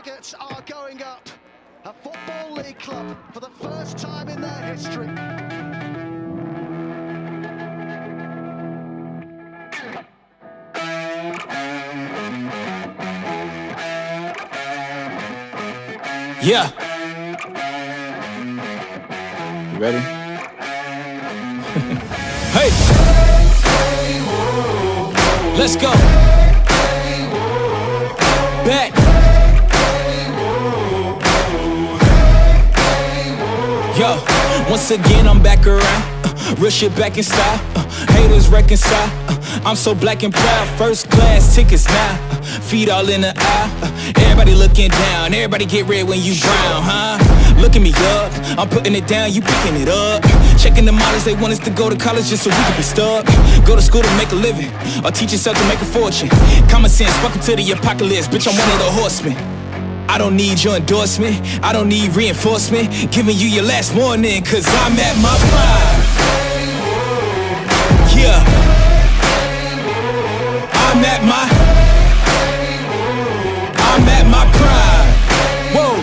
Harrogate are going up. A Football League club for the first time in their history. Yeah. You ready? Hey. Let's go. Back. Yo, once again I'm back around. Real shit back in style. Haters reconcile. I'm so black and proud. First class tickets now. Feet all in the aisle. Everybody looking down. Everybody get red when you brown, huh? Look at me up. I'm putting it down, you picking it up. Checking the models, they want us to go to college just so we can be stuck. Go to school to make a living, or teach yourself to make a fortune. Common sense, welcome to the apocalypse. Bitch, I'm one of the horsemen. I don't need your endorsement, I don't need reinforcement. Giving you your last warning, cause I'm at my prime. Yeah. I'm at my prime. Whoa.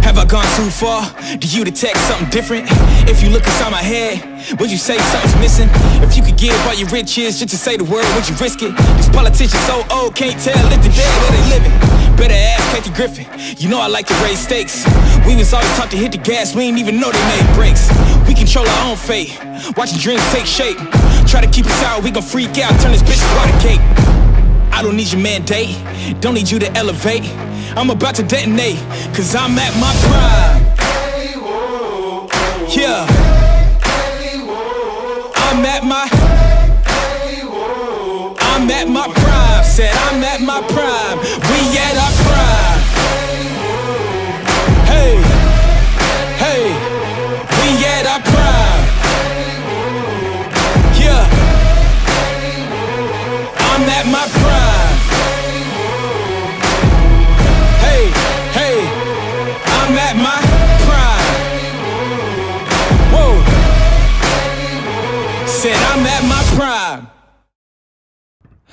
Have I gone too far? Do you detect something different? If you look inside my head, would you say something's missing? If you could give all your riches just to say the word, would you risk it? These politicians so old, can't tell if they're dead where they living. Better ask Kathy Griffin, you know I like to raise stakes. We was always taught to hit the gas, we ain't even know they made brakes. We control our own fate, watching dreams take shape. Try to keep us out, we gon' freak out, turn this bitch to water cake. I don't need your mandate, don't need you to elevate. I'm about to detonate, cause I'm at my prime. Yeah. I'm at my prime. Said I'm at my prime. We at our prime. Hey, hey, we at our prime. Yeah. I'm at my prime. Hey, hey, I'm at my prime. Whoa. Said I'm at my prime.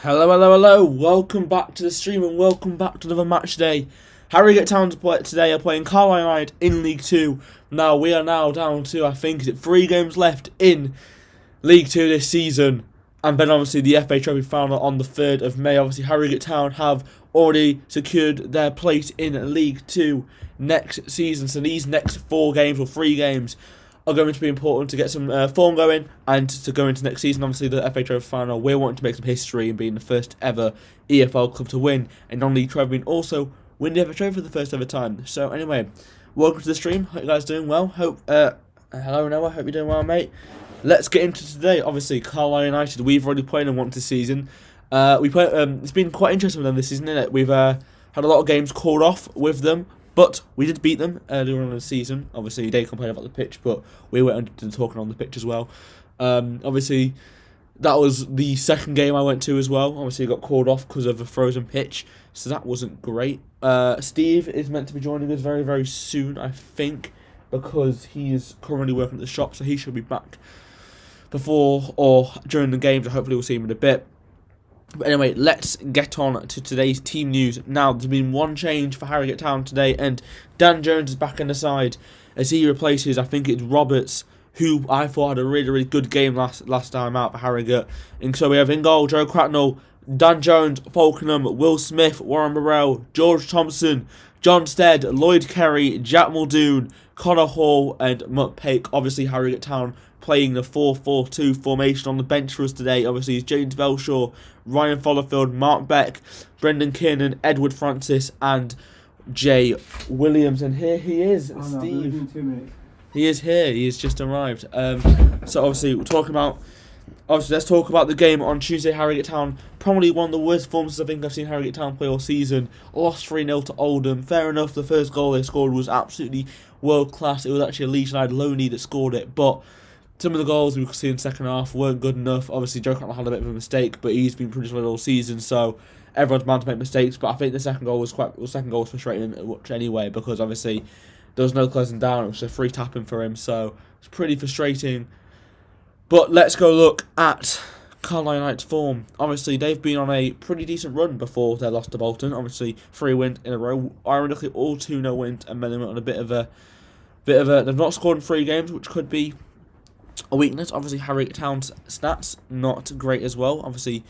Hello, welcome back to the stream and welcome back to another match day. Harrogate Town today are playing Carlisle in League 2. Now, we are now down to, I think, is it 3 games left in League 2 this season. And then obviously the FA Trophy final on the 3rd of May. Obviously Harrogate Town have already secured their place in League 2 next season. So these next 4 games or 3 games are going to be important to get some form going and to go into next season. Obviously the FA Trophy final, we're wanting to make some history and being the first ever EFL club to win a non-league trophy and also win the FA Trophy for the first ever time. So anyway, welcome to the stream. Hope you guys are doing well. Hello Noah, hope you're doing well, mate. Let's get into today. Obviously Carlisle United, we've already played them once this season. It's been quite interesting with them this season, isn't it? We've had a lot of games called off with them, but we did beat them earlier on in the season. Obviously, they complained about the pitch, but we went into talking on the pitch as well. Obviously, that was the second game I went to as well. Obviously, it got called off because of a frozen pitch, so that wasn't great. Steve is meant to be joining us very, very soon, I think, because he is currently working at the shop, so he should be back before or during the games. Hopefully, we'll see him in a bit. But anyway, let's get on to today's team news. Now, there's been one change for Harrogate Town today, and Dan Jones is back in the side as he replaces, I think it's Roberts, who I thought had a really, really good game last time out for Harrogate. And so we have in goal Joe Cracknell, Dan Jones, Falkenham, Will Smith, Warren Burrell, George Thompson, John Stead, Lloyd Kerry, Jack Muldoon, Connor Hall, and Mutt Pake. Obviously, Harrogate Town playing the 4-4-2 formation. On the bench for us today, obviously, is James Belshaw, Ryan Fotherfield, Mark Beck, Brendan Kiernan, Edward Francis, and Jay Williams. And here he is, Steve. He is here. He has just arrived. So obviously, let's talk about the game on Tuesday. Harrogate Town, probably one of the worst performances I think I've seen Harrogate Town play all season. Lost 3-0 to Oldham. Fair enough, the first goal they scored was absolutely world class. It was actually a Leeds United loanee that scored it, but some of the goals we could see in the second half weren't good enough. Obviously, Joe Cracknell had a bit of a mistake, but he's been pretty solid all season, so everyone's bound to make mistakes. But I think the second goal was frustrating anyway, because obviously there was no closing down. It was a free tapping for him, so it's pretty frustrating. But let's go look at Carlisle United's form. Obviously, they've been on a pretty decent run before they lost to Bolton. Obviously, 3 wins in a row. Ironically, all 2-0 wins, and then they went on a bit of a. They've not scored in 3 games, which could be a weakness. Obviously, Harrogate Town's stats not great as well. Obviously,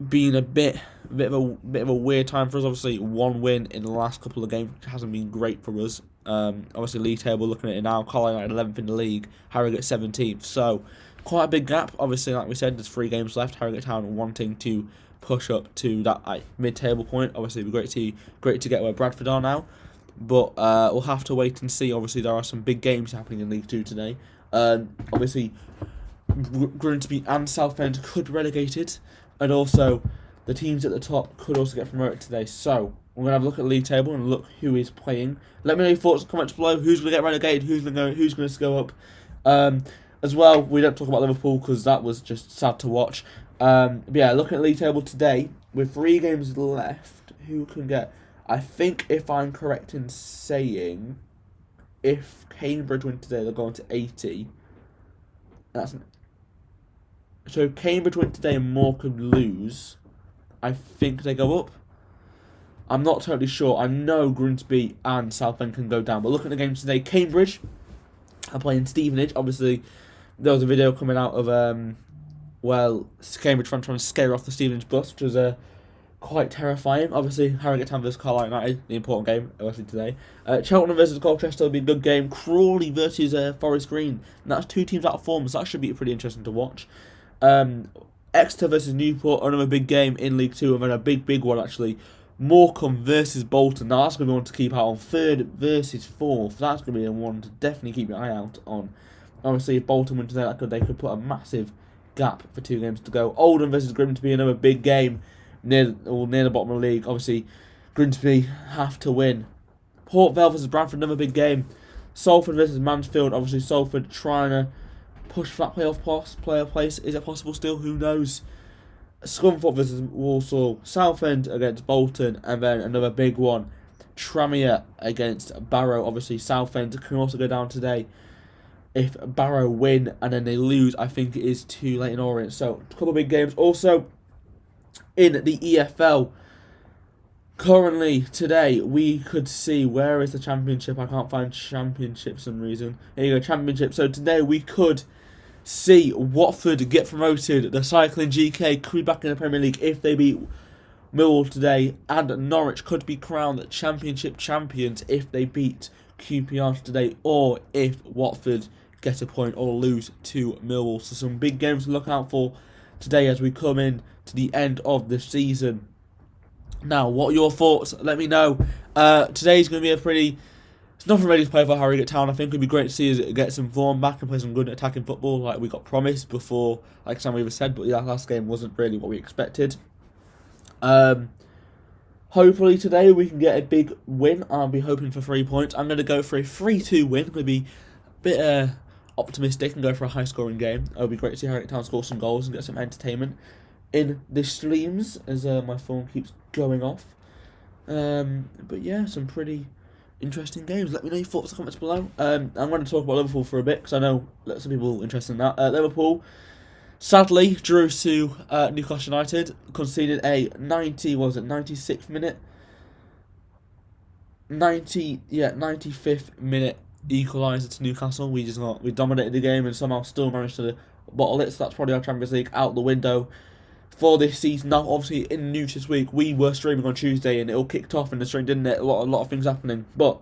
being a bit of a weird time for us. Obviously, 1 win in the last couple of games hasn't been great for us. Obviously, league table, looking at it now, Carlisle United 11th in the league, Harrogate 17th. So, quite a big gap. Obviously, like we said, there's 3 games left. Harrogate Town wanting to push up to that mid-table point. Obviously, it'd be great to get where Bradford are now. But we'll have to wait and see. Obviously, there are some big games happening in League 2 today. Obviously, Grimsby and Southend could be relegated. And also, the teams at the top could also get promoted today. So, we're going to have a look at the league table and look who is playing. Let me know your thoughts in the comments below. Who's going to get relegated? Who's going to go up? As well, we don't talk about Liverpool because that was just sad to watch. But yeah, looking at the league table today, with 3 games left, who can get... I think if I'm correct in saying, if Cambridge win today, they're going to 80. So Cambridge win today and Morecambe lose. I think they go up. I'm not totally sure. I know Grimsby and Southend can go down. But looking at the games today, Cambridge are playing Stevenage. Obviously, there was a video coming out of, Cambridge trying to scare off the Stevenage bus, which was quite terrifying. Obviously, Harrogate Town versus Carlisle United, the important game, obviously, today. Cheltenham versus Colchester will be a good game. Crawley versus Forest Green. And that's 2 teams out of form, so that should be pretty interesting to watch. Exeter versus Newport, another big game in League 2, and then a big one, actually. Morecambe versus Bolton. Now, that's going to be one to keep out on. 3rd versus 4th. That's going to be the one to definitely keep your eye out on. Obviously, if Bolton win today, they could put a massive gap for 2 games to go. Oldham versus Grimsby, another big game near the bottom of the league. Obviously, Grimsby have to win. Port Vale versus Bradford, another big game. Salford versus Mansfield. Obviously, Salford trying to push for that playoff place. Is it possible still? Who knows? Scunthorpe versus Walsall. Southend against Bolton. And then another big one, Tranmere against Barrow. Obviously, Southend can also go down today. If Barrow win and then they lose, I think it is too late in Orient. So, a couple of big games. Also, in the EFL, currently today we could see, where is the Championship? I can't find Championship for some reason. Here you go, Championship. So today we could see Watford get promoted. The Cycling GK could be back in the Premier League if they beat Millwall today, and Norwich could be crowned Championship champions if they beat QPR today, or if Watford get a point or lose to Millwall. So some big games to look out for today as we come in to the end of the season. Now, what are your thoughts? Let me know. Today's going to be it's nothing ready to play for Harrogate Town. I think it would be great to see us get some form back and play some good attacking football like we got promised before, like Sam Weaver said, but yeah, last game wasn't really what we expected. Hopefully today we can get a big win. I'll be hoping for 3 points. I'm going to go for a 3-2 win. I'm going to be a bit optimistic and go for a high-scoring game. It would be great to see Harrogate Town score some goals and get some entertainment in the streams as my phone keeps going off. But yeah, some pretty interesting games. Let me know your thoughts in the comments below. I'm going to talk about Liverpool for a bit because I know lots of people are interested in that. Liverpool sadly drew to Newcastle United, conceded a 95th minute equaliser to Newcastle. We dominated the game and somehow still managed to bottle it. So that's probably our Champions League out the window for this season. Now, obviously, in the news this week, we were streaming on Tuesday and it all kicked off in the stream, didn't it? A lot of things happening. But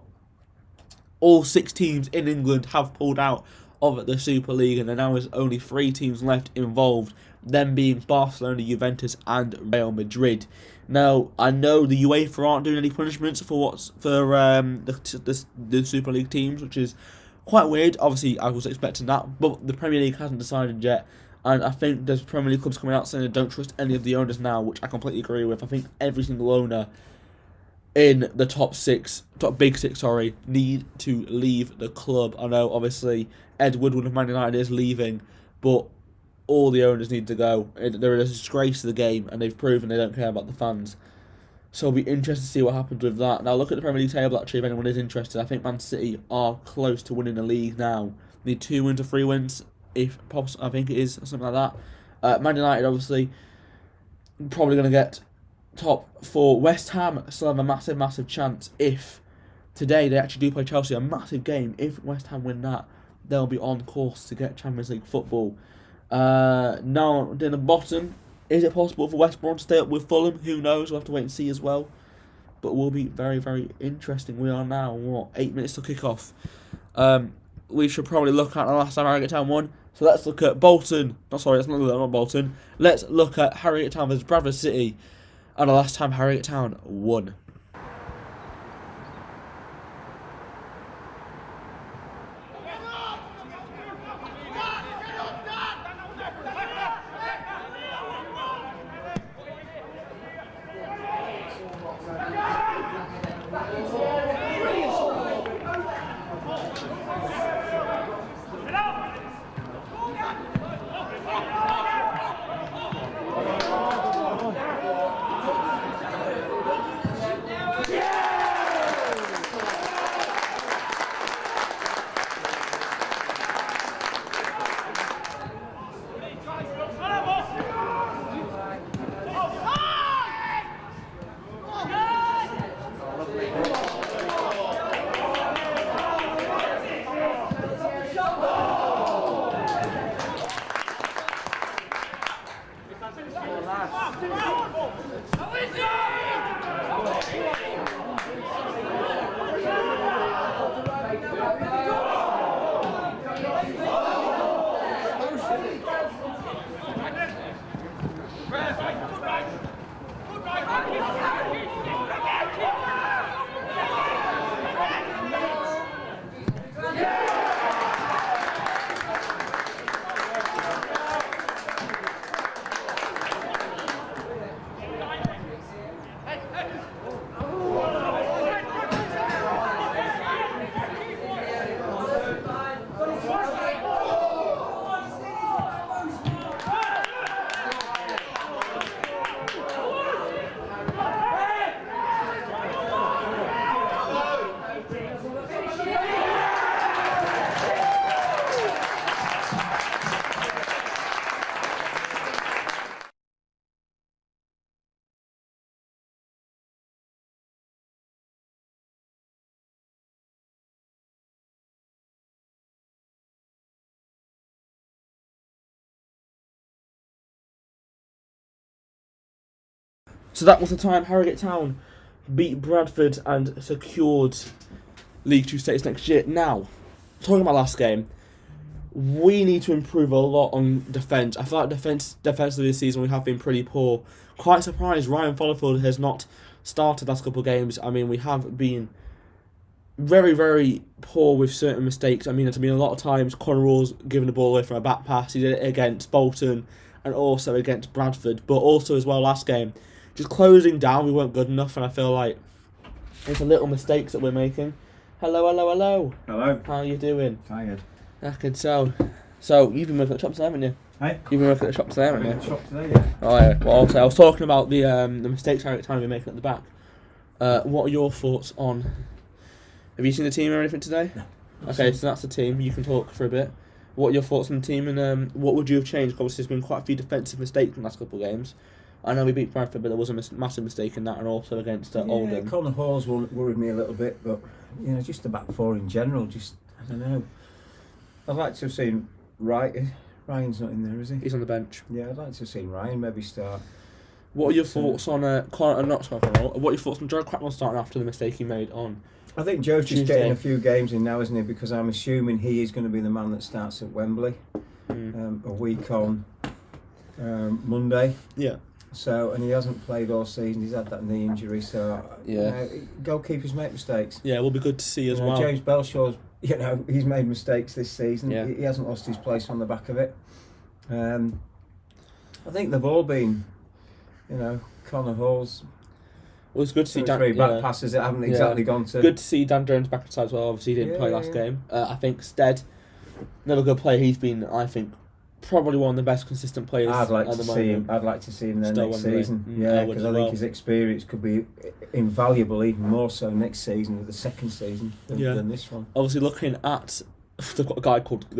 all 6 teams in England have pulled out of the Super League, and there now is only 3 teams left involved, them being Barcelona, Juventus, and Real Madrid. Now, I know the UEFA aren't doing any punishments for the Super League teams, which is quite weird. Obviously, I was expecting that, but the Premier League hasn't decided yet. And I think there's Premier League clubs coming out saying they don't trust any of the owners now, which I completely agree with. I think every single owner in the top big six, need to leave the club. I know, obviously, Ed Woodward of Man United is leaving, but all the owners need to go. They're a disgrace to the game, and they've proven they don't care about the fans. So it'll be interesting to see what happens with that. Now, look at the Premier League table, actually, if anyone is interested. I think Man City are close to winning the league now. Need 2 wins or 3 wins. If possible, I think it is something like that. Man United, obviously, probably going to get top 4. West Ham still have a massive, massive chance if today they actually do play Chelsea, a massive game. If West Ham win that, they'll be on course to get Champions League football. Now, in the bottom, is it possible for West Brom to stay up with Fulham? Who knows? We'll have to wait and see as well. But it will be very, very interesting. We are now, 8 minutes to kick off. We should probably look at the last time Harrogate Town won. So let's look at Bolton. That's not Bolton. Let's look at Harrogate Town versus Bradford City. And the last time Harrogate Town won. So that was the time Harrogate Town beat Bradford and secured League 2 status next year. Now, talking about last game, we need to improve a lot on defence. I feel like defensively this season we have been pretty poor. Quite surprised Ryan Fallowfield has not started the last couple of games. I mean, we have been very, very poor with certain mistakes. I mean, there's been a lot of times Conor Rawls giving the ball away from a back pass. He did it against Bolton and also against Bradford, but also as well last game. Just closing down, we weren't good enough, and I feel like it's a little mistakes that we're making. Hello. Hello. How are you doing? Tired. I can tell. So, you've been working at the shop today, haven't you? Hey? You've been working at the shop today, haven't you? The shop today, yeah. Oh, yeah. Well, also, I was talking about the mistakes Harrogate Town we're making at the back. What are your thoughts on... Have you seen the team or anything today? No. Okay, so that's the team. You can talk for a bit. What are your thoughts on the team, and what would you have changed? Obviously, there's been quite a few defensive mistakes in the last couple of games. I know we beat Bradford, but there was a massive mistake in that, and also against Oldham. Conor Hall's worried me a little bit, but just the back four in general. I don't know. I'd like to have seen Ryan's not in there, is he? He's on the bench. Yeah, I'd like to have seen Ryan maybe start. What are your thoughts on what are your thoughts on Jared Cracknell starting after the mistake he made on? I think Joe's just Tuesday. getting a few games in now, isn't he? Because I'm assuming he is going to be the man that starts at Wembley a week on Monday. Yeah. So, and he hasn't played all season. He's had that knee injury. So, goalkeepers make mistakes. Yeah, it will be good to see as well. James Belshaw's, he's made mistakes this season. Yeah. He hasn't lost his place on the back of it. I think they've all been, Conor Hall's. Well, it's good to see Dan. Three back passes that haven't exactly gone to. Good to see Dan Jones back inside as well. Obviously, he didn't play last game. I think Stead, another good player. He's been, I think, probably one of the best consistent players. I'd like at to the see moment. him. I'd like to see him there Still next Wembley. season. I Because would I as think his experience could be invaluable, even more so next season, with the second season than this one. Obviously, looking at They've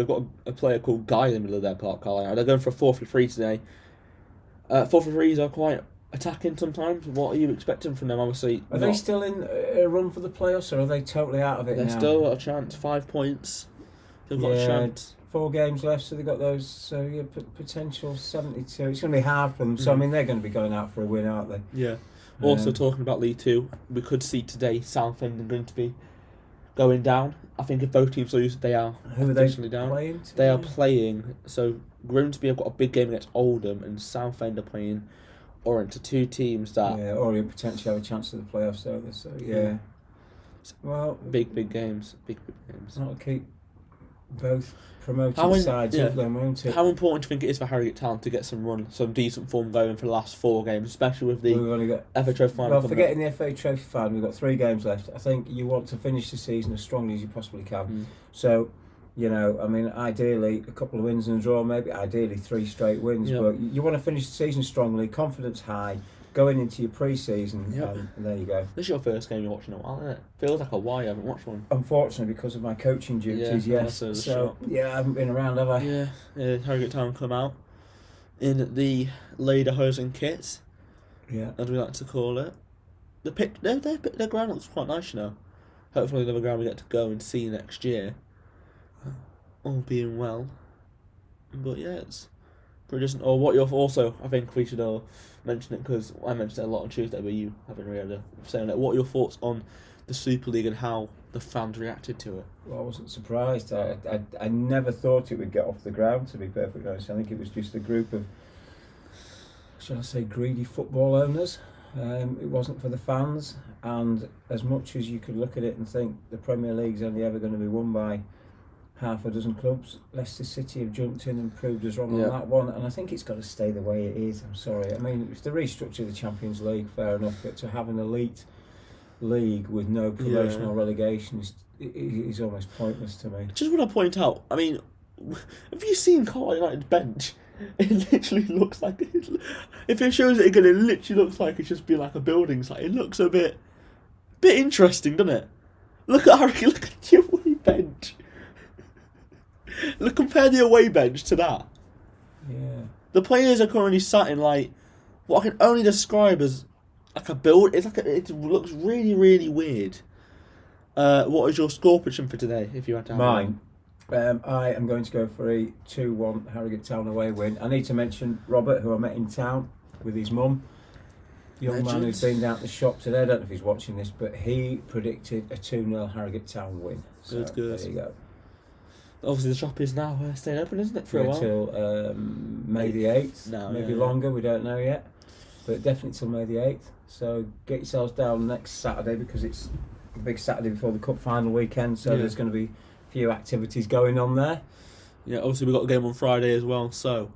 got a player called Guy in the middle of their park, Carlisle. They're going for a 4-3 today. 4-3s are quite attacking sometimes. What are you expecting from them? Obviously, Are they still in a run for the playoffs, or are they totally out of it they're now? still got a chance. 5 points. They've got a chance. 4 games left, so they've got those. So yeah, potential 72. It's going to be hard for them. So I mean, they're going to be going out for a win, aren't they? Yeah. Also talking about League Two, we could see today Southend are going to be going down. I think if both teams lose, they are Who are they officially down. playing? They are playing. So Grimsby have got a big game against Oldham, and Southend are playing Orient. To 2 teams that Orient potentially have a chance of the playoffs, don't they? So yeah. Well, big games. Big games. that'll keep both promoted sides up then, won't it? How important do you think it is for Harrogate Town to get some decent form going for the last 4 games, especially with the We've only got FA Trophy final? Well, forgetting the FA Trophy final, we've got 3 games left. I think you want to finish the season as strongly as you possibly can. So, you know, I mean, ideally a couple of wins and a draw, maybe ideally 3 straight wins. Yep. But you want to finish the season strongly, confidence high, going into your pre-season, Yep. and there you go. This is your first game you're watching in a while, isn't it? Feels like a while you haven't watched one. Unfortunately, because of my coaching duties, Yeah, yes. that's a So, shock. yeah, I haven't been around, have I? Yeah, Harrogate Town come out in the Lederhosen kits, Yeah. as we like to call it. Their ground looks quite nice, you know. Hopefully another ground we get to go and see next year. All being well. But yeah, it's pretty decent. Or what you're also, I think we should all mention it, because I mentioned it a lot on Tuesday, but you haven't really had a say on it. What are your thoughts on the Super League and how the fans reacted to it? Well, I wasn't surprised. I never thought it would get off the ground, to be perfectly honest. I think it was just a group of, shall I say, greedy football owners. It wasn't for the fans, and as much as you could look at it and think the Premier League's only ever going to be won by half a dozen clubs, Leicester City have jumped in and proved us wrong on that one, and I think it's got to stay the way it is. I'm sorry. I mean, if they restructure the Champions League, fair enough, but to have an elite league with no promotion or relegation is almost pointless to me. Just want to point out, I mean, have you seen Carlisle United's bench? It literally looks like if it shows it again, it literally looks like it's just been like a building site. It looks a bit interesting, doesn't it? Look at Harry. Look at the away bench. Look, compare the away bench to that. Yeah. The players are currently sat in like what I can only describe as like a build. It looks really weird. What is your score prediction for today? If you had to have Mine. I am going to go for a 2-1 Harrogate Town away win. I need to mention Robert, who I met in town with his mum. Young man who's been down to the shop today. I don't know if he's watching this, but he predicted a 2-0 Harrogate Town win. So Good. there you go. Obviously, the shop is now staying open, isn't it, for a while? Till May the 8th. No, maybe longer, we don't know yet. But definitely till May the 8th. So get yourselves down next Saturday, because it's a big Saturday before the cup final weekend. So there's going to be few activities going on there. Yeah, obviously we've got a game on Friday as well, so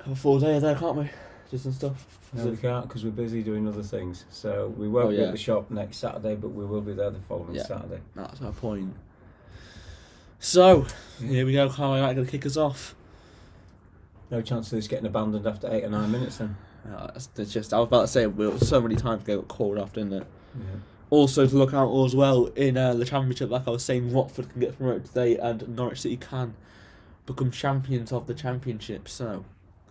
have a full day there, can't we? Just and stuff. No, we can't, because we're busy doing other things. So we won't be at the shop next Saturday, but we will be there the following Saturday. That's our point. So, here we go, Carlisle United going to kick us off. No chance of this getting abandoned after 8 or 9 minutes then? It's just, I was about to say, so many times got called off, didn't it? Yeah. Also to look out as well in the Championship, like I was saying, Watford can get promoted today and Norwich City can become champions of the Championship. So,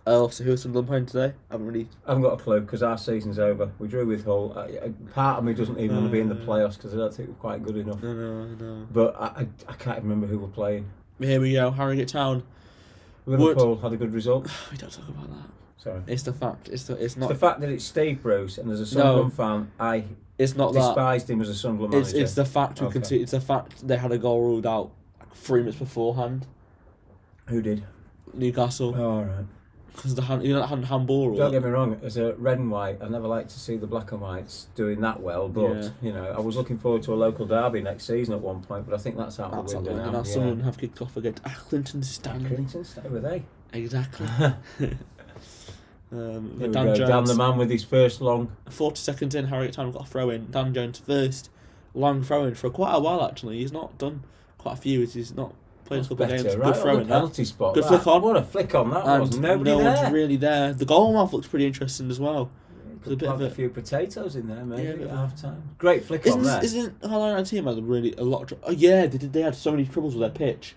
also, who is Sunderland playing today? I haven't got a clue, because our season's over. We drew with Hull. Part of me doesn't even want to be in the playoffs, because I don't think we're quite good enough. I know. But I can't remember who we're playing. Here we go, Harrogate Town. Liverpool had a good result. We don't talk about that. Sorry. It's the fact. It's not. It's the fact that it's Steve Bruce, and as a Sunderland fan, It's not despised him as a Sunderland manager. It's the fact we can see. It's the fact they had a goal ruled out like 3 minutes beforehand. Who did? Newcastle. Oh, all right. Because the handball rule. Don't get me wrong. As a red and white, I never like to see the black and whites doing that well. But you know, I was looking forward to a local derby next season at one point. But I think that's out the window now. And Sunderland have kicked off against Accrington Stanley. Accrington, stay with they. Exactly. Dan the man with his first long. 40 seconds in, Harrogate Town got a throw in. Dan Jones first long throw in for quite a while actually. He's not done quite a few. He's not played a couple of games. Right, good throw in. Penalty spot. Good flick on. What a flick on that was. No Nobody there. one's really there. The goal mouth looks pretty interesting as well. There's a bit of a few potatoes in there, maybe, at half time. Great flick Isn't on there. Isn't Carlisle team had a lot of... Oh yeah, they had so many troubles with their pitch.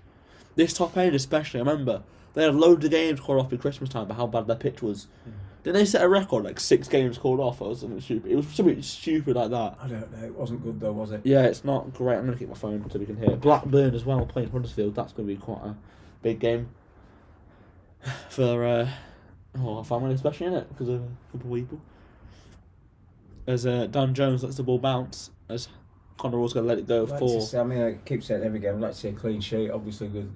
This top end especially, I remember. They had loads of games called off at Christmas time about how bad their pitch was. Didn't they set a record, like 6 games called off or something stupid? It was something stupid like that. I don't know, it wasn't good though, was it? Yeah, it's not great. I'm going to keep my phone so we can hear it. Blackburn as well, playing Huddersfield. That's going to be quite a big game for our family, especially, innit? Because of a couple of people. As Dan Jones lets the ball bounce, as Conor was going to let it go I keep saying every game, I'd like to see a clean sheet, obviously, with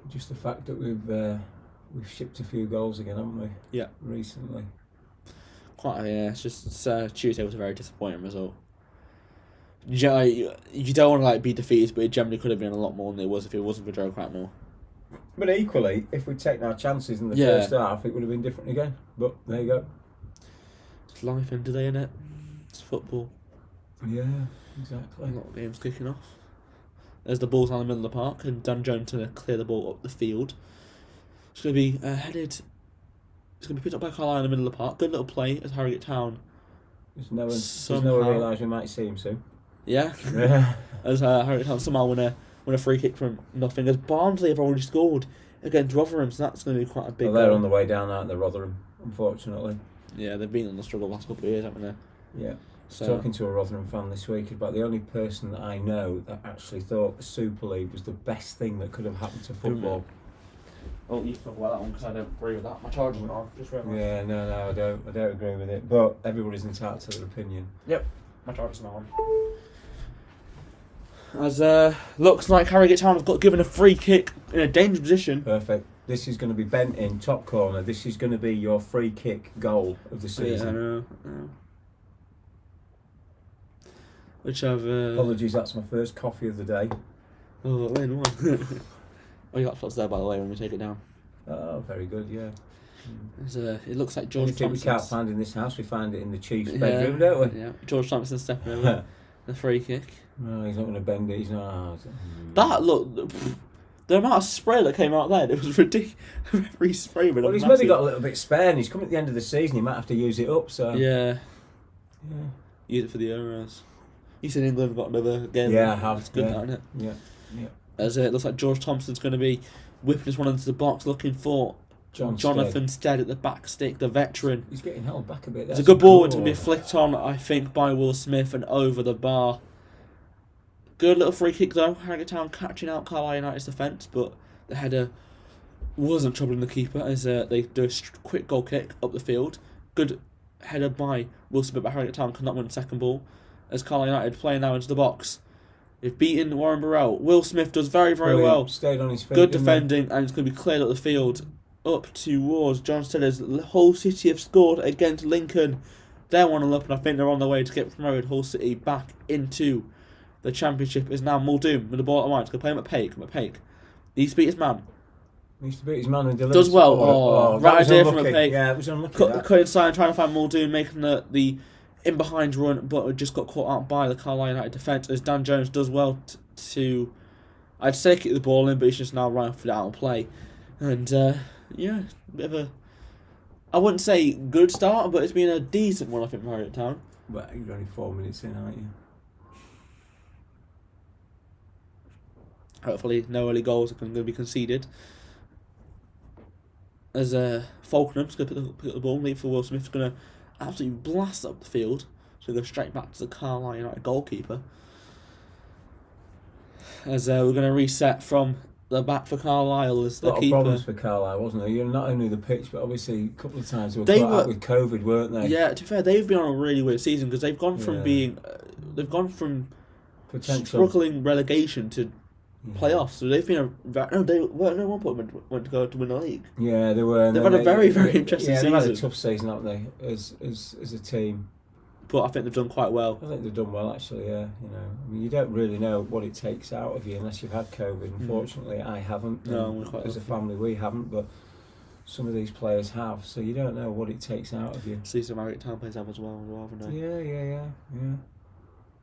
just the fact that we've shipped a few goals again, haven't we? Yeah. Recently. It's just Tuesday was a very disappointing result. You don't want to be defeated, but it generally could have been a lot more than it was if it wasn't for Joe Cracknell. But equally, if we'd taken our chances in the first half, it would have been different again. But there you go. It's life in today, innit? It's football. Yeah, exactly. A lot of games kicking off. There's the ball down the middle of the park, and Dan Jones to clear the ball up the field. It's going to be headed. It's going to be picked up by Carlisle in the middle of the park. Good little play as Harrogate Town. Does no one realise we might see him soon? Yeah. As Harrogate Town somehow win a free kick from nothing. As Barnsley have already scored against Rotherham, so that's going to be quite a big. Well, they're on the way down, aren't they, Rotherham? Unfortunately. Yeah, they've been on the struggle the last couple of years, haven't they? Yeah. Talking to a Rotherham fan this week about the only person that I know that actually thought the Super League was the best thing that could have happened to football. Oh, you talk about that one because I don't agree with that. My charger went off. Just realised. Yeah, no, I don't agree with it. But everybody's entitled to their opinion. Yep, my charger's not on. As looks like Harrogate Town have got given a free kick in a dangerous position. Perfect. This is going to be bent in top corner. This is going to be your free kick goal of the season. Yeah, I know. Which I've... Apologies, that's my first coffee of the day. Oh, win one. Oh, your laptop's there, by the way, when we take it down. Oh, very good, yeah. It looks like George Thompson. We can't find in this house, we find it in the Chiefs' bedroom, don't we? Yeah, George Thompson stepping over the free kick. No, he's not going to bend it, he's not... The amount of spray that came out there, it was ridiculous. Every spray was he's maybe got a little bit spare, and he's coming at the end of the season, he might have to use it up, so... Yeah. Use it for the Euros. You said England have got another game. Yeah, I have. It's good now, isn't it? Yeah. As it looks like George Thompson's going to be whipping this one into the box, looking for Jonathan Stead at the back stick, the veteran. He's getting held back a bit. It's a good ball. It's going to be flicked on, I think, by Will Smith and over the bar. Good little free kick though. Harrogate Town catching out Carlisle United's defence, but the header wasn't troubling the keeper as they do a quick goal kick up the field. Good header by Will Smith, but Harrogate Town could not win the second ball. As Carlisle United playing now into the box. They've beaten Warren Burrell. Will Smith does very, very well. Stayed on his feet. Good defending, and it's going to be cleared up the field. Up towards John Steaders. Hull City have scored against Lincoln. They're 1-0 up, and I think they're on their way to get promoted. Hull City back into the Championship. Is now Muldoon with the ball at the right. He's going to play him at Paik. He needs to beat his man. He needs to beat his man and deliver. Does well. Right idea from a Paik. Yeah, it was unlucky. Cut inside, trying to find Muldoon, making the in behind run, but just got caught out by the Carlisle United defence as Dan Jones does well to I'd say kick the ball in, but he's just now rifled it out and play. And a bit of a, I wouldn't say good start, but it's been a decent one, I think, for Harrogate Town. Well, you're only 4 minutes in, aren't you? Hopefully no early goals are going to be conceded. As Faulkner's going to pick up the ball, leave for Will Smith's going to absolutely blast up the field. So go straight back to the Carlisle United goalkeeper. As we're going to reset from the back for Carlisle as the keeper. A lot of problems for Carlisle, wasn't there? You're not only the pitch, but obviously a couple of times they were caught out with COVID, weren't they? Yeah, to be fair, they've been on a really weird season because they've gone from being, struggling relegation to playoffs. So they've been they weren't at one point went to go to win the league. Yeah, they were. They've had a very, very interesting season. They've had a tough season, haven't they? As a team. But I think they've done quite well. I think they've done well, actually. Yeah, I mean, you don't really know what it takes out of you unless you've had COVID. Unfortunately, I haven't. No, we're quite as a family, we haven't, but some of these players have. So you don't know what it takes out of you. See some Harrogate Town players have as well, haven't they? Yeah.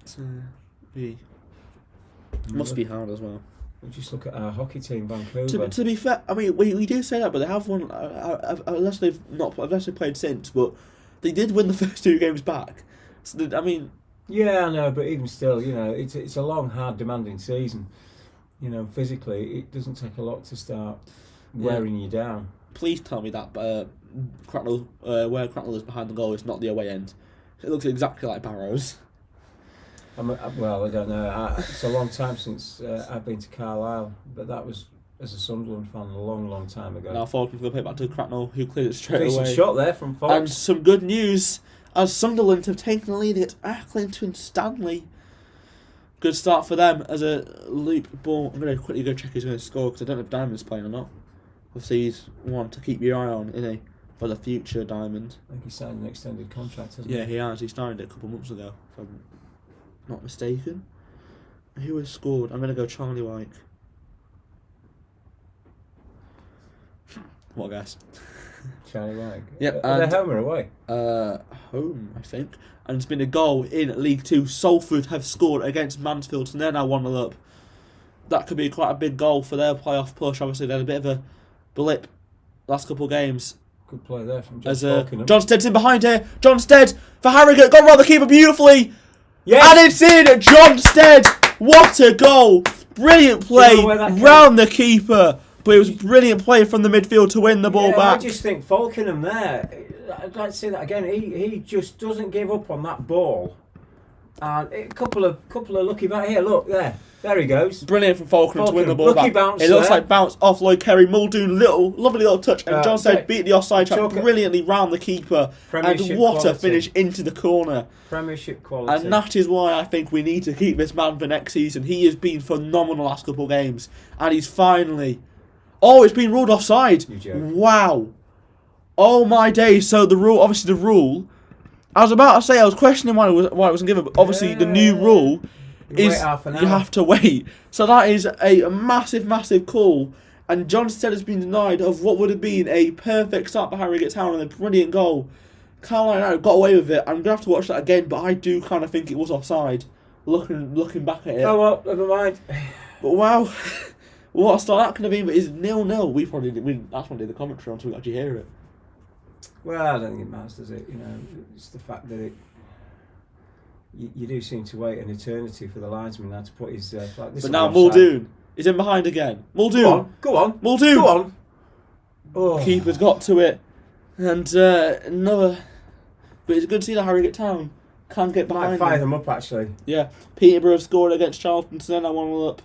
It's must be hard as well. Just look at our hockey team, Vancouver. To be fair, I mean we do say that, but they have won unless they've played since. But They did win the first 2 games back. So, I mean... Yeah, I know, but even still, it's a long, hard, demanding season. Physically, it doesn't take a lot to start wearing you down. Please tell me that Cracknell, where Cracknell is behind the goal is not the away end. It looks exactly like Barrows. Well, I don't know. It's a long time since I've been to Carlisle, but that was as a Sunderland fan a long, long time ago. Now Falkland's going to play it back to Cracknell, who cleared it straight Decent away. Shot there from Fox. And some good news, as Sunderland have taken the lead against Accrington Stanley. Good start for them as a loop ball. I'm going to quickly go check who's going to score because I don't know if Diamond's playing or not. Obviously, he's one to keep your eye on, isn't he? For the future, Diamond. I think he signed an extended contract, hasn't he? Yeah, he has. He signed it a couple of months ago, if I'm not mistaken. Who has scored? I'm going to go Charlie White. What a guess. Charlie White. Yep. Are they home or away? Home, I think. And it's been a goal in League 2. Salford have scored against Mansfield, and they're now 1-0 up. That could be quite a big goal for their playoff push. Obviously, they had a bit of a blip last couple of games. Good play there from John Falkenham. John Stead's in behind here. John Stead for Harrogate. Got around the keeper beautifully. Yes! And it's in. John Stead. What a goal. Brilliant play round the keeper. But it was brilliant play from the midfield to win the ball back. I just think Falkenham there, I'd like to say that again, he just doesn't give up on that ball. And a couple of lucky back here, look, there he goes. Brilliant from Falkenham to win the ball lucky back. Bounce It looks there. like bounce off Lloyd Kerry. Muldoon, lovely little touch. And John Stead beat the offside trap brilliantly round the keeper. And what a finish into the corner. Premiership quality. And that is why I think we need to keep this man for next season. He has been phenomenal last couple of games. And he's finally... Oh, it's been ruled offside. You joke. Wow. Oh my days. So the rule, obviously the rule, I was about to say, I was questioning why it wasn't given, but obviously the new rule is you have to wait. So that is a massive, massive call. And John Stead has been denied of what would have been a perfect start for Harrogate Town and a brilliant goal. Carlisle got away with it. I'm going to have to watch that again, but I do kind of think it was offside, looking back at it. Oh well, never mind. But wow. What a start that could have been, but it's 0-0. We probably did. That's one did the commentary on, so we actually hear it. Well, I don't think it matters, does it? It's the fact that you do seem to wait an eternity for the linesman now to put his flag. But now Muldoon is in behind again. Muldoon, go on, Muldoon, go on. Oh. Keeper's got to it, and another. But it's good to see that Harrogate Town can get behind. Might fire them up actually. Yeah, Peterborough have scored against Charlton, so they're now 1-0 up.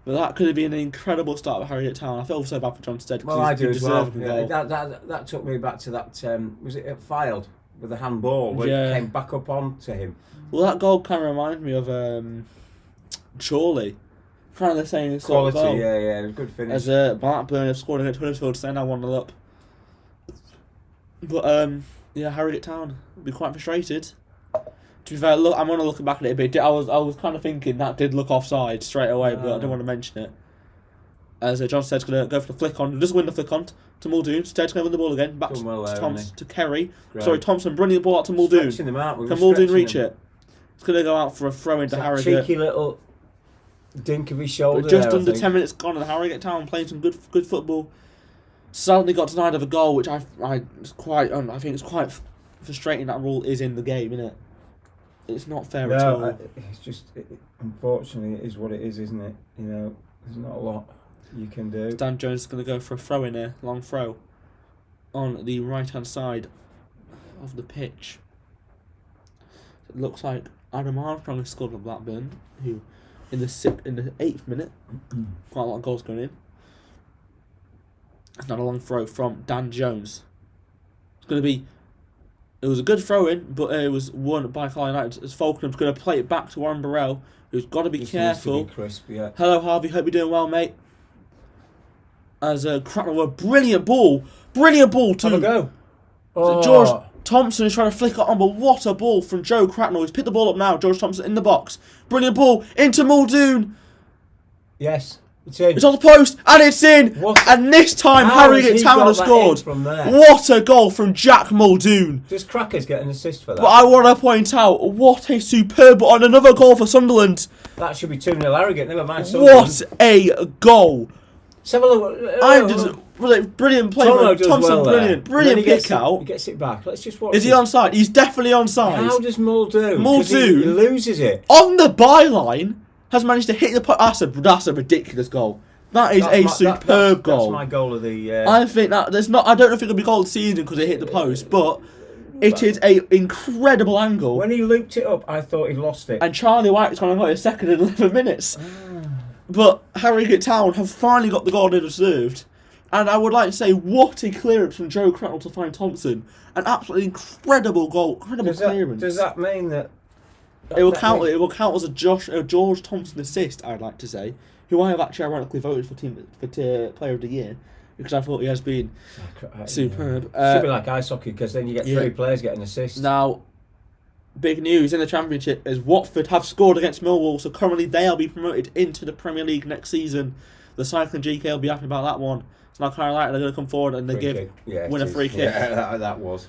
But that could have been an incredible start for Harrogate Town. I feel so bad for John Stead. Well, I do as well. Yeah, that took me back to that. Was it at Filed with the handball where it came back up onto him? Well, that goal kind of reminded me of Chorley. Kind of the same sort quality. of goal. Yeah, good finish. As Blackburn have scored against Huddersfield, so they're now 1-0 up. But Harrogate Town will be quite frustrated. To be fair, look, I'm going to look back at it a bit. I was kind of thinking that did look offside straight away, but I didn't want to mention it. As John Stead's going to go for the flick on. Doesn't win the flick on to Muldoon. Stead's going to win the ball again. Back to Kerry. Great. Sorry, Thompson. Brilliant ball out to Muldoon. Can Muldoon reach it? It's going to go out for a throw into Harrogate. Cheeky little dink of his shoulder. But just under 10 minutes gone, and Harrogate Town playing some good football. Suddenly got denied of a goal, which I think it's quite frustrating. That rule is in the game, isn't it? It's not fair at all. It's just, unfortunately, it is what it is, isn't it? There's not a lot you can do. Dan Jones is going to go for a throw in here, long throw, on the right-hand side of the pitch. It looks like Adam Armstrong has scored for Blackburn, who in the 8th minute, quite a lot of goals going in. It's not a long throw from Dan Jones. It's going to be. It was a good throw-in, but it was won by Carlisle United as Falkland's going to play it back to Warren Burrell, who's got to be careful. Crisp, yeah. Hello, Harvey. Hope you're doing well, mate. As Cracknell, a brilliant ball to Have a go. So George Thompson is trying to flick it on, but what a ball from Joe Cracknell. He's picked the ball up now. George Thompson in the box. Brilliant ball into Muldoon. Yes. It's in. It's on the post, and it's in. And this time, Harrogate Town have scored. What a goal from Jack Muldoon. Does Crackers get an assist for that? But I want to point out, what a superb, on another goal for Sunderland. That should be 2-0 Harrogate, never mind Sunderland. What a goal. Let's have a look. I just brilliant play. Tomo does Thompson, well brilliant, there. brilliant Then he pick out. He gets it back. Let's just watch. Is he this. onside? He's definitely onside. How does Muldoon? Muldoon He loses it. on the byline has managed to hit the post. That's a ridiculous goal. That is a superb goal. That's my goal of the. I think that there's not. I don't know if it could be goal of the season because it hit the post, but it is a incredible angle. When he looped it up, I thought he lost it. And Charlie White's going to got a second in 11 minutes. But Harrogate Town have finally got the goal they deserved. And I would like to say, what a clearance from Joe Crattle to find Thompson. An absolutely incredible goal, incredible clearance. Does that mean that? It will count. It will count as a George Thompson assist. I'd like to say, who I have actually ironically voted for Player of the Year because I thought he has been superb. Should be like ice hockey because then you get 3 players getting assists. Now, big news in the Championship is Watford have scored against Millwall, so currently they'll be promoted into the Premier League next season. The Cycling GK will be happy about that one. So now Carlisle are going to come forward and they win a free kick. Yeah, that was.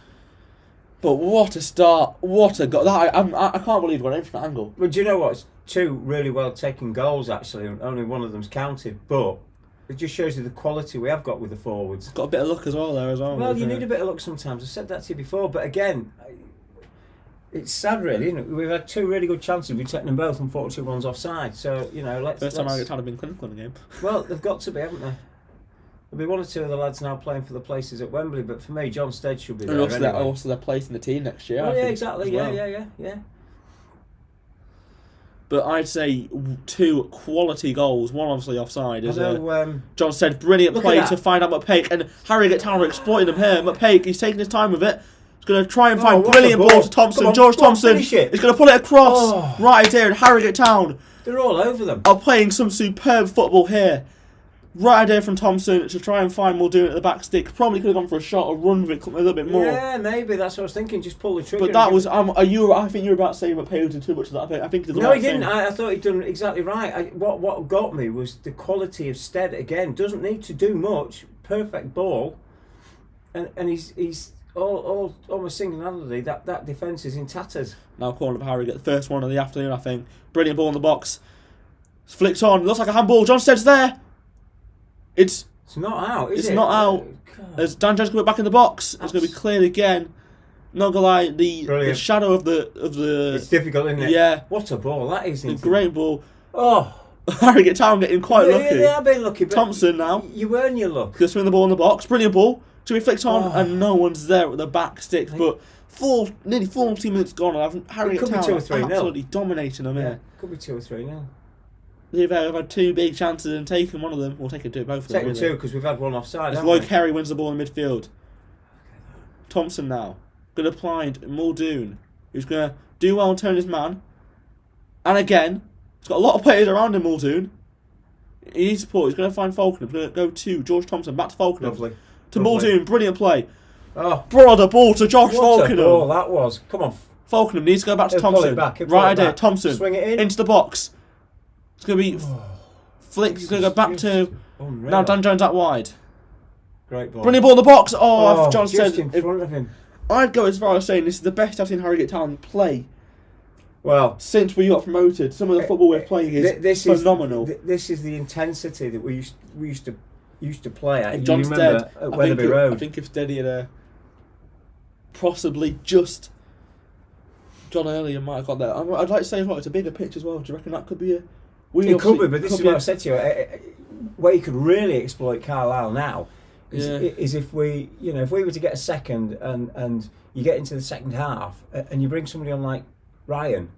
But what a start! What a goal! I can't believe we got in from that angle. Well, do you know what? It's 2 really well taken goals actually. Only one of them's counted, but it just shows you the quality we have got with the forwards. Got a bit of luck as well there as well. Well, you need a bit of luck sometimes. I've said that to you before, but again, it's sad really, isn't it? We've had 2 really good chances. We've taken them both, unfortunately one's offside. So, you know, First time Harrogate Town have been clinical in the game. Well, they've got to be, haven't they? There'll be 1 or 2 of the lads now playing for the places at Wembley, but for me, John Stead should be there. And also they're placing the team next year. Oh, yeah, exactly. Yeah. But I'd say 2 quality goals. One obviously offside. As John said, brilliant play to find out McPake, and Harrogate Town are exploiting him here. McPake, he's taking his time with it. He's going to try and find brilliant ball to Thompson. George Thompson. He's going to put it across right there. And Harrogate Town. They're all over them. Are playing some superb football here. Right idea from Thompson to try and find Muldoon at the back stick. Probably could have gone for a shot or run with it a little bit more. Yeah, maybe that's what I was thinking. Just pull the trigger. But that was. I think you were about to say McPake did too much of that. I think no, he didn't. I thought he'd done exactly right. What got me was the quality of Stead. Again, doesn't need to do much. Perfect ball, and he's all almost single-handedly. That defence is in tatters. Now corner of Harrogate, the first one of the afternoon. I think brilliant ball in the box. It's flicked on. Looks like a handball. John Stead's there. It's not out, is it? It's not out. As Dan Jones going back in the box, it's going to be cleared again. Not gonna lie, the shadow of the. It's difficult, isn't it? Yeah. What a ball that is! A great ball. Oh, Harrogate Town getting quite lucky. They have been lucky. But Thompson now. You earn your luck. Just swing the ball in the box. Brilliant ball. To be flicked on, and no one's there at the back stick. But nearly 40 minutes gone, and Harrogate Town are absolutely dominating them here. Could be 2 or 3 now. They've had 2 big chances and taken one of them. We'll take it to both of them. Taken 2 because we've had 1 offside. As Lloyd Carey wins the ball in midfield. Thompson now. Going to find Muldoon, who's going to do well and turn his man. And again, he's got a lot of players around him, Muldoon. He needs support. He's going to find Falconer. He's going to go to George Thompson. Back to Falconer. Lovely. To Muldoon. Brilliant play. Oh. Brother ball to Josh Falconer. What a ball that was. Come on. Falconer needs to go back to Thompson. Right idea. Thompson. Swing it in. Into the box. It's going to be flicked. He's going to go back to... Unreal. Now Dan Jones out wide. Great ball. Brilliant ball in the box. John just said... in front of him. I'd go as far as saying this is the best I've seen Harrogate Town play. Well, since we got promoted, some of the football we're playing is phenomenal. This is the intensity that we used to play at. John Stead at Weatherby Road. I think if Steady had possibly just John earlier might have got there. I'd like to say it's a bigger pitch as well. Do you reckon that could be a? It could be, but this is what I said to you. Where you could really exploit Carlisle now is if we were to get a second and you get into the second half and you bring somebody on like Ryan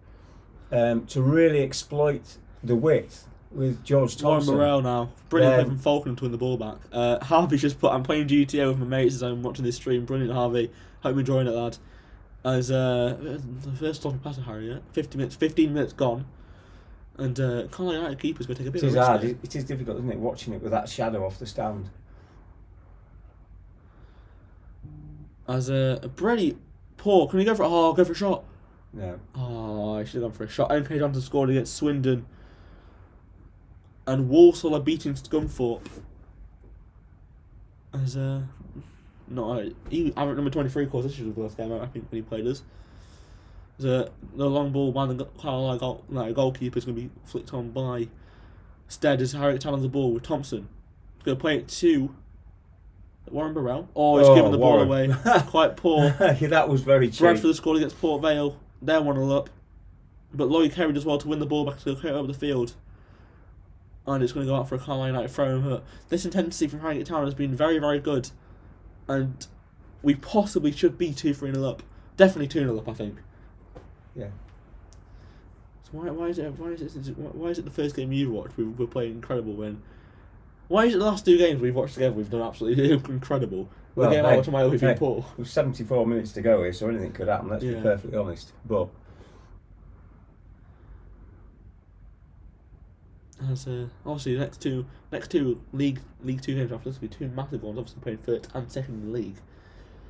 to really exploit the width with George Thompson. Lauren Morrell now. Brilliant play from Falcon to win the ball back. Harvey's just put, I'm playing GTA with my mates as I'm watching this stream. Brilliant, Harvey. Hope you're enjoying it, lad. As the first stopping pass of Harry, 15 minutes gone. And Carlisle United keeper's going to take a bit of a risk. It is hard. It is difficult, isn't it, watching it with that shadow off the stand. As Brady, Paul, can we go for go for a shot? No. Oh, I should have gone for a shot. MK Johnson scored against Swindon. And Walsall are beating Scunthorpe. As number 23 caused issues with the last game, I think, when he played us. The long ball by the Carlisle goalkeeper is going to be flicked on by Stead as Harrogate Town on the ball with Thompson. He's going to play it to Warren Burrell. Oh, he's giving the ball away. Quite poor. Yeah, that was very cheap. Bradford scored against Port Vale. They're 1-0 up. But Lloyd Kerry does well to win the ball back to go over the field. And it's going to go out for a Carlisle United throw. But this intensity from Harrogate Town has been very, very good. And we possibly should be 2-3-0 up. Definitely 2-0 up, I think. Yeah. So why is it the first game you've watched we're playing incredible when? Why is it the last 2 games we've watched together we've done absolutely incredible? Well, the game I watched on my own we've been poor. With 74 minutes to go here, so anything could happen. Let's be perfectly honest. But as obviously the next two League 2 games after this will be 2 massive ones. Obviously playing first and second in the league.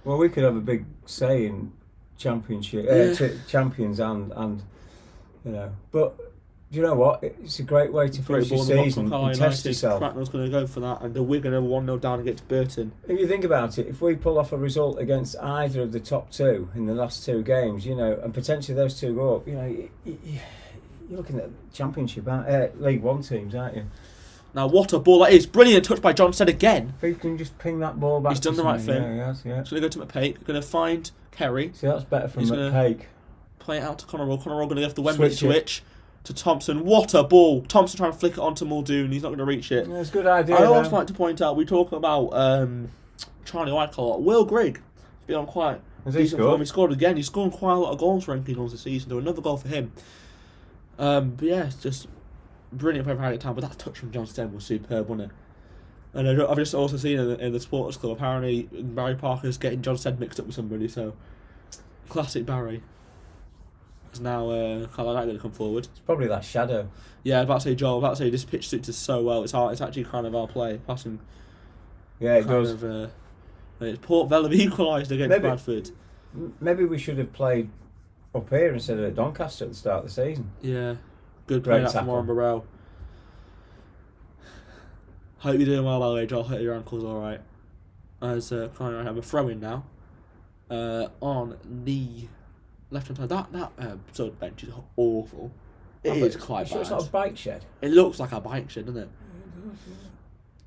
well, we could have a big say in championship champions and But do you know what? It's a great way to finish your season and test yourself. Cracknell's going to go for that, and we're going to 1-0 down against Burton. If you think about it, if we pull off a result against either of the top 2 in the last 2 games, and potentially those 2 go up, you're looking at Championship, League 1 teams, aren't you? Now, what a ball that is! Brilliant touch by John Stead again. If he can just ping that ball back, he's done the right thing. Yeah. He's going to go to McPake. Going to find Kerry. See, that's better from McPake. Play it out to Conor. Conor going to go for the Wembley switch to Thompson. What a ball! Thompson trying to flick it onto Muldoon. He's not going to reach it. Yeah, it's a good idea. I also like to point out, we talk about Charlie Whitecott. Will Grigg has been on quite decent form. He scored again. He's scored quite a lot of goals for NP this season. So another goal for him. But yeah, it's just brilliant play for Harrogate Town. But that touch from John Stead was superb, wasn't it? And I've just also seen in the Sports Club, apparently Barry Parker's getting John Stead mixed up with somebody. So classic Barry. Is now Carlisle going to come forward. It's probably that shadow. Yeah, I was about to say Joel. I was about to say this pitch suits us so well. It's actually kind of our play passing. Yeah, it does. Port Vale have equalised against Bradford. Maybe we should have played up here instead of at Doncaster at the start of the season. Yeah, good play from Warren Burrell. Hope you're doing well, by the way, Joel. Hope your ankle's all right. As Carlisle have a throw in now on the left-hand side. That sort of bench is awful. It is quite bad. It's not a bike shed. It looks like a bike shed, doesn't it?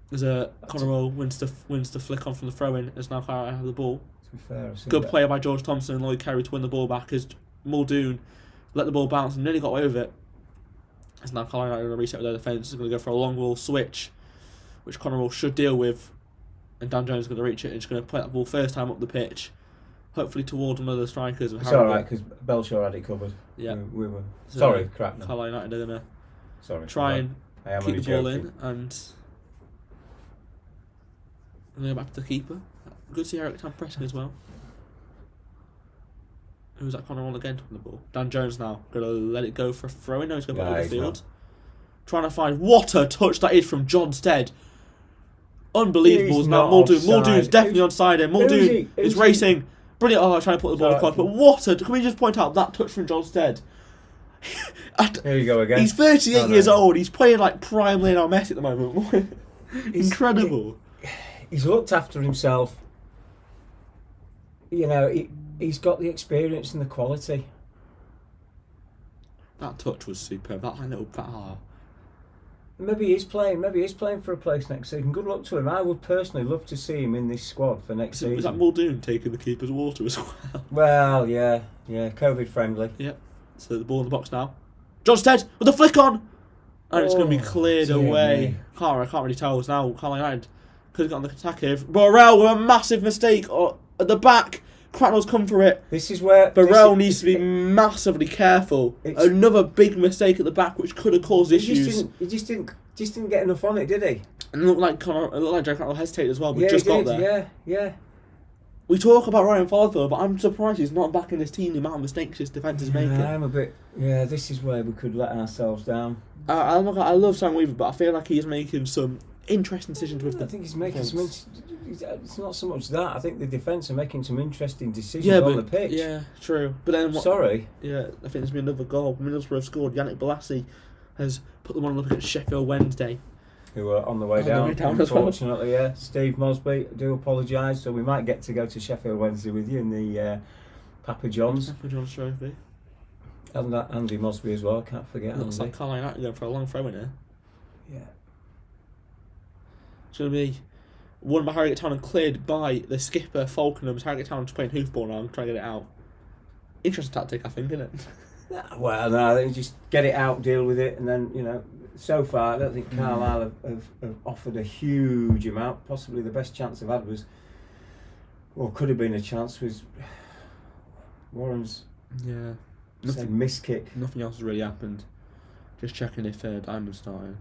There's a Conor wins the flick on from the throw-in as now Carlisle have the ball. To be fair, good play by George Thompson and Lloyd Kerry to win the ball back as Muldoon let the ball bounce and nearly got away with it. As now Carlisle are going to reset with their defence. They're going to go for a long ball switch, which Conor should deal with, and Dan Jones is going to reach it and he's going to play that ball first time up the pitch. Hopefully towards one of the strikers. It's alright because Belshaw had it covered. Yeah. We were. Sorry, Cracknell. Carlisle United are going to try and keep the ball in and go back to the keeper. Good to see Harrogate Town pressing as well. Who's that Conor on again taking the ball? Dan Jones now. Going to let it go for a throw-in. No, he's going back over the field. Trying to find what a touch that is from John Stead. Unbelievable. Now Muldoon's definitely onside here. Muldoon is racing. Brilliant. Oh, trying to put the ball across. But can we just point out that touch from John Stead? Here you go again. He's 38 years old. He's playing like prime Lionel Messi at the moment. Incredible. He's looked after himself. He's got the experience and the quality. That touch was superb. That little Maybe he's playing for a place next season. Good luck to him. I would personally love to see him in this squad for next season. Was that Muldoon taking the keeper's water as well? Well, yeah, COVID friendly. Yep. So the ball in the box now. John Stead with the flick on, and it's going to be cleared away. I can't really tell. It's now Carlisle United could have got on the attack here. Burrell with a massive mistake at the back. Cracknell's come for it. This is where Burrell needs to be massively careful. Another big mistake at the back, which could have caused issues. He just didn't get enough on it, did he? And it looked like Joe Cracknell hesitated as well, but just got there. Yeah. We talk about Ryan Fowler, but I'm surprised he's not back in this team. The amount of mistakes his defence is making. I'm a bit. Yeah, this is where we could let ourselves down. I love Sam Weaver, but I feel like he's making some interesting decisions with I think he's making some. It's not so much that. I think the defence are making some interesting decisions on the pitch. Yeah, true. But then sorry. Yeah, I think there's been another goal. Middlesbrough have scored. Yannick Bolasie has put them on up against Sheffield Wednesday. Who were on the way down, unfortunately, yeah. Steve Mosby, I do apologise. So we might get to go to Sheffield Wednesday with you in the Papa John's. Papa John's trophy. And that Andy Mosby as well, can't forget. Looks like Carlisle United going for a long throw in here. Yeah. It's going to be won by Harrogate Town and cleared by the skipper, Falkenham's. Harrogate Town's playing hoofball now and trying to get it out. Interesting tactic, I think, isn't it? Well, no, I think just get it out, deal with it, and then, you know, so far I don't think Carlisle have offered a huge amount. Possibly the best chance they've had was, or could have been a chance, was Warren's miss kick. Nothing else has really happened. Just checking if Diamond's starting.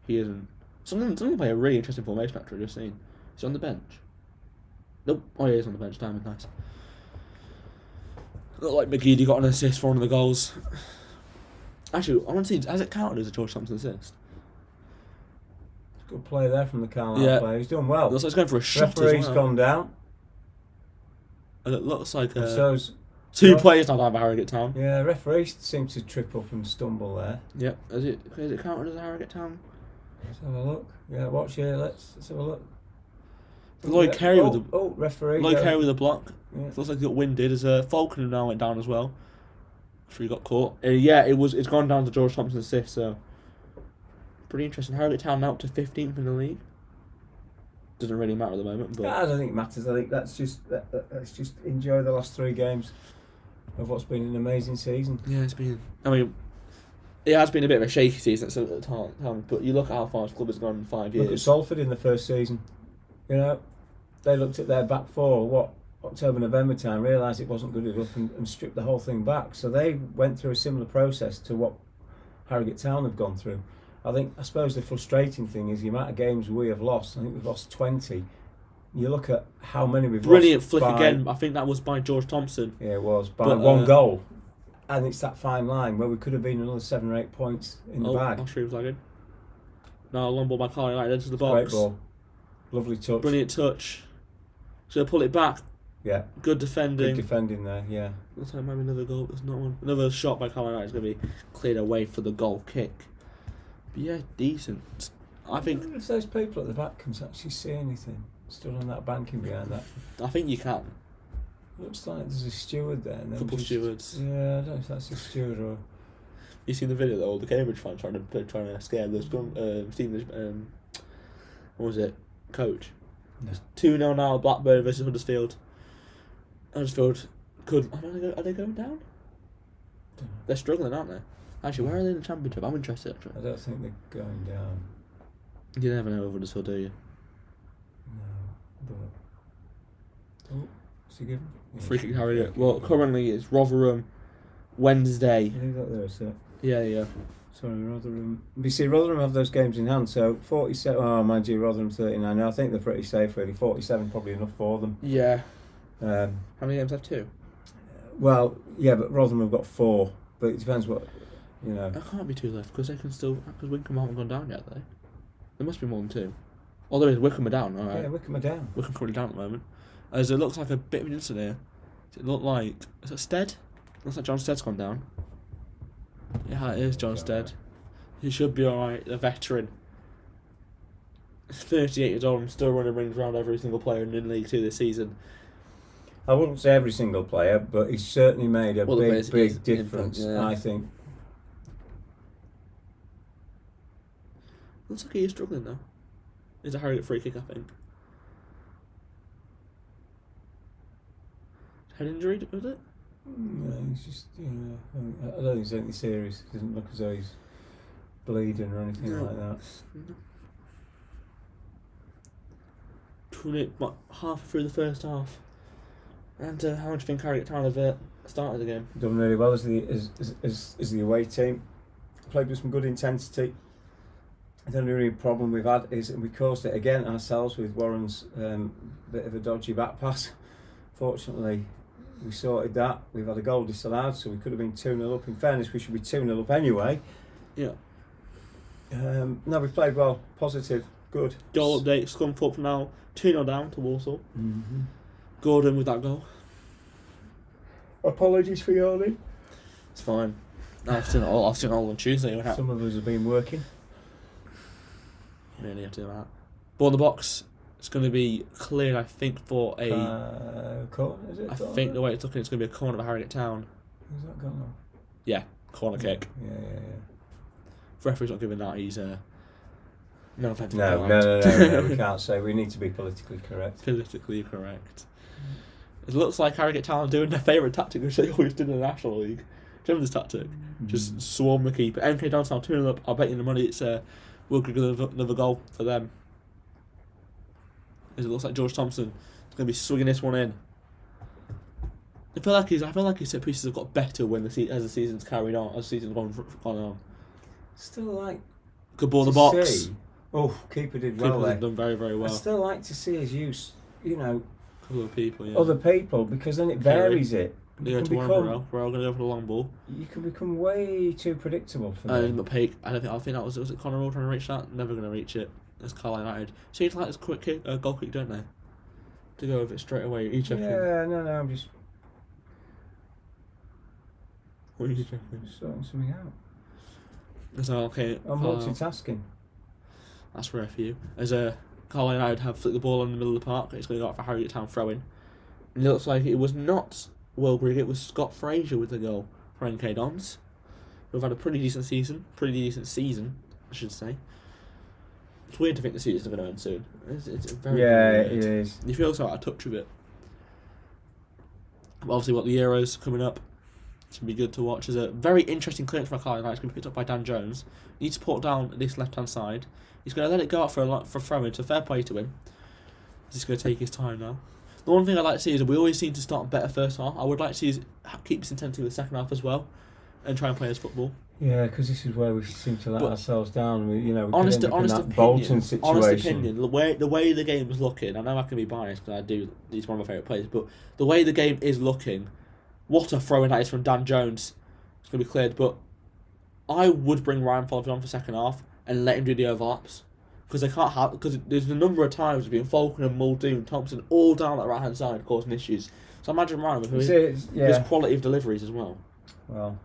He isn't. Someone play a really interesting formation actually, I've just seen. Is he on the bench? Nope. Oh yeah, he's on the bench. Diamond, nice. Looked like McGeady got an assist for one of the goals. Actually, I want to see, has it counted as a George Thompson assist? Good play there from the Carlisle player. He's done well. Looks like he's going for a shot Referee's as well. gone down. And it looks like So's two players now down by Harrogate Town. Yeah, referee seemed to trip up and stumble there. Yep. Is it counted as a Harrogate Town? Let's have a look. Yeah, watch here. Let's have a look. Lloyd Carey with the referee. Lloyd Carey with the block. Yeah. Looks like he got winded as Falcon now went down as well. After he got caught. It's gone down to George Thompson's assist, so pretty interesting. Harrogate Town now up to 15th in the league. Doesn't really matter at the moment, but I don't think it matters. I think let's just enjoy the last 3 games of what's been an amazing season. yeah, it's been. I mean, it has been a bit of a shaky season at the time, but you look at how far this club has gone in 5 years. Look at Salford in the first season. You know, they looked at their back four, October, November time, realised it wasn't good enough and stripped the whole thing back. So they went through a similar process to what Harrogate Town have gone through. I suppose the frustrating thing is the amount of games we have lost. I think we've lost 20. You look at how many we've Brilliant lost. flick again. I think that was by George Thompson. Yeah, it was. By 1 goal. And it's that fine line where we could have been another 7 or 8 points in the bag. I'll show you flagging. Now a long ball by Carlisle into the box. Great ball. Lovely touch. Brilliant touch. So pull it back. Yeah. Good defending. Good defending there, yeah. Looks like maybe another goal. There's not one. Another shot by Carlisle is going to be cleared away for the goal kick. But yeah, decent. I think. If those people at the back can actually see anything, stood on that banking behind that. I think you can. Looks like there's a steward there. And Couple stewards. Yeah, I don't know if that's a steward or. You seen the video though? The Cambridge fans trying to scare the what was it? Coach. No. 2-0 now. Blackburn versus Huddersfield. Huddersfield are they going down? They're struggling, aren't they? Actually, where are they in the Championship? I'm interested. Actually, I don't think they're going down. You never know with Huddersfield, do you? No, but what's he given? Yeah, Free kick Harrogate. Well, currently it's Rotherham Wednesday. Leave that there a sec. Yeah. Sorry, Rotherham. You see, Rotherham have those games in hand, so 47. Oh, mind you, Rotherham 39. I think they're pretty safe, really. 47 probably enough for them. Yeah. How many games have 2? Well, yeah, but Rotherham have got 4. But it depends what, you know. There can't be 2 left because Wycombe haven't gone down yet. There must be more than 2. Oh, there is. Wycombe are down. All right. Yeah, Wycombe are down. Wycombe currently down at the moment. As it looks like a bit of an incident here. Does it look like is it Stead? Looks like John Stead's gone down. Yeah, it is John Stead. He should be alright. The veteran. 38 years old and still running rings around every single player in League 2 this season. I wouldn't say every single player, but he's certainly made a big difference, yeah. I think. Looks like he is struggling though. It's a Harrogate free kick, I think. Head injury, was it? No, he's just, I don't think it's anything serious. It doesn't look as though he's bleeding or anything like that. Half through the first half. And how much do you think Harrogate Town have started the game? Done really well as the away team. Played with some good intensity. The only real problem we've had is we caused it again ourselves with Warren's bit of a dodgy back pass. Fortunately, we sorted that. We've had a goal disallowed, so we could have been 2-0 up. In fairness, we should be 2-0 up anyway. Yeah. No, we played well. Positive. Good. Goal update. Scunthorpe now 2-0 down to Walsall. Mm-hmm. Gordon with that goal. Apologies for yawning. It's fine. I've seen it all on Tuesday. Some of us have been working. Really have to do that. Ball in the box. It's going to be cleared, I think, for a corner, is it? I think the way it's looking, it's going to be a corner of Harrogate Town. Is that gone on? Yeah, corner kick. Yeah. If referee's not giving that, he's No offence. No, we can't say. We need to be politically correct. Politically correct. It looks like Harrogate Town are doing their favourite tactic, which they always did in the National League. Do you remember this tactic? Just swarm the keeper. MK Dons now 2-0 up. I'll bet you the money it's we'll get another goal for them. As it looks like George Thompson is going to be swinging this one in. I feel like his set pieces have got better as the season's carried on, as the season's gone on. Still like good ball in the box. See. Oh, keeper did well there. Done very, very well. I still like to see his use, Couple of people, yeah. other people, because then it varies it. We're all going to go for the long ball. You can become way too predictable for me. McPake, I think that was it Connor Roll trying to reach that? Never going to reach it. It's Carlisle United. Seems like it's quick kick, goal kick, don't they? To go with it straight away. Each Yeah, no, I'm just. What are you checking? Sorting something out. So, okay. I'm multitasking. That's rare for you. As Carlisle United have flicked the ball in the middle of the park, it's going to go out for Harrogate Town throw-in. And it looks like it was not Will Grigg, it was Scott Fraser with the goal for MK Dons. We've had a pretty decent season, I should say. It's weird to think the season's going to end soon. It's very weird. It is. You feel so out of touch with it. But obviously, what the Euros coming up, should be good to watch. There's a very interesting clearance from Carlisle United. It's going to be picked up by Dan Jones. He needs to put down this left-hand side. He's going to let it go out for a throw-in, so fair play to him. He's going to take his time now. The one thing I'd like to see is that we always seem to start better first half. I would like to see us keep this intensity with the second half as well, and try and play as football. Yeah, because this is where we seem to let ourselves down. We could honest end up in that opinion, Bolton situation. Honest opinion, the way the game is looking, I know I can be biased because he's one of my favourite players, but the way the game is looking, what a throw-in that is from Dan Jones. It's going to be cleared, but I would bring Ryan Folliver on for second half and let him do the overlaps. Because there's a number of times between Falcon and Muldoon, Thompson, all down that right hand side causing issues. So imagine Ryan with his quality of deliveries as well. Well,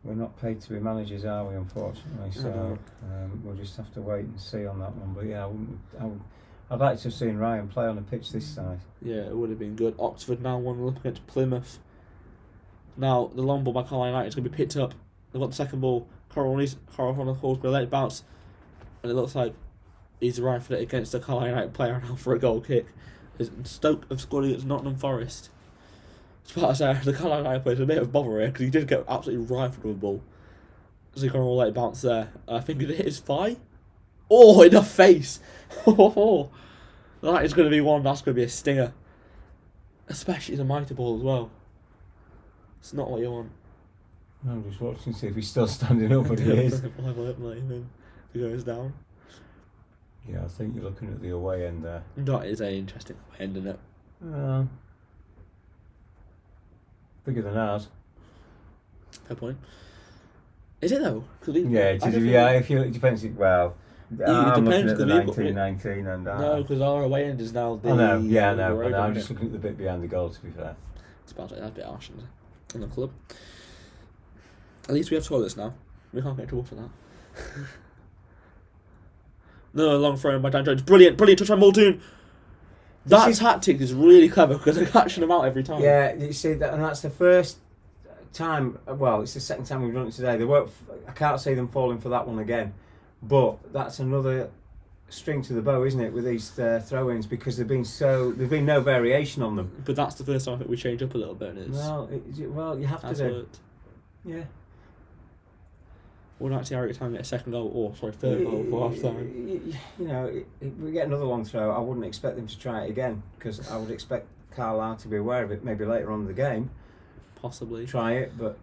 we're not paid to be managers, are we? Unfortunately, so we'll just have to wait and see on that one. But yeah, I'd like to have seen Ryan play on a pitch this side. Yeah, it would have been good. Oxford now 1-0 up against Plymouth. Now the long ball by Carlisle United is going to be picked up. They've got the second ball. Coral on the course, going to let it bounce. And it looks like he's rifled it against the Carlisle United player now for a goal kick. Stoke have scored against Nottingham Forest. It's about to say, the Carlisle United player is a bit of a bother here because he did get absolutely rifled with the ball. So he can't all let it bounce there. I think it hit his thigh. Oh, in the face! That is going to be one, that's going to be a stinger. Especially as a mighty ball as well. It's not what you want. I'm just watching to see if he's still standing up, but he is. He goes down. Yeah, I think you're looking at the away end there. That is an interesting away end, isn't it? Bigger than ours. Fair point. Is it though? It depends. Well, I'm looking at the 1919 and no, because our away end is now the. I know. I'm just looking at the bit behind the goal. To be fair, it's about that's a bit harsh in the club. At least we have toilets now. We can't get in trouble for that. No, long throw by Dan Jones. Brilliant touch by Muldoon. That tactic is really clever because they're catching them out every time. Yeah, you see that, and that's the first time. Well, it's the second time we've done it today. I can't see them falling for that one again, but that's another string to the bow, isn't it, with these throw-ins, because there's been no variation on them. But that's the first time I think we change up a little bit. Well, you have to do. Worked. Yeah. We'll actually Harrogate Town get a second goal, third goal for half time. We get another long throw. I wouldn't expect them to try it again because I would expect Carlisle to be aware of it maybe later on in the game. Possibly. Try it, but.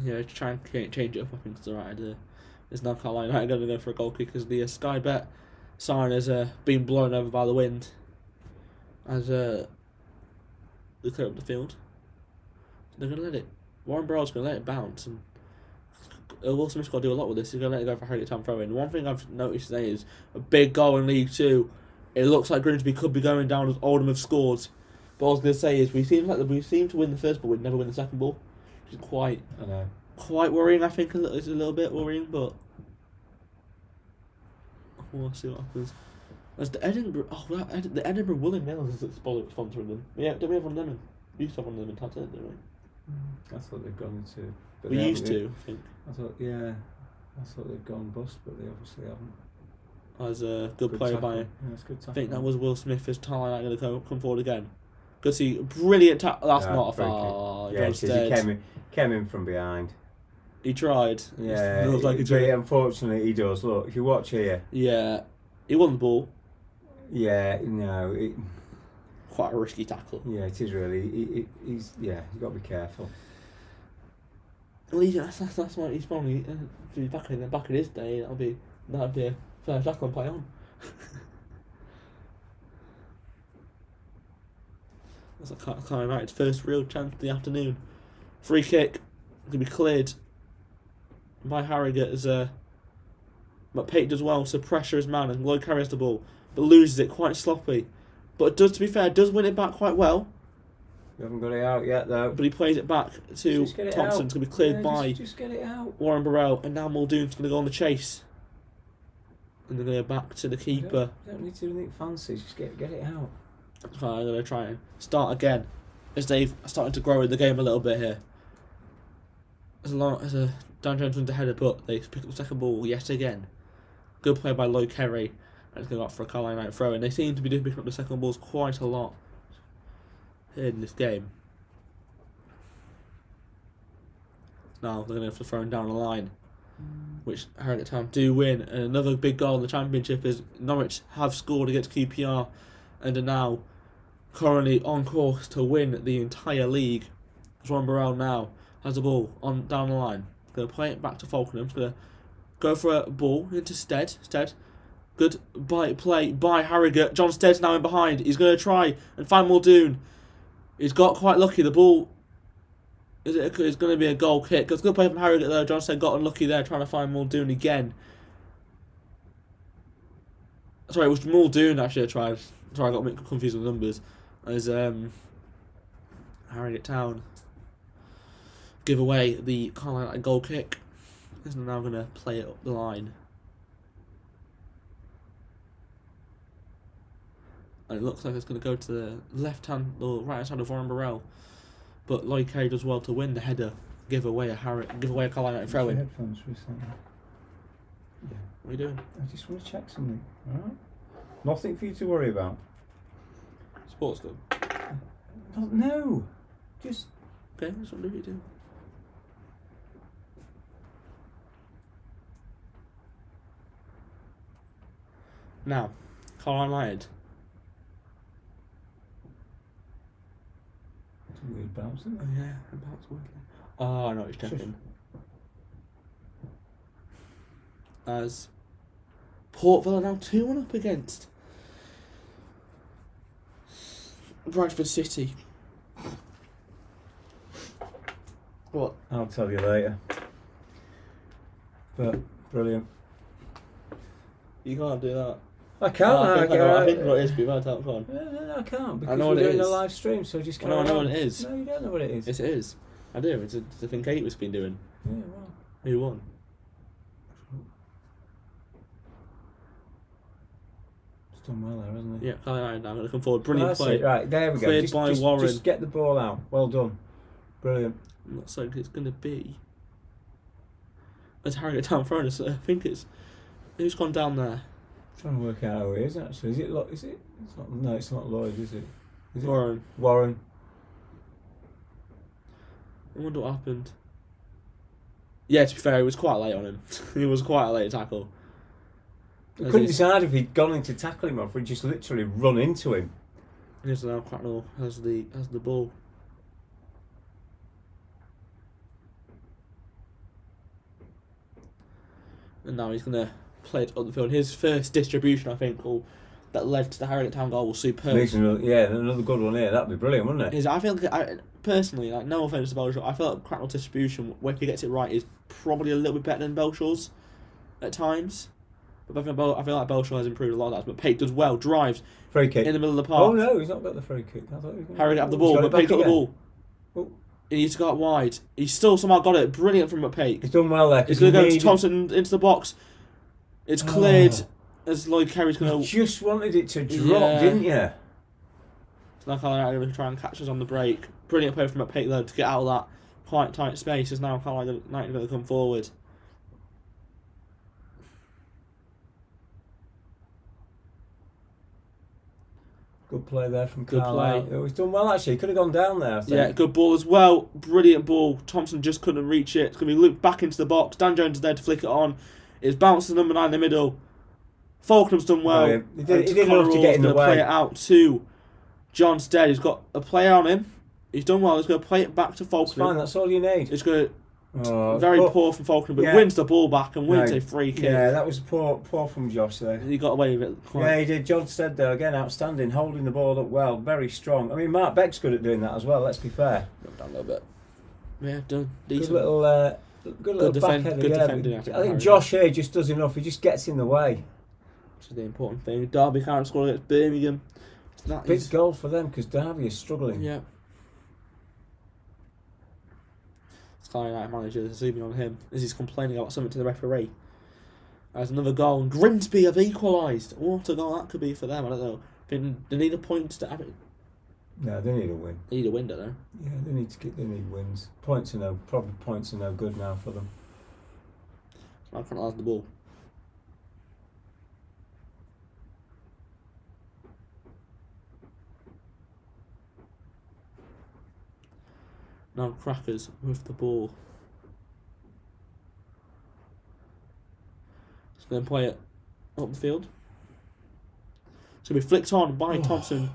Yeah, to try and change it up, I think is the right idea. It's now Carlisle United going to go for a goal kick because the Sky Bet sign has been blown over by the wind as they clear up the field. They're going to let it. Warren Burrell's going to let it bounce and. Will Smith's got to do a lot with this. He's going to let it go for Harrogate Town throw-in. One thing I've noticed today is a big goal in League 2. It looks like Grimsby could be going down as Oldham have scored. But what I was going to say is we seem to win the first ball, we never win the second ball, which is quite worrying. I think it's a little bit worrying, but we'll see what happens. As the Edinburgh, the Edinburgh Willing Mills is sponsoring them. Yeah, don't we have one of them? We used to have one of them in Tatton, didn't we? I thought they'd gone into. We used to, I think. I thought they'd gone bust, but they obviously haven't. as a good play by. Yeah, that's good I think that was Will Smith. Is Carlisle going to come forward again? Good see, brilliant tackle. That's not a foul. Yeah, because he came in from behind. He tried. Yeah, It looks like but unfortunately he does. Look, if you watch here. Yeah, he won the ball. Yeah, no. Quite a risky tackle. Yeah, it is really. He's you've got to be careful. At least that's why he's probably back in his day. That'd be a fair tackle and play on. That's like Carlisle United's first real chance of the afternoon. Free kick to be cleared by Harrogate as McPake does well to pressure his man, and Lloyd carries the ball but loses it quite sloppy. But to be fair, does win it back quite well. We haven't got it out yet though. But he plays it back to Thompson. It's going to be cleared by just get it out. Warren Burrell, and now Muldoon's going to go on the chase. And they're going to go back to the keeper. You don't need to do anything fancy, just get it out. So I'm going to try and start again as they've started to grow in the game a little bit here. As Dan Jones wins the header, but they pick up the second ball yet again. Good play by Lloyd Kerry, and it's going up for a Carlisle United throw. And they seem to be picking up the second balls quite a lot here in this game. Now they're going to go for throwing down the line, which Harrogate Town do win. And another big goal in the Championship is Norwich have scored against QPR and are now currently on course to win the entire league. Warren Burrell now has the ball on down the line. Going to play it back to Falkenham. He's going to go for a ball into Stead. Good play by Harrogate. John Stead's now in behind. He's going to try and find Muldoon. He's got quite lucky. The ball is going to be a goal kick. It's a good play from Harrogate though. John Stead got unlucky there trying to find Muldoon again. Sorry, it was Muldoon actually I tried. Sorry, I got a bit confused with the numbers. As Harrogate Town give away the Carlisle goal kick. He's now going to play it up the line. And it looks like it's going to go to the left hand or right hand side of Warren Burrell. But Lloyd Kerry does well to win the header, give away a Carlisle throw in. Headphones recently. Yeah. What are you doing? I just want to check something. Alright? Nothing for you to worry about. Sports club. No. Just okay, that's what you do. Now, Carlisle United. it's a weird bounce, isn't Oh it? yeah, it bounced weirdly. Oh, I know what he's checking. As Port Villa now 2-1 up against Bradford City. What? I'll tell you later. But brilliant. You can't do that. I can't. I think I know what it is, but you might tell. Come on. No, I can't because know we're what it doing a is. live stream, so just carry I know on. what it is. No, you don't know what it is. Yes, it is. I do. It's a thing Kate was been doing. Yeah, well. Who won? He's done well there, hasn't he? Yeah, Carlisle now going to come forward. Brilliant That's play. it. Right, there we go. Cleared by Warren. Just get the ball out. Well done. Brilliant. I'm not saying it's going to be. As Harrogate Town throwing us, I think it's. Who's gone down there? Trying to work out who it is actually. Is it? Is it? It's not. No, it's not Lloyd, is it? Is it Warren. Warren. I wonder what happened. Yeah, to be fair, it was quite late on him. It was quite a late tackle. I couldn't decide if he'd gone in to tackle him or if he'd just literally run into him. Here's now Cracknell has the ball. And now he's going to play it up the field. His first distribution, I think, that led to the Harrogate Town goal was superb. Another good one here. That'd be brilliant, wouldn't it? I feel like, personally, like no offence to Belshaw, I feel like Cracknell's distribution, when he gets it right, is probably a little bit better than Belshaw's at times. But I feel like Belshaw has improved a lot of that. But Pate does well, drives Free kick. in the middle of the park. Oh no, he's not got the free kick. I thought he was gonna... Harrogate have the ball, but Pate got the ball. Oh. He needs to go out wide. He still somehow got it. Brilliant from McPake. He's done well there. He's going to go to Thompson into the box. It's cleared as Lloyd Kerry's going You to... just wanted it to drop, didn't you? So now Carlisle going to try and catch us on the break. Brilliant play from McPake though to get out of that quite tight space as now Carlisle United going to come forward. Good play there from Good Carlisle. play. He's done well, actually. He could have gone down there, I think. Yeah, good ball as well. Brilliant ball. Thompson just couldn't reach it. It's going to be looped back into the box. Dan Jones is there to flick it on. It's bounced to number 9 in the middle. Faulkham's done well. Brilliant. He did enough to get in the way. Play it out to John Stead. He's got a player on him. He's done well. He's going to play it back to Faulkner. It's fine, that's all you need. It's going to... very poor from Faulkner, but wins the ball back and wins a free kick. Yeah, that was poor from Josh there. He got away with it. Yeah, he did. John Stead there again, outstanding, holding the ball up well, very strong. I mean, Mark Beck's good at doing that as well. Let's be fair. Down a little bit. Yeah, done. Decent. Good little backhand. Good defending. I think Josh here just does enough. He just gets in the way. Which is the important thing. Derby can't score against Birmingham. Big goal for them because Derby is struggling. Yeah. Carlisle United manager zooming on him as he's complaining about something to the referee. There's another goal, and Grimsby have equalised. What a goal that could be for them, I don't know. They need a point to have it. No, they need a win. They need a win, don't they? Yeah, they need wins. Points are no good now for them. I can't have the ball. Now Crackers with the ball. He's going to play it up the field. It's going to be flicked on by Thompson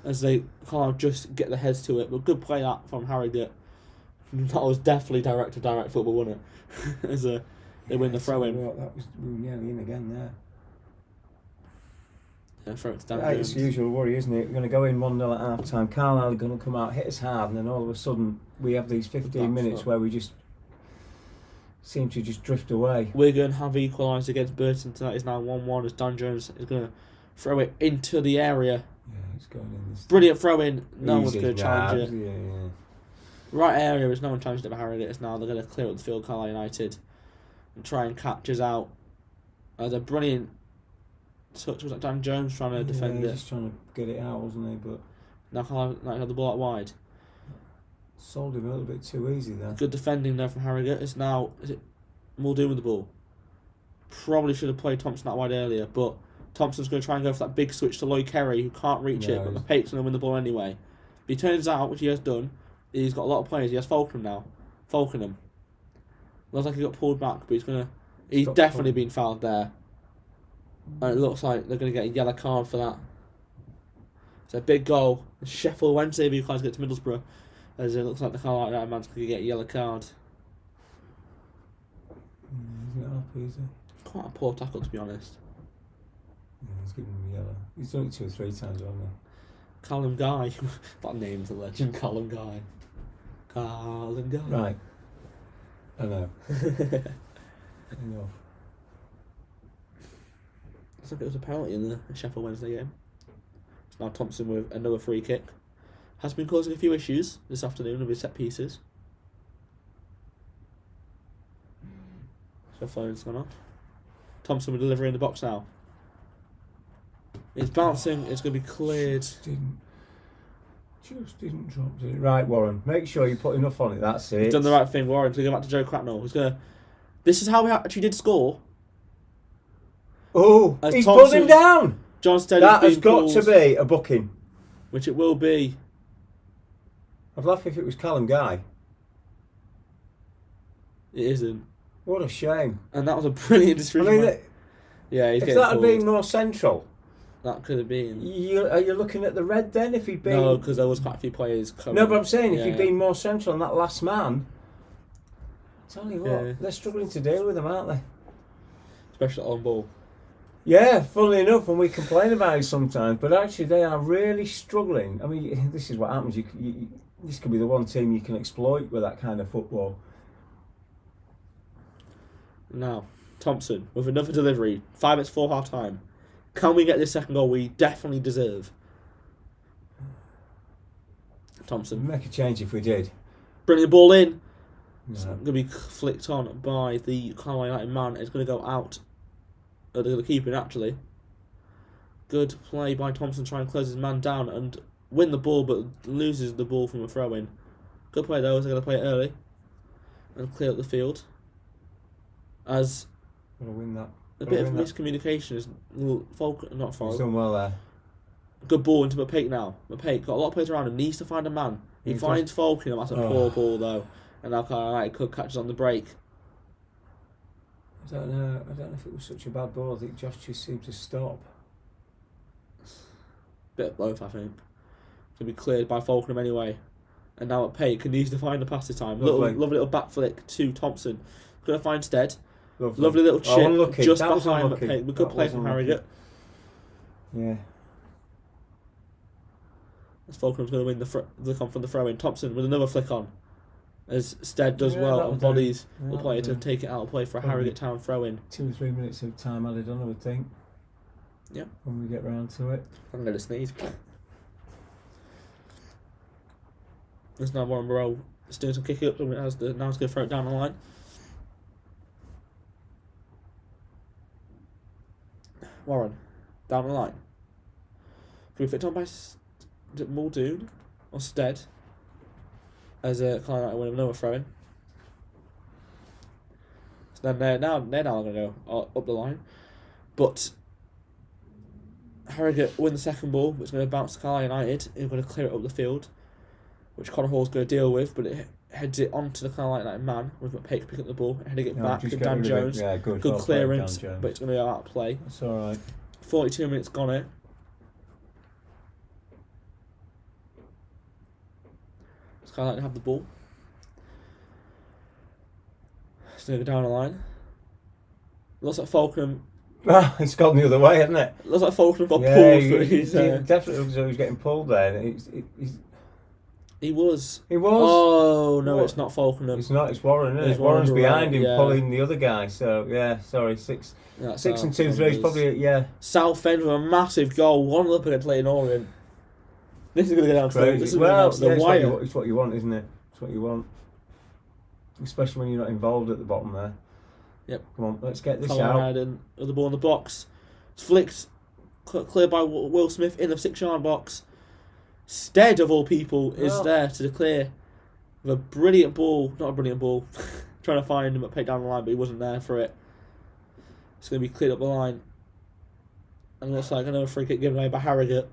as they kind of just get their heads to it. But good play that from Harrogate. That was definitely direct football, wasn't it? As they win the throw-in. We were nearly in again there. Yeah, throw it to Dan Right, Jones. it's the usual worry, isn't it? We're going to go in 1-0 at half time. Carlisle are going to come out, hit us hard, and then all of a sudden we have these 15 minutes where we just seem to just drift away. Wigan have equalised against Burton tonight. It's now 1-1 as Dan Jones is going to throw it into the area. Yeah, it's going in. Brilliant throw in. No one's Easy, going to challenge it. Yeah. Right area is no one challenged it by Harrogate. It's now they're going to clear up the field, Carlisle United, and try and catch us out. As a brilliant touch was that Dan Jones trying to defend it. Just trying to get it out, wasn't he? But now Carlisle United had the ball out wide. Sold him a little bit too easy there. Good defending there from Harrogate. Is it Muldoon with the ball? Probably should have played Thompson that wide earlier, but Thompson's going to try and go for that big switch to Lloyd Kerry, who can't reach it, but McPate's going to win the ball anyway. But he turns out, which he has done, he's got a lot of players. He has Faulkner now. Faulkner. Looks like he got pulled back, but he's definitely been fouled there. And it looks like they're going to get a yellow card for that. It's a big goal. Sheffield Wednesday have equalised against Middlesbrough, as it looks like the Carlisle United man's going to get a yellow card. Isn't it up easy? Quite a poor tackle, to be honest. Yeah, he's giving him a yellow. He's done it 2 or 3 times, hasn't he? Callum Guy. That name's a legend. Callum Guy. Callum Guy. Right. I know. Enough. Looks like it was a penalty in the Sheffield Wednesday game. It's now Thompson with another free kick. Has been causing a few issues this afternoon with his set pieces. So phone's gone off. Thompson with delivery in the box now. It's bouncing, it's going to be cleared. Just didn't drop, did it? Right, Warren, make sure you put enough on it, that's it. He's done the right thing, Warren, to go back to Joe Cracknell. This is how we actually did score. Oh, As he's Thompson, pulled him down! John Stead That has got pulled, to be a booking. which it will be. I'd laugh if it was Callum Guy. It isn't. What a shame. And that was a brilliant decision. I mean, yeah, he's if getting that had pulled. been more central, That could have been. are you looking at the red then? If he'd been... No, because there was quite a few players coming. No, but I'm saying if he'd been more central on that last man, tell you what, they're struggling to deal with him, aren't they? Especially on ball. Yeah, funnily enough, and we complain about it sometimes, but actually they are really struggling. I mean, this is what happens. This could be the one team you can exploit with that kind of football. Now, Thompson with another delivery. 5 minutes before half time. Can we get this second goal we definitely deserve? Thompson. We'd make a change if we did. Bringing the ball in. No. It's going to be flicked on by the Carlisle United man. It's going to go out. They're going to keep it, actually. Good play by Thompson, trying to close his man down and win the ball, but loses the ball from a throw-in. Good play, though, as they're going to play it early and clear up the field. As Gotta win that. a bit of miscommunication is not He's fault. done well there. Good ball into Mapeik now. Mapeik got a lot of players around him. Needs to find a man. He finds Falcon. That's a poor ball though. And now Carlisle could catches on the break. I don't know if it was such a bad ball. I think Josh just seemed to stop. Bit of both, I think. It's going to be cleared by Falcon anyway. And now Mapeik needs to find the pass this time. Lovely little back flick to Thompson. Going to find Stead. Lovely little chip just behind Mapeik. Good play from Harrogate. Yeah. As Falcon's going to win the flick on from the throw in. Thompson with another flick on. As Stead does well and bodies the player to take it out of play for a Harrogate Town throw in. 2 or 3 minutes of time added on, I would think. Yep. When we get round to it. I'm going to sneeze. There's now Warren Burrell doing some kick ups and now he's going to throw it down the line. Warren, down the line. Can we fit on by Muldoon or Stead? As Carlisle win another throw in. So then they're now going to go up the line. But Harrogate win the second ball, which is going to bounce to Carlisle United. Who's going to clear it up the field, which Connor Hall's going to deal with, but it heads it onto the Carlisle United man with Mapeik picking up the ball, heading it back to Dan Jones. Yeah, good clearance, but it's going to go out of play. That's alright. 42 minutes gone it. Carlisle have the ball. It's going to go down the line. Looks like Falcon. It's gone the other way, hasn't it? Looks like Falcon got pulled. He definitely looks like he was getting pulled there. He was. He was. Oh no, it's not Falcon. It's not. It's Warren. Isn't it? Warren's behind him, pulling the other guy. So yeah, sorry, 6 and 2 3 is probably Southend with a massive goal, 1 up against Leighton Orient. This is going to go down to the wire. It's what you want, isn't it? It's what you want. Especially when you're not involved at the bottom there. Yep. Come on, let's get this out. With the ball in the box. It's flicked. Cleared by Will Smith in the 6-yard box. Stead, of all people, is there to clear. With a brilliant ball. Not a brilliant ball. Trying to find him at pick down the line, but he wasn't there for it. It's going to be cleared up the line. And it looks like another free kick given away by Harrogate.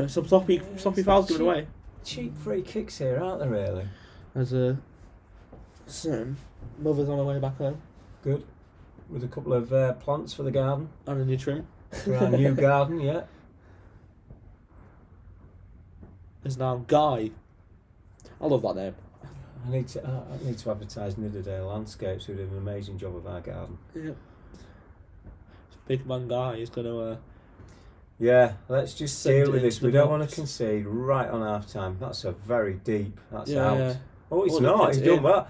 Some sloppy fouls given away. Cheap free kicks here, aren't there, really? As a mother's on her way back home. Good. With a couple of plants for the garden. And a new trim. For our new garden, yeah. There's now Guy. I love that name. I need to advertise Nidderdale Landscapes, who did an amazing job of our garden. Yeah. Big man Guy is going to... Yeah, let's just deal with this. We don't want to concede right on half time. That's a very deep. That's out. Yeah. Oh, it's not. He's done well.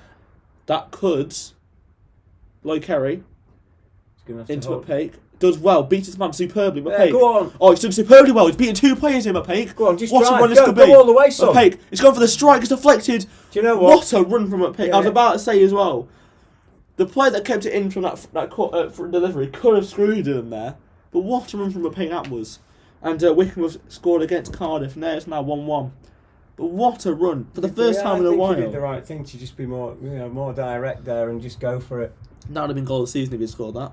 That could. Lloyd Kerry. He's going to have into to Mapeik. Does well. Beats his man superbly. Mapeik. Yeah, go on. Oh, he's done superbly well. He's beaten 2 players in Mapeik. Go on, just what try. A run this could be. Go all the way, son. Mapeik. It's gone for the strike. It's deflected. Do you know what? What a run from Mapeik. Yeah. I was about to say as well. The player that kept it in from that delivery could have screwed him there. But what a run from Mapeik that was. And Wickham have scored against Cardiff, and it's now 1-1. But what a run for the first time in a while. I think he did the right thing to just be more direct there and just go for it. That would have been goal of the season if he'd scored that.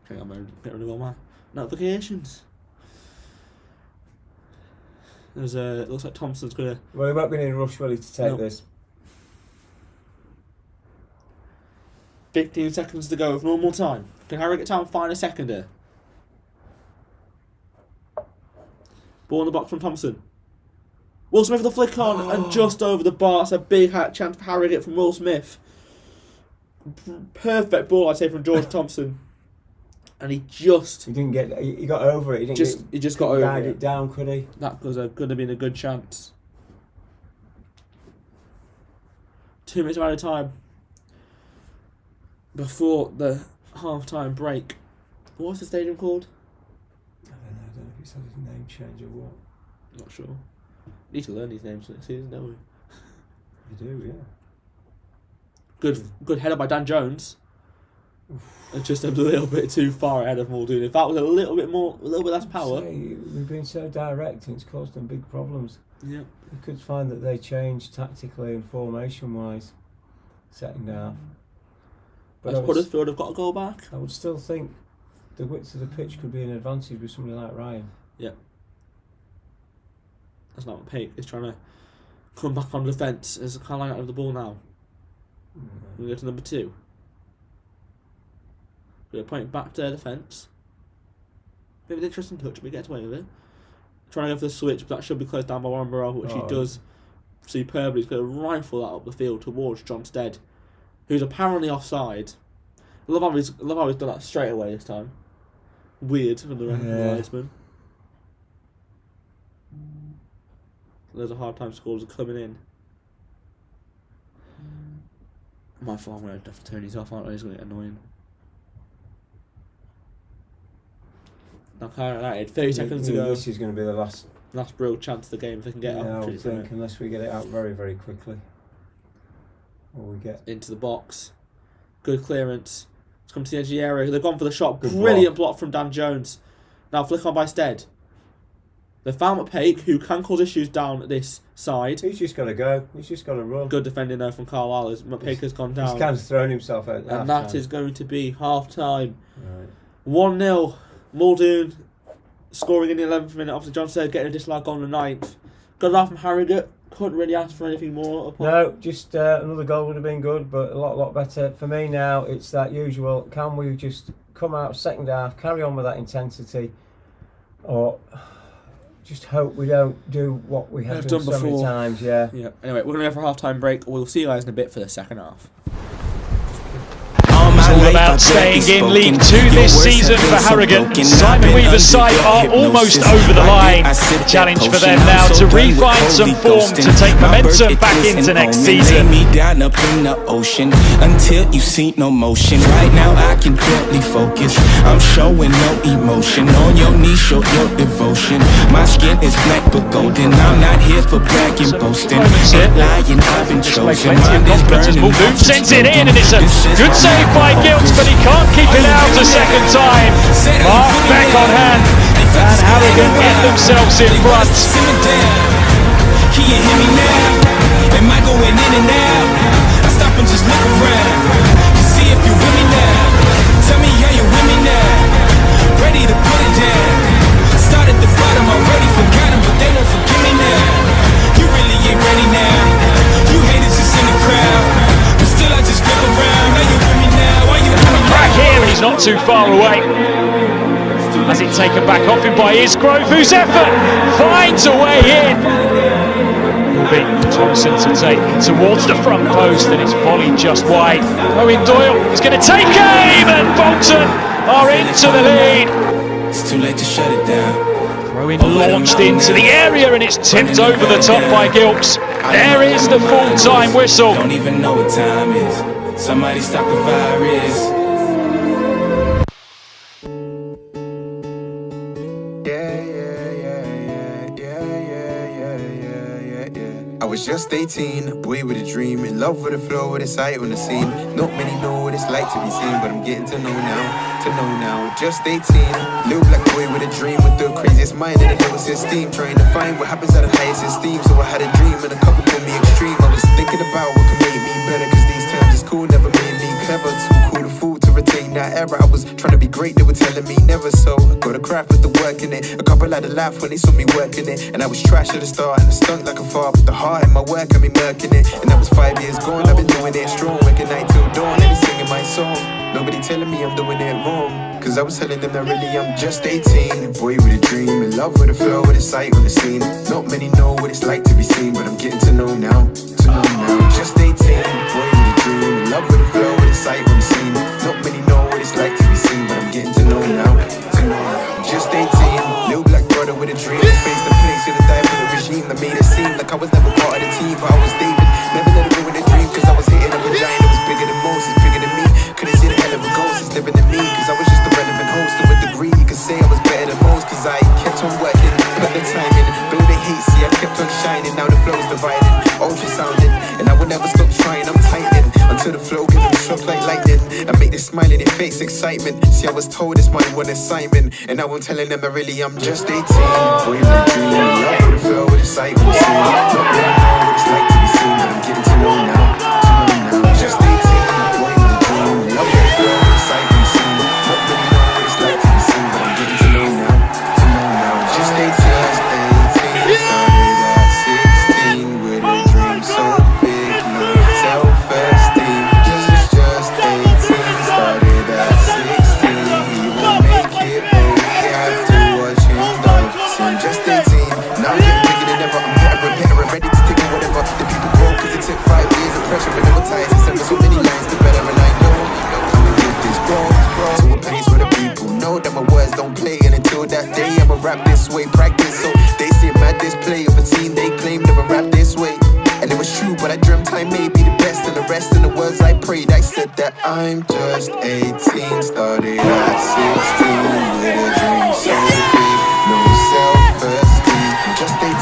I think I'm going to get rid of all my notifications. There's it looks like Thompson's going to... Well, he won't be in a rush, will he, to take this? 15 seconds to go of normal time. Can Harrogate Town find a seconder? Ball in the box from Thompson. Will Smith with the flick on and just over the bar. That's a big chance for Harrogate from Will Smith. Perfect ball, I'd say, from George Thompson. And he just... He didn't get... He got over it. He just got over it. Down, could he? That could have been a good chance. 2 minutes out of time. Before the half-time break. What's the stadium called? I don't know if it's had his name change or what. Not sure. Need to learn these names next season, don't we? You do, yeah. Good header by Dan Jones. And just a little bit too far ahead of Muldoon. If that was a little bit less power. We've been so direct and it's caused them big problems. Yeah. You could find that they changed tactically and formation-wise second half. But Huddersfield have got to go back. I would still think the width of the pitch could be an advantage with somebody like Ryan. Yeah. That's not what Pake is trying to come back on defence. Is Carlisle out of the ball now? We go to number 2. We're pointing back to their defence. Bit of an interesting touch, but he gets away with it. Trying to go for the switch, but that should be closed down by Warren Burrell, which he does superbly. He's going to rifle that up the field towards John Stead, who's apparently offside. I love how he's done that straight away this time. Weird from the linesman. There's a hard time scores are coming in. My fault, I'm going to have to turn these off, aren't I? It's going to get annoying. Now, Carlisle United, 30 seconds to go. This is going to be the last real chance of the game if they can get I up. would think, unless we get it out very, very quickly. Or we get into the box. Good clearance. It's come to the edge of the area. They've gone for the shot. Good Brilliant block from Dan Jones. Now flick on by Stead. They found McPake, who can cause issues down this side. He's just got to go. He's just got to run. Good defending there from Carlisle as McPake has gone down. He's kind of thrown himself out. And that is going to be half time. Right. 1-0. Muldoon scoring in the 11th minute. Obviously, John Stead getting a dislike on the 9th. Good laugh from Harrogate. Couldn't really ask for anything more. No, just another goal would have been good, but a lot better. For me now, it's that usual. Can we just come out second half, carry on with that intensity, or just hope we don't do what we have done so before. many times? Yeah. Anyway, we're going to go for a half-time break. We'll see you guys in a bit for the second half. It's all about staying in League 2 this season for Harrogate. Simon Weaver's side are almost over the line. The challenge for them now to re-find some form to take momentum back into next season. Me down up in the ocean until you see no motion. Right now I can barely focus. I'm showing no emotion. On your knees, show your devotion. My skin is black but golden. I'm not here for bragging, boasting. Ain't lying, I've been chosen. Plenty of confidence as Muldoon sends it in, and it's a good save by Gilts, but he can't keep it out a second time. Mark back on hand, and Harrogate get themselves in front. Can you hear me now? Am I going in and out? I stop and just look around to see if you're with me now. Tell me how you're with me now. Ready to put it down. Start at the bottom, already forgot them, but they won't forgive me now. You really ain't ready now. You haters just in the crowd, but still I just look around. Now you with me now. Why you with me Crack here, and he's not too far away. Has it taken back off him by Isgrove, whose effort finds a way in. Thompson to take towards the front post, and it's volleyed just wide. Owen Doyle is going to take aim, and Bolton are into the lead. It's too late to shut it down. Throw-in launched into the area, and it's tipped over the top by Gilks. There is the full-time whistle. Don't even know what time is. Somebody stop the virus. I was just 18, a boy with a dream, in love with the flow, with a sight on the scene. Not many know what it's like to be seen, but I'm getting to know now. Just 18, little black boy with a dream, with the craziest mind and the lowest esteem, trying to find what happens at the highest esteem. So I had a dream and a couple called me extreme. I was thinking about what could make me better, cause these times is cool, never made me clever. Too cool to fool to retain that era. I was trying to be great, they were telling me never, so I got a craft with the work in it. A couple had a laugh when they saw me working it, and I was trash at the start and I stunk like a fart, but the heart in my work had me murking it. And that was 5 years gone, I've been doing it strong, working night till dawn, and they singing my song. Nobody telling me I'm doing it wrong, cause I was telling them that really I'm just 18. A boy with a dream, in love with the flow, with a sight on the scene. Not many know what it's like to be seen, but I'm getting to know now. Just 18, boy with a dream, in love with the flow, with a sight on the scene. Not many know what it's like to be seen, but I'm getting to know now. Just 18, little black brother with a dream, face the place in the diaper regime that made it seem like I was never part of the team, but I was David. Never let it ruin the dream, cause I was hitting a vagina that was bigger than most, it's bigger than me. Couldn't see the hell of a ghost, it's living in me, cause I was just a relevant host to a degree. You could say I was better than most, cause I kept on working, put the time in. Though they hate, see I kept on shining, now the flow's divided, ultrasounding, and I would never stop trying, I'm tightening, until the flow gave me a shock like lightning. I make this smile in your face excitement. See I was told it's my one assignment, and now I'm telling them that really I'm just 18. Boy with a dream, in love with the flow, with a sight on the scene. Not really know what it's like to be seen, but I'm getting to know now. Just 18, boy with a dream, in love with the flow, with a sight on the scene. Not really know what it's like to I may be the best, and the rest in the words I prayed. I said that I'm just 18, started at 16 with a dream so big, no self-esteem. I'm just 18,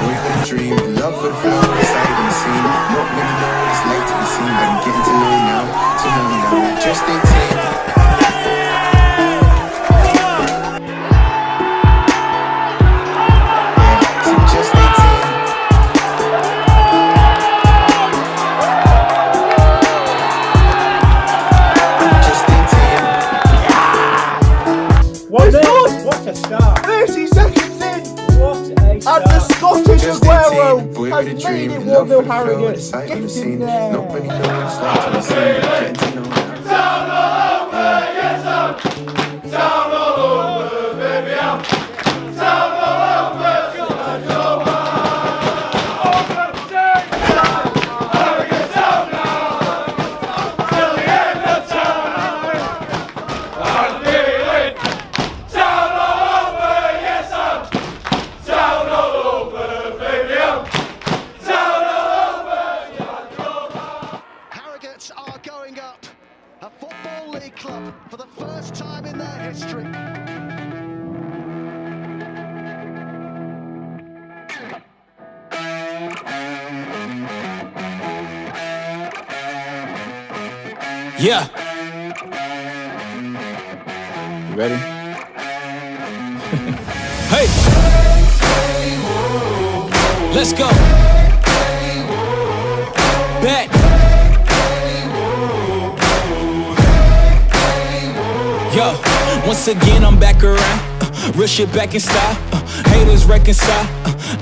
boy with a dream, in love with the flow, inside in the scene. Not many know what it's like to be seen, but I'm getting to know now, just 18. What a start! 30 seconds in! What a start! And the Scottish Aguero boy has with a made dream, it in love 1-0 with the flow, Harrogate. inside in the Get scene. in there! Not many know what it's like to be seen, but getting to know now. Harrogate are going up. A Football League club for the first time in their history. Yeah. You ready? Hey. Let's go. Bet. Yo, once again I'm back around. Real shit back in style. Haters reconcile.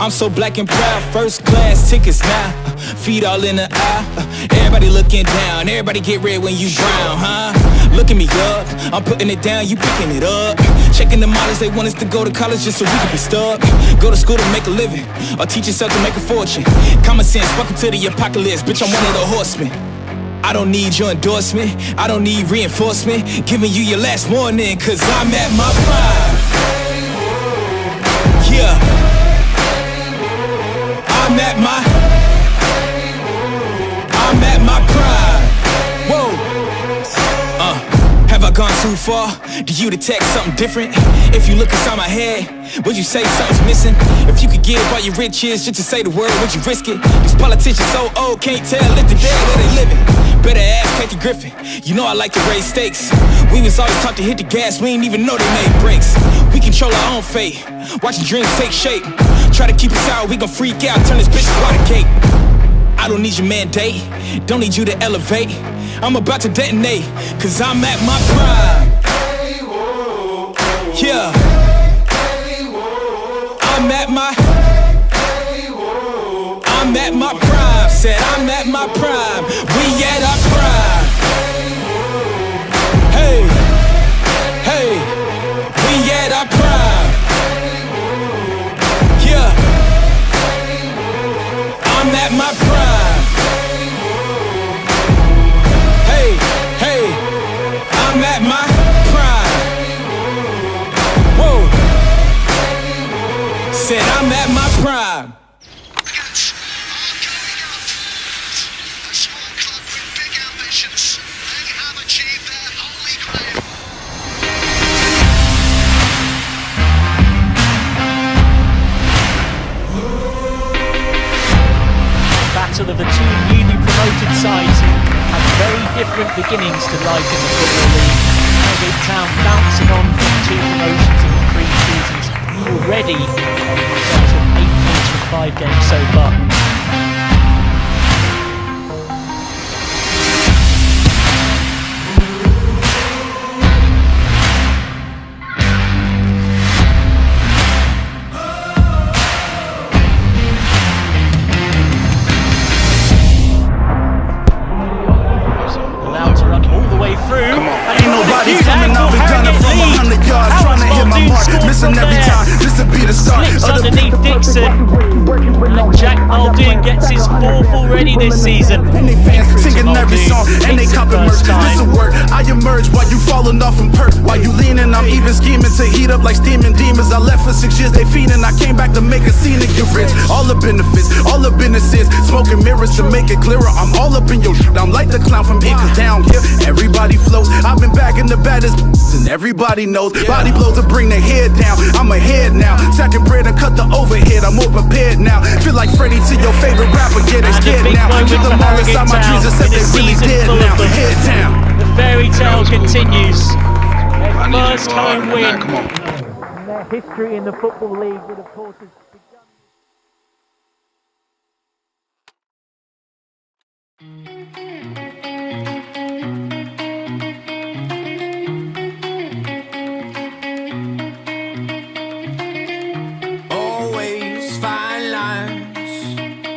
I'm so black and proud. First class tickets now. Feet all in the eye. Everybody looking down. Everybody get red when you brown, huh? Look at me up. I'm putting it down, you picking it up. Checking the models, they want us to go to college just so we can be stuck. Go to school to make a living, or teach yourself to make a fortune. Common sense, welcome to the apocalypse. Bitch, I'm one of the horsemen. I don't need your endorsement, I don't need reinforcement. Giving you your last warning, cause I'm at my prime. Yeah. I'm at my prime. Whoa. Have I gone too far? Do you detect something different? If you look inside my head, would you say something's missing? If you could give all your riches just to say the word, would you risk it? These politicians so old, can't tell if the dead where they living. Better ask Kathy Griffin, you know I like to raise stakes. We was always taught to hit the gas, we ain't even know they made brakes. We control our own fate, watching dreams take shape. Try to keep us out, we gon' freak out, turn this bitch to Watergate. I don't need your mandate, don't need you to elevate. I'm about to detonate, cause I'm at my prime. Yeah. I'm at my prime. Said I'm at my prime. We at our prime. Hey, hey, we at our prime. Yeah. I'm at my prime. Hey, hey, I'm at my prime. Whoa. Said I'm at my prime. Battle of the two newly promoted sides had very different beginnings to life in the Football League. Harrogate Town bouncing on from 2 promotions in 3 seasons, already on a result of 8 points from 5 games so far. Missing every time, this will be the start of the underneath Dixon. Mason. And Jack Muldoon gets his fourth already this season. And they fans singing every song, and they copy merch. This a work, I emerge while you falling off and perk. While you leaning, I'm even scheming to heat up like steaming demons. I left for 6 years, they fiending. I came back to make a scene and get rich. All the benefits, all the businesses, smoking mirrors to make it clearer. I'm all up in your shit. I'm like the clown from here, cause down here everybody flows. I've been bagging the baddest and everybody knows. Body blows to bring their head down. I'm ahead now. Stacking bread and cut the overhead. I'm more prepared now. Feel like Freddie to your favorite rapper. Get it scared now. Keep them all inside my dreams except they really dead now. Head down. The fairy tale continues. Their first home win. And their history in the Football League would of course has begun. Always fine lines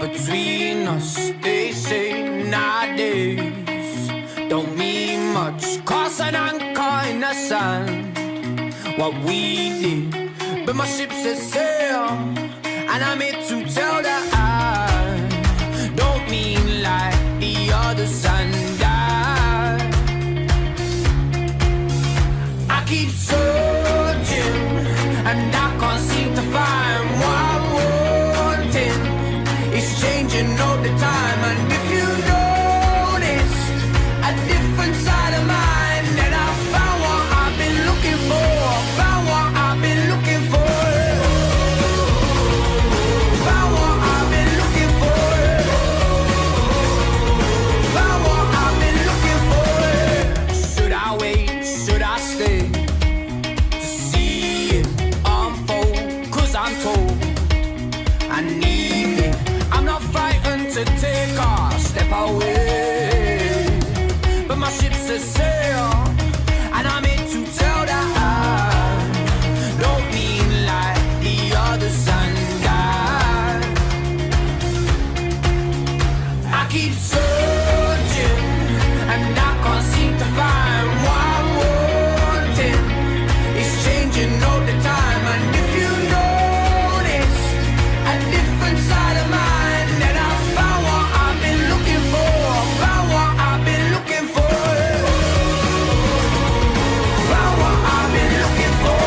between us, they say nowadays don't mean much. Cause an anchor in the sand, what we did, but my ship says sail, and I'm here to tell that I don't mean like the others, and I keep searching, and I can't seem to find what I'm wanting. It's changing all the time, and if you noticed a different side of mine, then I found what I've been looking for. Found what I've been looking for. Found what I've been looking for. Found what I've been looking for. Should I wait? Should I stay to see it unfold? Cause I'm told I need it. I'm not frightened to take a step away, but my ship's a sail, and I'm here to tell that I don't mean like the others, and I keep searching, and I can't seem to find what I'm wanting. It's changing all the time, and if you notice a different side of mine, then I found what I've been looking for. Found what I've been looking for. Found what I've been looking for.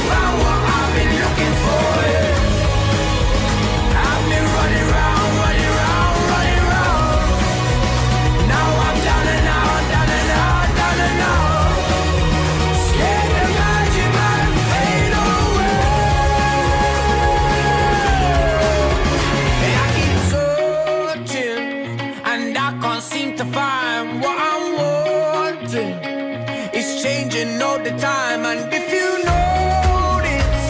Found what I've been looking for. I've been running round, running round, running round. Now I'm down and out, down and out, down and out. Scared the magic might fade away. And I keep searching, and I can't seem to find what I'm wanting. It's changing all the time, and if you notice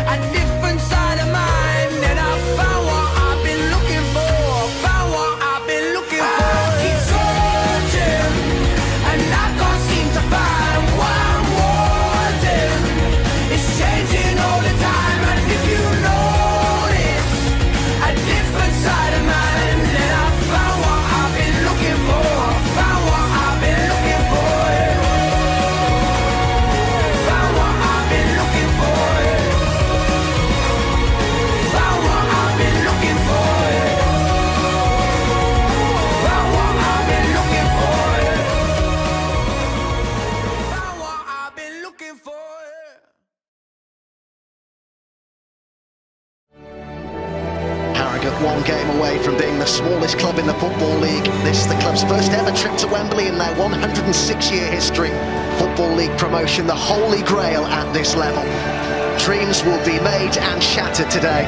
a different side of mine, then I found what I've been looking for. Found what I've been looking for. I keep searching, and I can't seem to find what I'm wanting. It's changing all the time, and if you notice a different side of mine, then I found what I've been looking for. Found what I've been looking for. Found what I've been looking for. Found what I've been looking for. Found what I've been looking for. Found what I've been looking for. Harrogate one game away from being the smallest club in the Football League. This is the club's first ever trip to Wembley in their 106-year history. Football League promotion, the holy grail at this level. Dreams will be made and shattered today.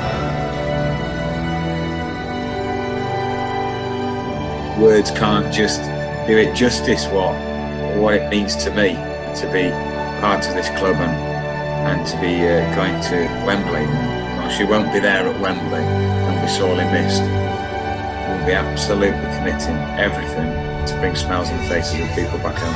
Words can't just do it justice what it means to me to be part of this club and to be going to Wembley. Well, she won't be there at Wembley and be sorely missed. We'll be absolutely committing everything to bring smiles on the faces of people back home.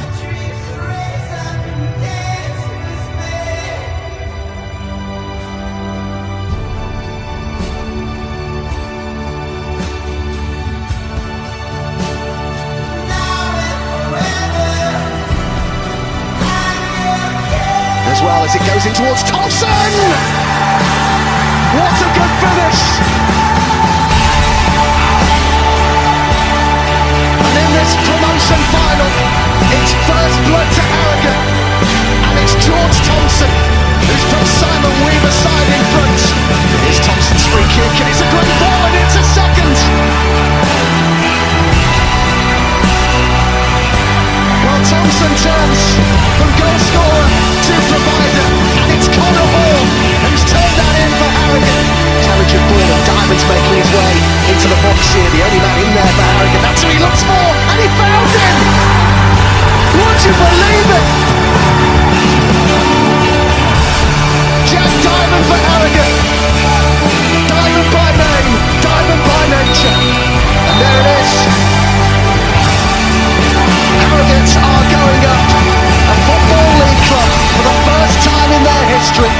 As well as it goes in towards Thompson! What a good finish! And in this promotion final, it's first blood to Harrogate, and it's George Thompson who's put Simon Weaver's side in front. It is Thompson's free kick, and it's a great ball, and it's a second. Well, Thompson turns from goal scorer to provider, and it's Connor Hall who's turned that in for Harrogate. Intelligent ball, and Diamond's making his way into the box here, the only man in there for Harrogate. That's who he looks for, and he found him! Would you believe it? Jack Diamond for Harrogate. Diamond by name, Diamond by nature. And there it is. Harrogate are going up, a Football League club for the first time in their history.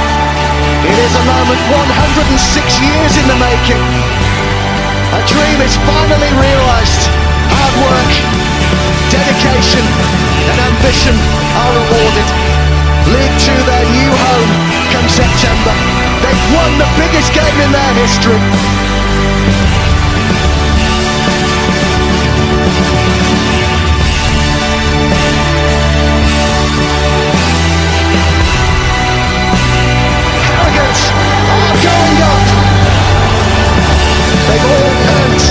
It is a moment 106 years in the making. A dream is finally realised. Hard work, dedication and ambition are rewarded. League 2 their new home come September. They've won the biggest game in their history. Harrogate are going up. They've all earned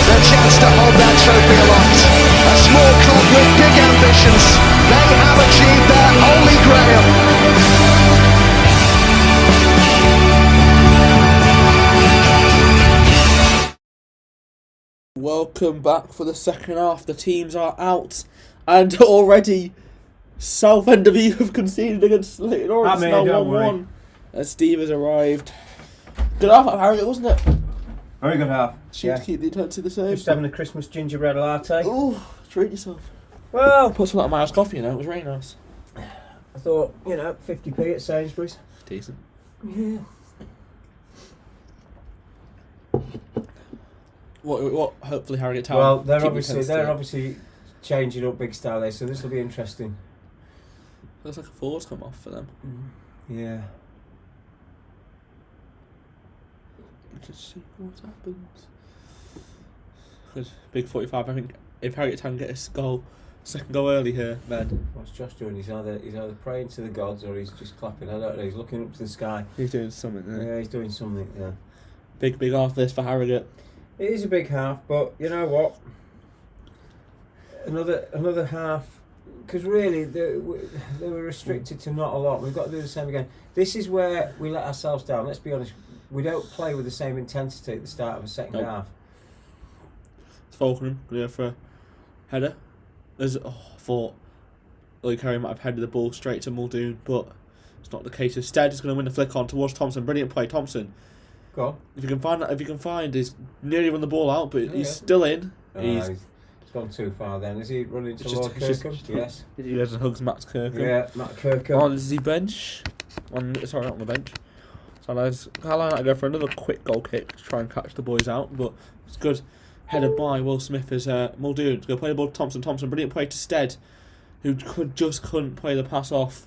their chance to hold that trophy aloft. A small club with big ambitions. They have achieved their holy grail. Welcome back for the second half. The teams are out, and already Southend have conceded against Leighton Orient. It's now 1-1 as Steve has arrived. Good half at Harrogate, wasn't it? Very good half. To keep the intensity the same. Just having a Christmas gingerbread latte. Oh, treat yourself. Well, Put some of that Miles coffee in it. It was really nice. I thought, 50p at Sainsbury's. Decent. Yeah. What? Hopefully Harrogate Town. Well, they're obviously changing up big style there, so this will be interesting. Looks like a four's come off for them. Yeah. Just see what happens. Good. Big 45. I think if Harrogate Town get a second goal early here, then What's Josh doing? He's either praying to the gods or he's just clapping. I don't know. He's looking up to the sky. he's doing something. Yeah, he's doing something. Yeah. Big half this for Harrogate. It is a big half, but you know what? Another half, because really they were restricted to not a lot. We've got to do the same again. This is where we let ourselves down. Let's be honest. We don't play with the same intensity at the start of a second half. It's Falkenham going for a header. I thought Lloyd Carey might have headed the ball straight to Muldoon, but it's not the case. Instead, he's going to win the flick on towards Thompson. Brilliant play, Thompson. Go on. If you can find, he's nearly run the ball out, but he's still in. He's gone too far. Then is he running to Lord Kirkham? Yes. He goes and hugs Matt Kirkham. Yeah, Matt Kirkham. On the bench. Sorry, not on the bench. So Carlisle go for another quick goal kick to try and catch the boys out, but it's good. Headed by Will Smith as Muldoon to go play the ball to Thompson. Thompson, brilliant play to Stead, who couldn't play the pass off.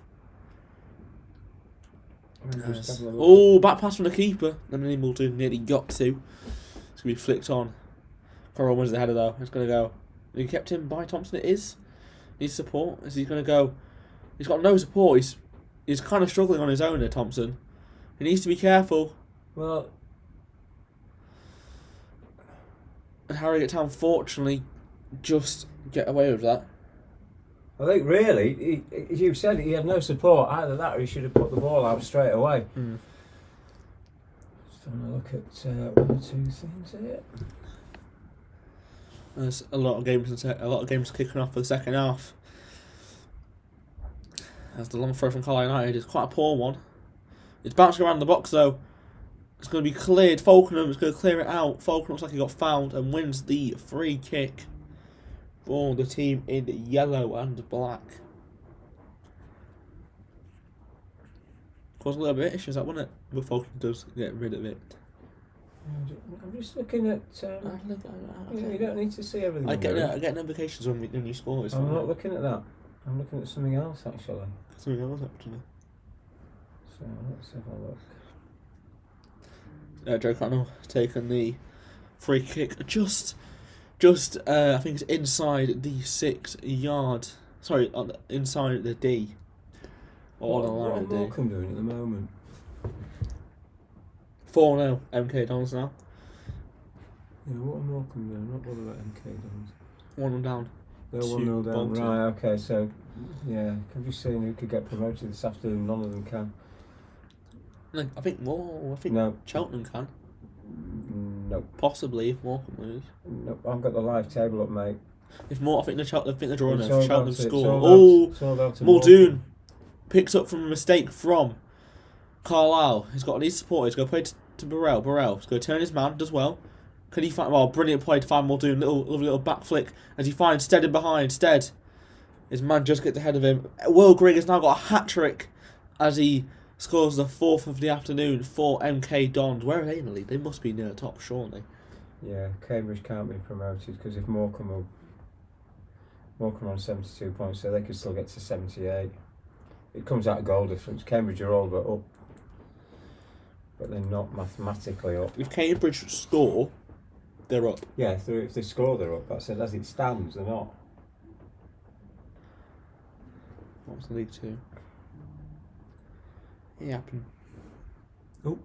Back pass from the keeper. Then Muldoon nearly got to. It's going to be flicked on. Corral wins the header though. It's going to go. He kept him by Thompson. It is. Needs support. Is he going to go? He's got no support. He's kind of struggling on his own there, Thompson. He needs to be careful. Well, and Harrogate Town fortunately just get away with that. I think really, as you said, he had no support. Either that or he should have put the ball out straight away. Just having a look at one or two things here. There's a lot of games kicking off for the second half. As the long throw from Carlisle United is quite a poor one. It's bouncing around the box though. It's going to be cleared. Falkenham is going to clear it out. Falkenham looks like he got fouled and wins the free kick for the team in yellow and black. Caused a little bit of issues, that wasn't it? But Falkenham does get rid of it. I'm just looking at. You don't need to see everything. I get notifications when you score. I'm not looking at that. I'm looking at something else actually. Something else actually. So let's have a look. Joe Connell taking the free kick just I think it's inside the 6 yard. Sorry, inside the D. Or on the line of the D. What Morecambe doing at the moment? 4-0 MK Dons now. Yeah, what are Morecambe doing? Not bothered about MK Dons. 1-0 down. They're 1-0 down. Right, okay, so yeah, I'm just saying who could get promoted this afternoon. None of them can. I think no. Cheltenham can. No. Possibly if Morecambe lose. No, I've got the live table up, mate. If more, I think they're drawing It's if all Cheltenham down to- score. it's all down to Muldoon picks up from a mistake from Carlisle. He's got these supporters. He's going to play to Burrell. He's going to turn his man. Does well. Can he find? Well, brilliant play to find Muldoon. Lovely little back flick as he finds Stead in behind. Stead, his man just gets ahead of him. Will Grigg has now got a hat trick as he scores the 4th of the afternoon for MK Dons. Where are they in the league? They must be near the top, surely. Yeah, Cambridge can't be promoted because if Morecambe are on 72 points, so they could still get to 78. It comes out of goal difference. Cambridge are all but up, but they're not mathematically up. If Cambridge score, they're up. Yeah, if they score, they're up. That's it. As it stands, they're not. What's the League 2? It happened. Oh,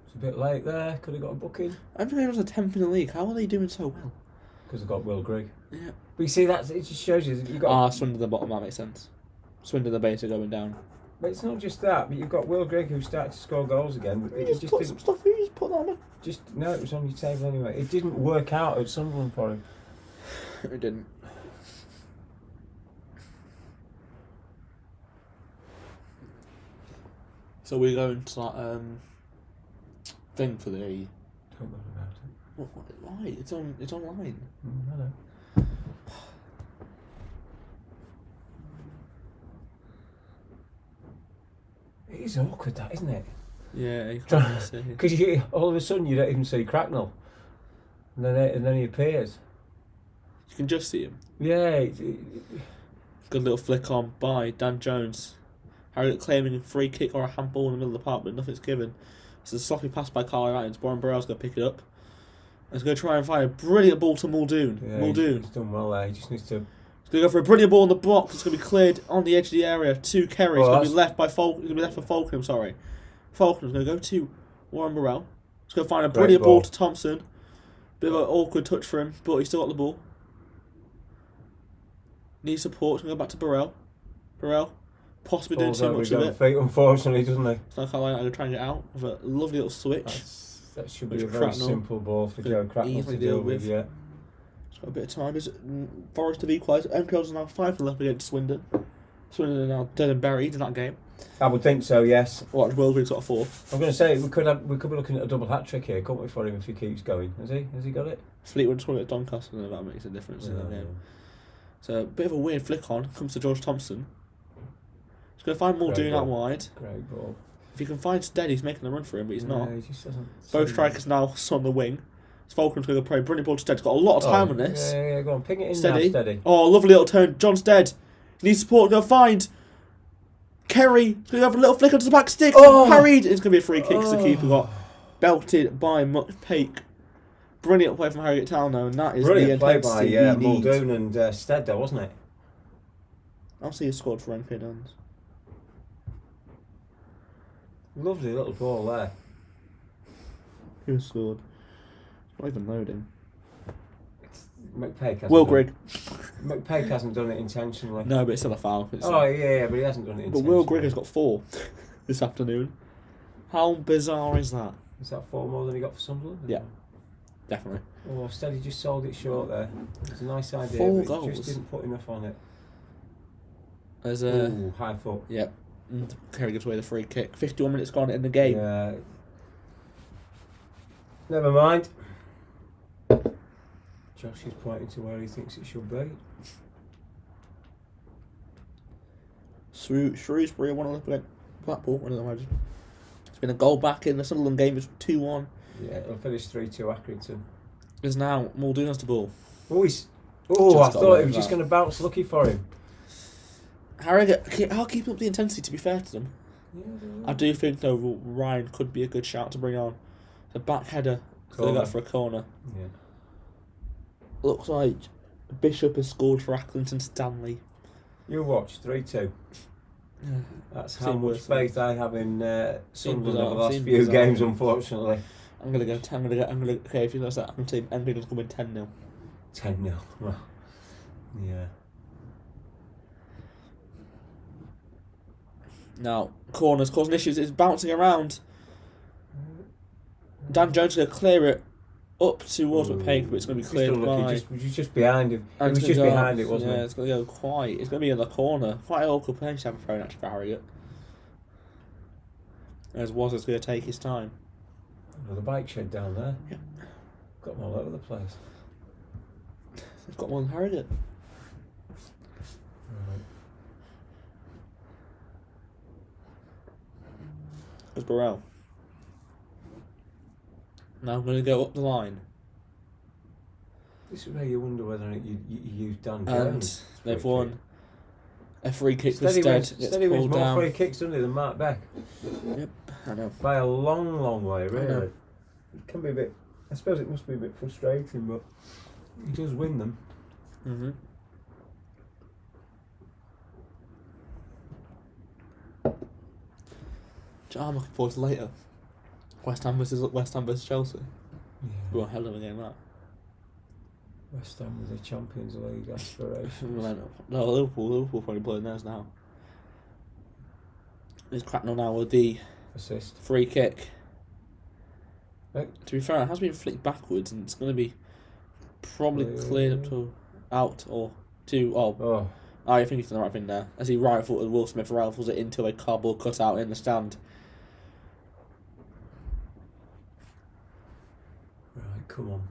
it's a bit late there. Could have got a booking. MK was a 10th in the league. How are they doing so well? Because they've got Will Grigg. Yeah. But you see, it just shows you that you've got. Swindon the bottom. That makes sense. Swindon the base are going down. But it's not just that. But you've got Will Grigg who started to score goals again. But it just put some stuff. You just put that on. No, it was on your table anyway. It didn't work out at Sunderland for him. It didn't. So we're going to that thing for the. Don't worry about it. Why? It's online. I know. It is awkward, that, isn't it? Yeah, you can't see. Because all of a sudden you don't even see Cracknell, and then he appears. You can just see him. Yeah. Good little flick on by Dan Jones. Harrogate claiming a free kick or a handball in the middle of the park, but nothing's given. It's a sloppy pass by Carlisle. Warren Burrell's going to pick it up. He's going to try and find a brilliant ball to Muldoon. Yeah, Muldoon. He's done well there. He just needs to. He's going to go for a brilliant ball in the box. It's going to be cleared on the edge of the area to Kerry. It's Well, going to be left by Falk. It's going to be left for Falkenham. Sorry, Falkenham's going to go to Warren Burrell. He's going to find a brilliant ball to Thompson. Bit of an awkward touch for him, but he's still got the ball. Needs support. He's going to go back to Burrell. Burrell. Possibly doing too much of it. Feet, unfortunately, doesn't he? So Carlisle are going to try and get out with a lovely little switch. That should be a very simple ball for Joe Cracknell to deal with. Yeah. It's got a bit of time. Is Forest have equalised. MK's now 5-0 up against Swindon. Swindon are now dead and buried in that game. I would think so. Yes. Will Grig's got a 4. I'm going to say we could be looking at a double hat trick here, couldn't we, for him if he keeps going? Has he got it? Fleetwood scoring at Doncaster, and that makes a difference in that game. So a bit of a weird flick on comes to George Thompson. He's going to find Muldoon out wide. Great ball. If he can find Stead, he's making a run for him, but he's not. He just doesn't. Both strikers now on the wing. Falcon's going to play brilliant ball to Stead. He's got a lot of time on this. Yeah, go on, ping it in Steady. now, Steady. Oh, lovely little turn. John Stead. He needs support. Going to find Kerry. He's going to have a little flick onto the back stick. Parried. It's going to be a free kick because the keeper got belted by Mutt Pake. Brilliant play from Harrogate Town, though, and that is brilliant the intensity play by we need. Muldoon and Stead, though, wasn't it? I'll see you scored for MK Dons. Lovely little ball there. Who scored? Not even loading. McPake hasn't Will Grigg. McPake hasn't done it intentionally. No, but it's still a foul. Yeah, but he hasn't done it intentionally. But Will Grigg has got 4 this afternoon. How bizarre is that? Is that 4 more than he got for Sunderland? Yeah, definitely. Oh, Steady just sold it short there. It's a nice idea, 4 but goals. he just didn't put enough on it. There's a high foot. Yep. And Kerry gives away the free kick. 51 minutes gone in the game. Yeah. Never mind. Josh is pointing to where he thinks it should be. Shrewsbury 1-0 up against Blackpool. It's been a goal back in the Sunderland game. It's 2-1. Yeah, it'll finish 3-2 Accrington. Is now Muldoon has the ball. I thought it was just going to bounce lucky for him. Harrogate, I'll keep up the intensity, to be fair to them. Yeah, I do think, though, Ryan could be a good shout to bring on. The back header. So they got for a corner. Yeah. Looks like Bishop has scored for Accrington Stanley. You watch 3-2. Yeah. That's Seen how much worse. faith I have in Sunderland over the last Seen few bizarre. games, unfortunately. I'm gonna go. Okay, if you know that, I'm gonna say Enfield will win 10-0. 10-0. Well, yeah. Now corners causing issues. It's bouncing around. Dan Jones is gonna clear it up towards McPake, but it's gonna be cleared by. It was just behind him. It was just behind it, wasn't it? Yeah, it's gonna go quite. It's gonna be in the corner. Quite an awkward place to have a throw actually for Harrogate. As is gonna take his time. Another bike shed down there. Yep. Got them all over the place. They've got one in Harrogate. Right. There's Burrell. Now I'm going to go up the line. This is where you wonder whether you use Dan And Jones. they've won a free kick Steady instead. wins, Gets Steady wins pulled more down. free kicks, doesn't he, than Mark Beck? Yep, I know. By a long, long way, really. know. It can be a bit... I suppose it must be a bit frustrating, but he does win them. Mm-hmm. I'm looking forward to later. West Ham versus Chelsea. Yeah. Well, hell of a game that. West Ham with the Champions League aspirations. No, Liverpool probably playing theirs now. It's Cracknell now with the Assist. free kick. Right. To be fair, it has been flicked backwards and it's going to be probably cleared up to out or to... Oh. I think he's done the right thing there. As he right-footed, Will Smith rifles it into a cardboard cutout in the stand. Right, come on.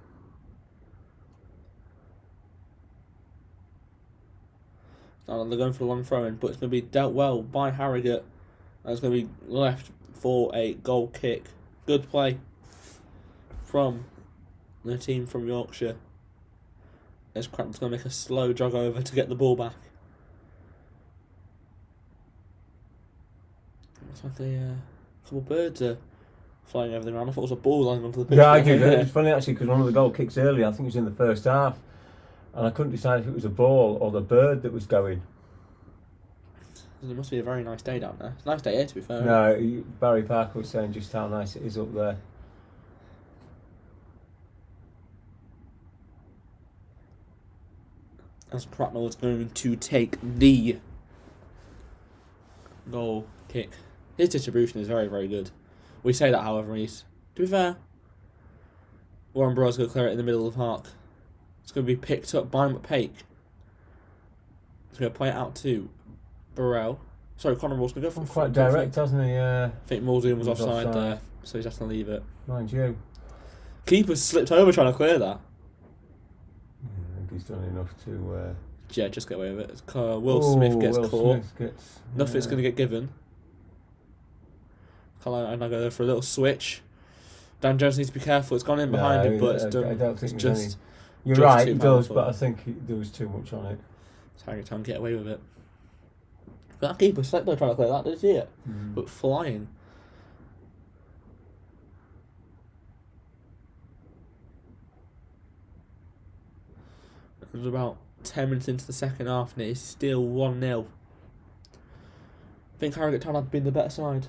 Now they're going for a long throw-in, but it's going to be dealt well by Harrogate. And it's going to be left for a goal kick. Good play from the team from Yorkshire. As Cracknell's going to make a slow jog over to get the ball back. Looks like a couple of birds are flying over the ground. I thought it was a ball lying onto the pitch. Yeah, I did. It's funny actually because one of the goal kicks earlier, I think it was in the first half, and I couldn't decide if it was a ball or the bird that was going. It must be a very nice day down there. It's a nice day here, to be fair. No, Barry Parker was saying just how nice it is up there. As Cracknell is going to take the goal kick. His distribution is very, very good. We say that, however, he's... To be fair, Warren Burrell's going to clear it in the middle of the park. It's going to be picked up by McPake. He's going to play it out to Burrell. Sorry, Conor Moore's going to go for Quite direct, hasn't he? I think Muldoon was offside there, so he's has to leave it. Mind you. Keeper slipped over trying to clear that. I think he's done enough to... Yeah, just get away with it. Will Smith gets caught. Nothing's going to get given. Carlisle and I go there for a little switch. Dan Jones needs to be careful. It's gone in behind him, but it's done. I don't think it's there's just. You're just right, too it does, powerful. but I think there was too much on it. So Harrogate can't get away with it. But that keeper slipped though trying to clear that. Did you see it? But flying. It was about 10 minutes into the second half, and it is still 1-0. I think Harrogate Town have been the better side.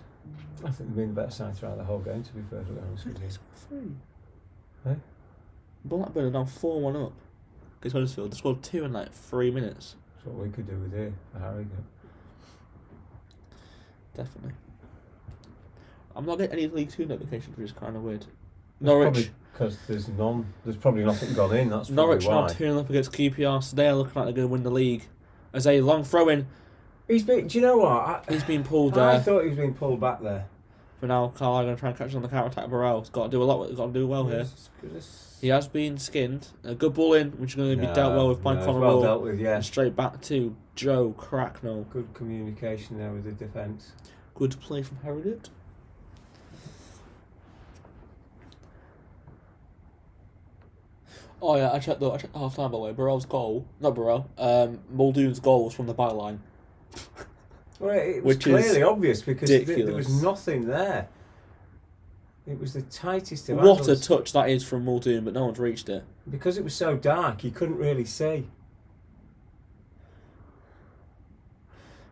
I think they've been the better side throughout the whole game, to be perfectly honest with you. Eh? Blackburn are now 4-1 up against Huddersfield. They scored 2 in like 3 minutes. That's what we could do with here for Harrogate. Definitely. I'm not getting any League 2 notifications, which is kind of weird. Norwich. Because there's none. There's probably nothing gone in. That's Norwich probably now why. 2-0 up against QPR, so they are looking like they're going to win the league. As a long throw in, He's been. Do you know what? he's been pulled I there. thought he was being pulled back there. For now, Carlisle are going to try and catch on the counter attack. Burrell. He's got to do a lot. He's got to do well here. He has been skinned. A good ball in, which is going to be dealt well with by Conor well Moore. dealt with, yeah. And straight back to Joe Cracknell. Good communication there with the defence. Good play from Harrogate. Oh yeah, I checked half time by the way. Burrell's goal, not Burrell. Muldoon's goal was from the byline. Well, it was Which is clearly obvious because there was ridiculous. nothing there. It was the tightest of What a angles. touch that is from Muldoon, but no one's reached it. Because it was so dark, you couldn't really see.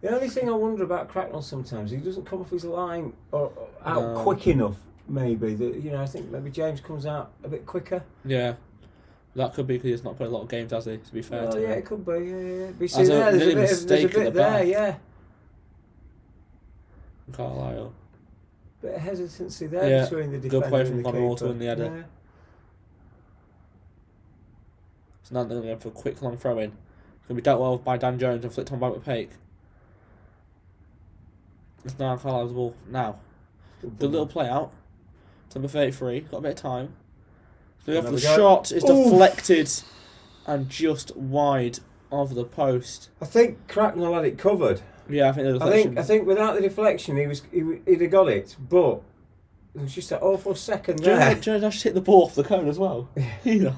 The only thing I wonder about Cracknell sometimes, he doesn't come off his line or out quick enough. Maybe I think maybe James comes out a bit quicker. Yeah, that could be because he's not played a lot of games, has he? To be fair, Well, to yeah, him. it could be. Yeah. But you see there, there's a mistake bit at the there, back. yeah. Carlisle. Bit of hesitancy there between the defender Good play and from the Conor keeper. Water in the header. Yeah. So now they're going to go for a quick long throw in. It's going to be dealt well by Dan Jones and flicked on by McPake. It's now Carlisle's ball now. The little play out. It's number 33. Got a bit of time. So the shot is deflected and just wide of the post. I think Cracknell had it covered. Yeah, I think the deflection. I think without the deflection, he'd have got it. But it was just that awful second Do you there. know just hit the ball off the cone as well? Yeah.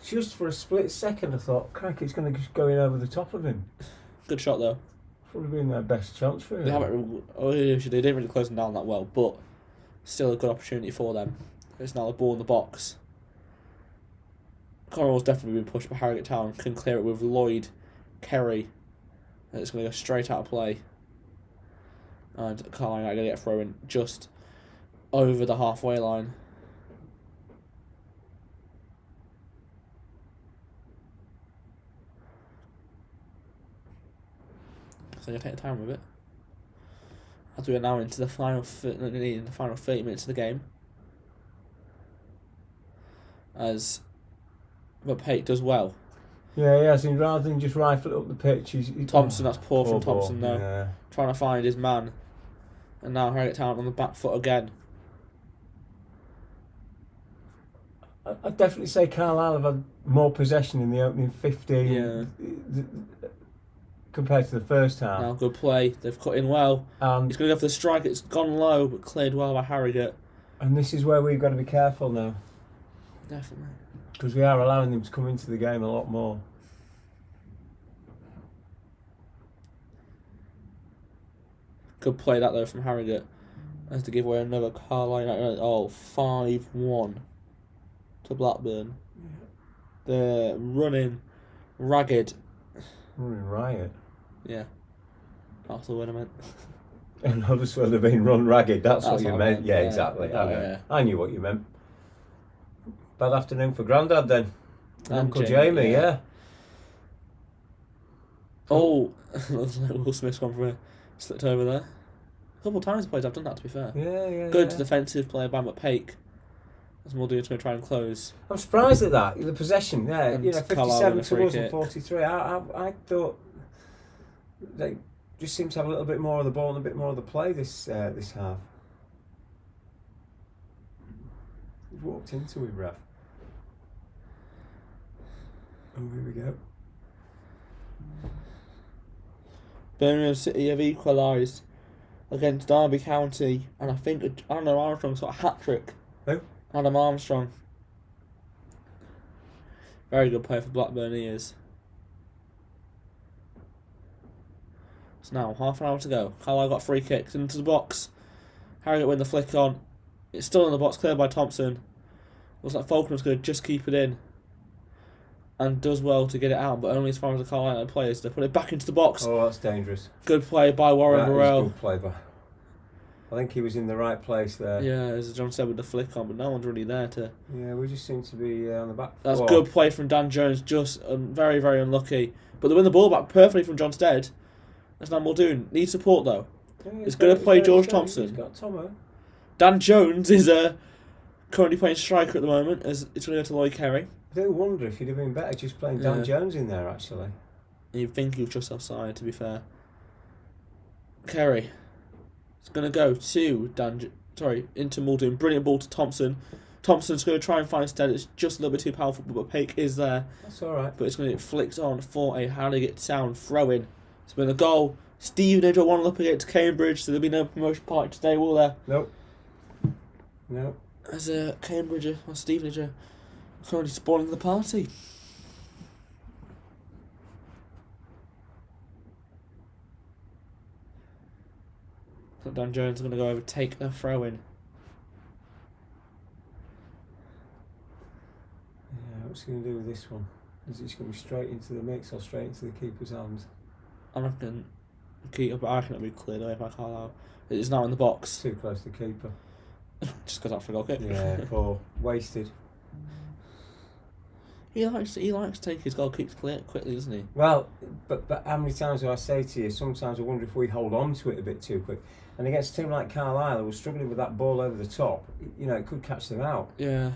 Just for a split second, I thought, crack, it's going to just go in over the top of him. Good shot though. Probably been their best chance for him. They didn't really close them down that well, but still a good opportunity for them. It's now the ball in the box. Cornwall's definitely been pushed, but Harrogate Town can clear it with Lloyd, Kerry. And it's going to go straight out of play. And Carlisle are going to get a throw in just over the halfway line. So you're taking time with it. As we are now into the final 30 minutes of the game. As McPake does well. Yeah, he has. And rather than just rifle it up the pitch, Thompson, that's poor from ball, Thompson though. Yeah. Trying to find his man. And now Harrogate Town on the back foot again. I'd definitely say Carlisle have had more possession in the opening 15 compared to the first half. Now good play. They've cut in well. He's going to go for the strike. It's gone low, but cleared well by Harrogate. And this is where we've got to be careful now. Definitely. Because we are allowing them to come into the game a lot more. Good play that though from Harrogate. As to give away another Carlisle. 5-1 to Blackburn. They're running ragged. Running riot. Yeah. That's the word I meant. And obviously they've been run ragged. That's what you what I meant. meant. Yeah, Yeah. exactly. Yeah. I knew what you meant. Bad afternoon for Grandad then. And Uncle Jamie, yeah. Oh, looks like Will Smith's gone for a slipped over there. A couple of times the players have done that, to be fair. Yeah. Good defensive play by McPake. As Muldoon's going to try and close. I'm surprised at that. The possession, yeah. And 57 free towards kick. 43. I thought they just seem to have a little bit more of the ball and a bit more of the play this half. We've walked into it, Rav. Oh, here we go. Birmingham City have equalised against Derby County, and I think Adam Armstrong's got a hat-trick. Who? Adam Armstrong. Very good player for Blackburn, he is. So now, half an hour to go. Carlisle got free kicks into the box. Harrogate win the flick on. It's still in the box, cleared by Thompson. Looks like Faulkner's going to just keep it in. And does well to get it out, but only as far as the Carlisle players. They put it back into the box. Oh, that's dangerous. Good play by Warren That is Burrell. good play by. I think he was in the right place there. Yeah, as John said with the flick on, but no one's really there to. Yeah, we just seem to be on the back. That's four. good play from Dan Jones, just very, very unlucky. But they win the ball back perfectly from John Stead. That's now Muldoon. Needs support though. Yeah, He's going to play George Thompson. He's got Tomo. Dan Jones is currently playing striker at the moment, as it's going to go to Lloyd Kerry. I do wonder if he'd have been better just playing Dan Jones in there, actually. You'd think he was just offside, to be fair. Kerry. It's going to go to into Muldoon. Brilliant ball to Thompson. Thompson's going to try and find Stead. It's just a little bit too powerful, but Pake is there. That's all right. But it's going to get flicked on for a Harrogate Town throw-in. It's been a goal. Stevenage are 1 up against Cambridge, so there'll be no promotion party today, will there? Nope. As a Cambridge or Stevenage are currently spoiling the party. So Dan Jones is going to go over, take a throw-in. What's he going to do with this one? Is it just going to be straight into the mix or straight into the keeper's hands? I reckon keeper, I reckon it'll be cleared away by Carlisle. It's now in the box. Too close to the keeper. Just because after a goal kick. Yeah, poor. Wasted. He likes to take his goal kicks quickly, doesn't he? Well, but how many times do I say to you, sometimes I wonder if we hold on to it a bit too quick. And against a team like Carlisle, who was struggling with that ball over the top, it could catch them out. Yeah.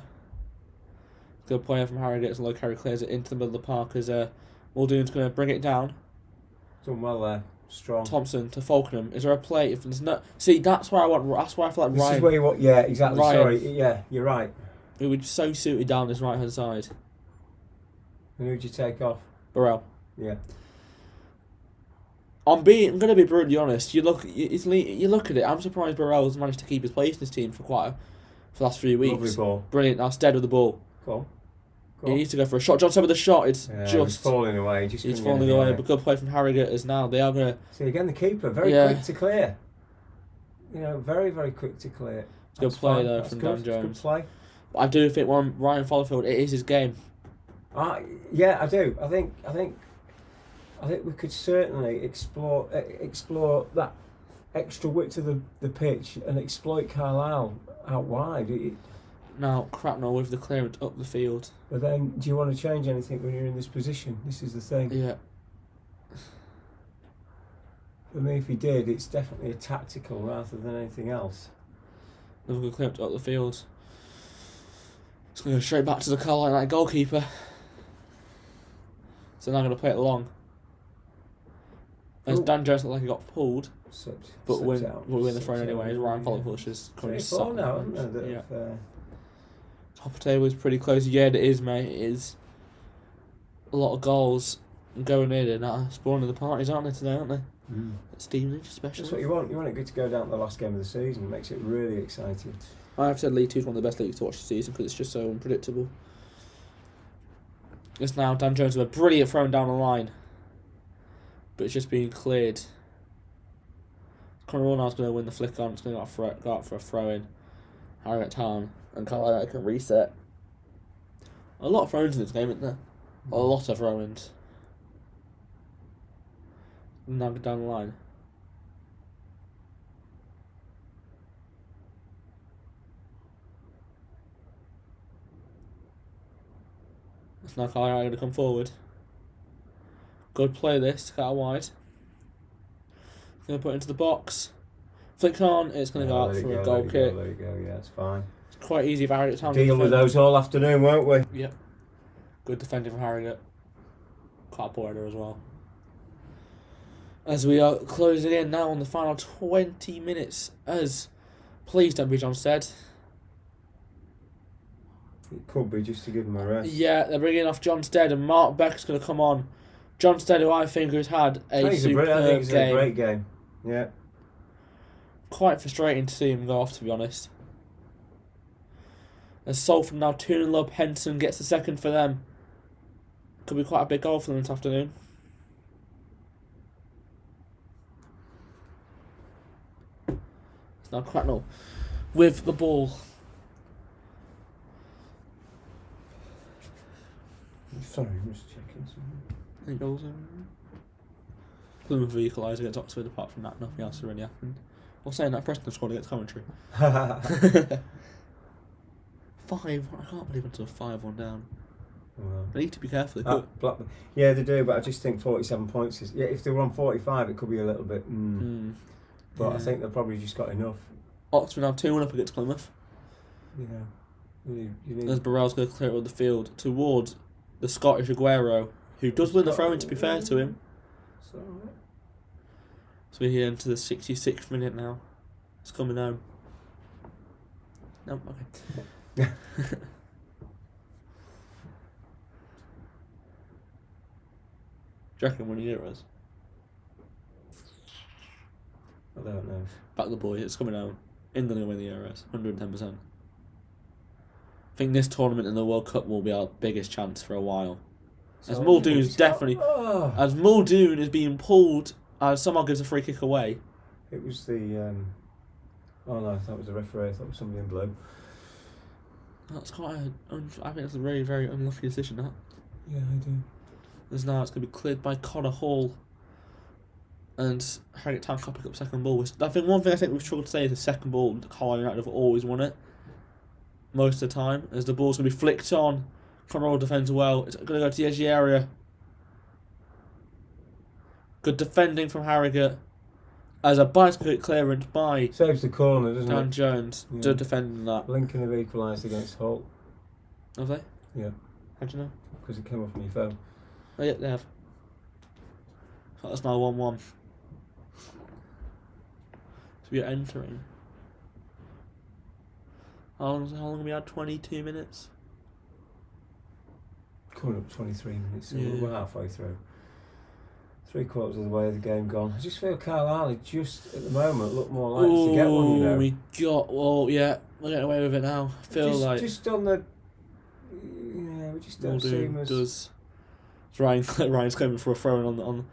Good play from Harrogate, and low carry clears it into the middle of the park as Muldoon's going to bring it down. Done well there. Strong. Thompson to Falkenham. Is there a play? If there's no, see, that's where I want. That's where I feel like This Ryan. is where you want. Yeah, exactly. Ryan, Sorry. Yeah, you're right. Who would so suited down this right hand side. And who'd you take off? Burrell. Yeah. I'm going to be brutally honest. You look at it. I'm surprised Burrell's managed to keep his place in this team for the last few weeks. Lovely ball. Brilliant. Now Stead with the ball. Go on. He needs to go for a shot. Johnson with the shot. It's He's just falling away. He's falling away. But good play from Harrogate as now they are going to. See again, the keeper very quick to clear. Very very quick to clear. It's good play though from Dan Jones. Good play. But I do think Ryan Fallowfield, it is his game. Yeah, I do. I think we could certainly explore that extra width of the pitch and exploit Carlisle out wide. Now Cracknell with the clearance up the field. But then, do you want to change anything when you're in this position? This is the thing. Yeah. For me, if he did, it's definitely a tactical rather than anything else. Another good clearance up the field. It's going to go straight back to the Carlisle United goalkeeper. So now I'm going to play it long. As Dan Jones looked like he got pulled, but we'll win the throw anyway. Ryan Fallowfield is currently sat now, isn't there? Yeah. Top of table is pretty close. Yeah, it is, mate. It is a lot of goals going in and out. Spawning the parties, aren't they, today, aren't they? Mm. Stevenage, especially. That's what you want. You want it good to go down to the last game of the season. It makes it really exciting. I've said League 2 is one of the best leagues to watch this season because it's just so unpredictable. It's now Dan Jones with a brilliant throw down the line. But it's just being cleared. Conor Ronald's going to win the flick on. It's going to go out for a throw in. Harrogate Town and Carlisle can reset. A lot of throw-ins in this game, isn't there? A lot of throw-ins. Now down the line. It's now Carlisle going to come forward. Good play this, to cut out wide. Going to put it into the box. Flick on, it's going to go out for a goal kick. There you go, yeah, it's fine. It's quite easy for Harrogate Town. Dealing with those all afternoon, won't we? Yep. Good defending from Harrogate. Quite a poor header as well. As we are closing in now on the final 20 minutes, as please don't be John Stead. It could be just to give him a rest. Yeah, they're bringing off John Stead and Mark Beck's going to come on. John Stead, who I think has had a superb game. I think it's a great game. Yeah. Quite frustrating to see him go off, to be honest. As Salford now 2-0 up, Henson gets the second for them. Could be quite a big goal for them this afternoon. It's now Cracknell with the ball. Sorry, I'm just checking something. Any goals over? Plymouth equalised against Oxford. Apart from that, nothing else really happened. Well, saying that, Preston scored against Coventry. 5. I can't believe it's a 5-1 down. Wow. They need to be careful. Yeah, they do, but I just think 47 points is. Yeah, if they were on 45, it could be a little bit. But yeah. I think they've probably just got enough. Oxford now 2-1 up against Plymouth. Yeah. You need... As Burrell's going to clear it on the field towards the Scottish Aguero, who does win the throw-in, to be fair to him. So we're here into the 66th minute now. It's coming home. No, okay. Do you reckon when you Euros? I don't know. Back the boy, it's coming home. England going to win the Euros, 110%. I think this tournament and the World Cup will be our biggest chance for a while. As Muldoon's definitely... As Muldoon is being pulled, as someone gives a free kick away. It was the... oh no, that was the referee. I thought it was somebody in blue. That's quite I think that's a very, very unlucky decision, that. Yeah, I do. As now it's going to be cleared by Connor Hall. And Harrogate Town can't pick up second ball. I think one thing I think we've struggled to say is the second ball, Carlisle United have always won it. Most of the time. As the ball's going to be flicked on. Connor Hall defends well. It's going to go to the edge of the area. Good defending from Harrogate. As a bicycle clearance by Saves the corner, doesn't Dan it? Jones. Yeah. Good defending that. Lincoln have equalised against Hull. Have they? Yeah. How do you know? Because it came off my phone. Oh yeah, they have. So that's now 1-1. So we are entering. How long have we had? 22 minutes? Coming up 23 minutes, so Yeah. we're halfway through. 3/4 of the way of the game gone. I just feel Carlisle just at the moment look more likely to get one, you know. We got, well, yeah, we're getting away with it now. I feel like. Just on the. Yeah, we just don't seem as. Does. Ryan's coming for a throw in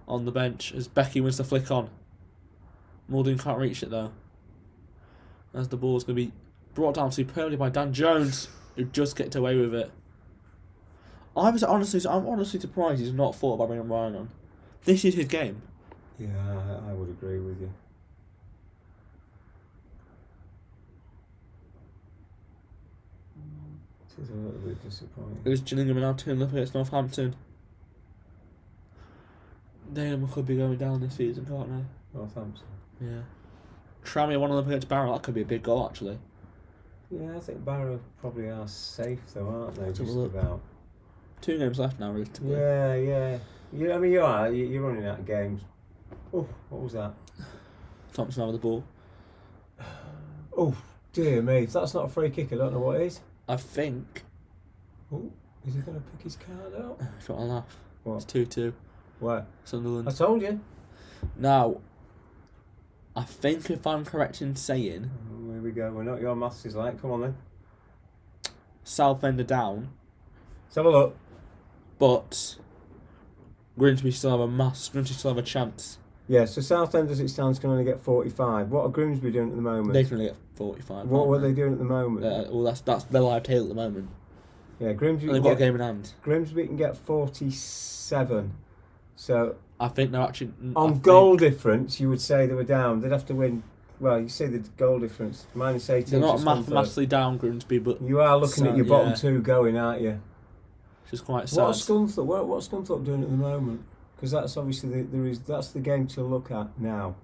on the bench as Becky wins the flick on. Muldoon can't reach it though. As the ball's going to be brought down superbly by Dan Jones, who just gets away with it. I'm honestly surprised he's not thought about bringing Ryan on. This is his game. Yeah, I would agree with you. It is a little bit disappointing. It was Gillingham and now turning up against Northampton. They could be going down this season, can't they? Northampton. Yeah. Tranmere one of them against Barrow, that could be a big goal actually. Yeah, I think Barrow probably are safe though, aren't they? Let's have a Just look. about. 2 games left now, realistically. Yeah, yeah. I mean, you are. You're running out of games. Oh, what was that? Thompson over the ball. Oh, dear me. If that's not a free kick, I don't know what is. I think. Oh, is he going to pick his card out? If you want to laugh. What? It's 2-2. Where? Sunderland. I told you. Now, I think if I'm correct in saying, Oh, here we go. We're not your maths is like. Come on then. Southend are down, Let's have a look. but Grimsby still have a chance. Yeah, so Southend as it stands can only get 45. What are Grimsby doing at the moment? They can only get 45. What can't were they doing at the moment? Well, that's their live tail at the moment. Yeah, Grimsby. And they've got a game in hand. Grimsby can get 47. So I think they're actually on goal difference, you would say they were down. They'd have to win. Well, you say the goal difference -18. They're not just gone mathematically down, Grimsby, but third. You are looking at your bottom yeah. two going, aren't you? Which is quite sad. What's Scunthorpe doing at the moment? Because that's obviously that's the game to look at now.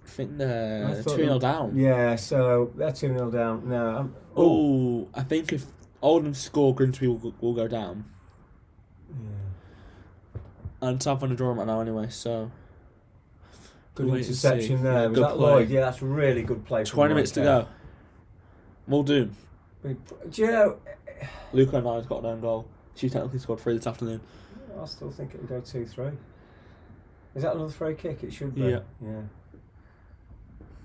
I think they're I thought 2-0 down. Yeah, so they're 2-0 down now. Oh, I think if Oldham score, Grimsby will go down. Yeah. And Southend are drawing right now anyway, so. Good Wait and interception see. there. Yeah, Was good that play. Lloyd? Yeah, that's really good play. 20 minutes to go. Muldoon. Do you know? Luca Nine's got an own goal. She technically scored 3 this afternoon. I still think it can go 2-3. Is that another free kick? It should be. Yeah.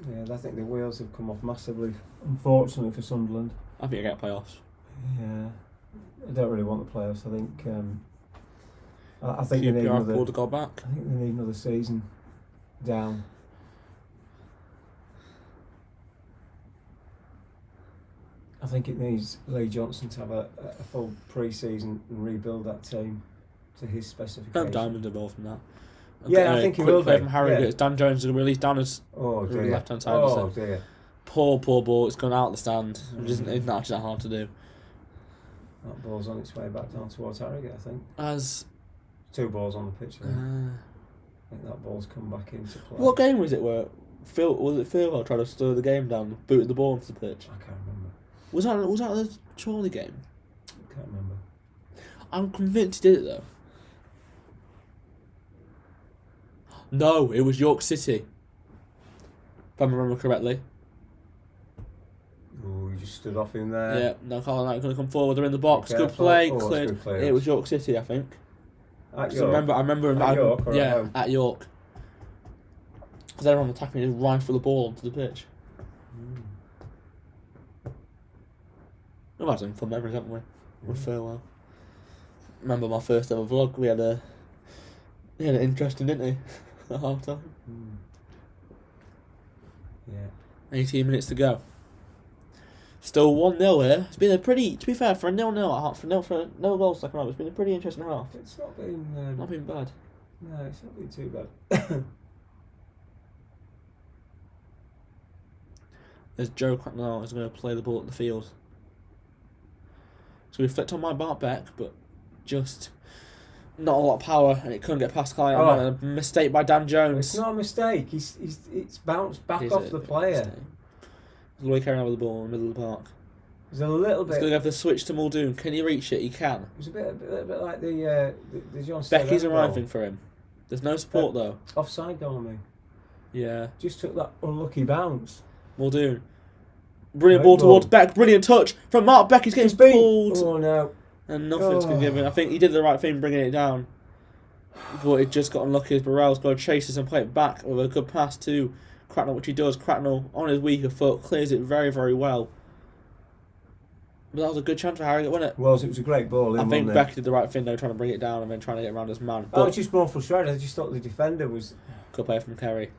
Yeah, I think the wheels have come off massively, unfortunately for Sunderland. I think I get playoffs. Yeah. I don't really want the playoffs. I think I think they need QPR another. pulled the goal back. I think they need another season down. I think it needs Lee Johnson to have a full pre-season and rebuild that team to his specifications. Diamond involved in that. Yeah, I think he will play be. from Harrogate. Yeah. Dan Jones is going to release down his Oh dear. left-hand side. Oh so dear. poor ball. It's gone out the stand. Which isn't actually that hard to do. That ball's on its way back down towards Harrogate, I think. As 2 balls on the pitch there. I think that ball's come back into play. what game was it where Phil tried to stir the game down, booted the ball onto the pitch? I can't remember. Was that the Chorley game? Can't remember. I'm convinced he did it though. No, it was York City. If I remember correctly. Oh, you just stood off in there. Yeah, no, Carlisle United going to come forward. They're in the box. Be Good careful. play, Oh, that's cleared. good play. It was York City, I think. At So York. I remember. At York or at yeah, home? at York. Because everyone attacking just rifle the ball onto the pitch. We've had some fun memories, haven't we? With farewell. Remember my first ever vlog? We had an interesting, didn't we? At half time. Yeah. 18 minutes to go. Still 1-0 here. It's been a pretty, to be fair, for a 0-0 for no goals second half. It's been a pretty interesting half. It's not been bad. No, it's not been too bad. There's Joe Cracknell who's going to play the ball at the field. So we flicked on my back, but just not a lot of power, and it couldn't get past Carlisle. A mistake by Dan Jones. It's not a mistake. It's bounced back off the player. Lloyd carrying over the ball in the middle of the park. There's a little bit. He's going to have the switch to Muldoon. Can he reach it? He can. It was a bit like the John. Becky's arriving for him. There's no support though. Offside goal, I mean. Yeah. Just took that unlucky bounce. Muldoon. Brilliant ball towards Beck. Brilliant touch from Mark Beck. He's getting pulled. Oh no. And nothing's been given. I think he did the right thing bringing it down. But it just got unlucky as Burrell's got to chase this and play it back with a good pass to Cracknell, which he does. Cracknell on his weaker foot clears it very, very well. But that was a good chance for Harrogate, wasn't it? Well, it was a great ball. I think Becky did the right thing though, trying to bring it down and then trying to get around his man. But I was just more frustrated. I just thought the defender was. Good play from Kerry.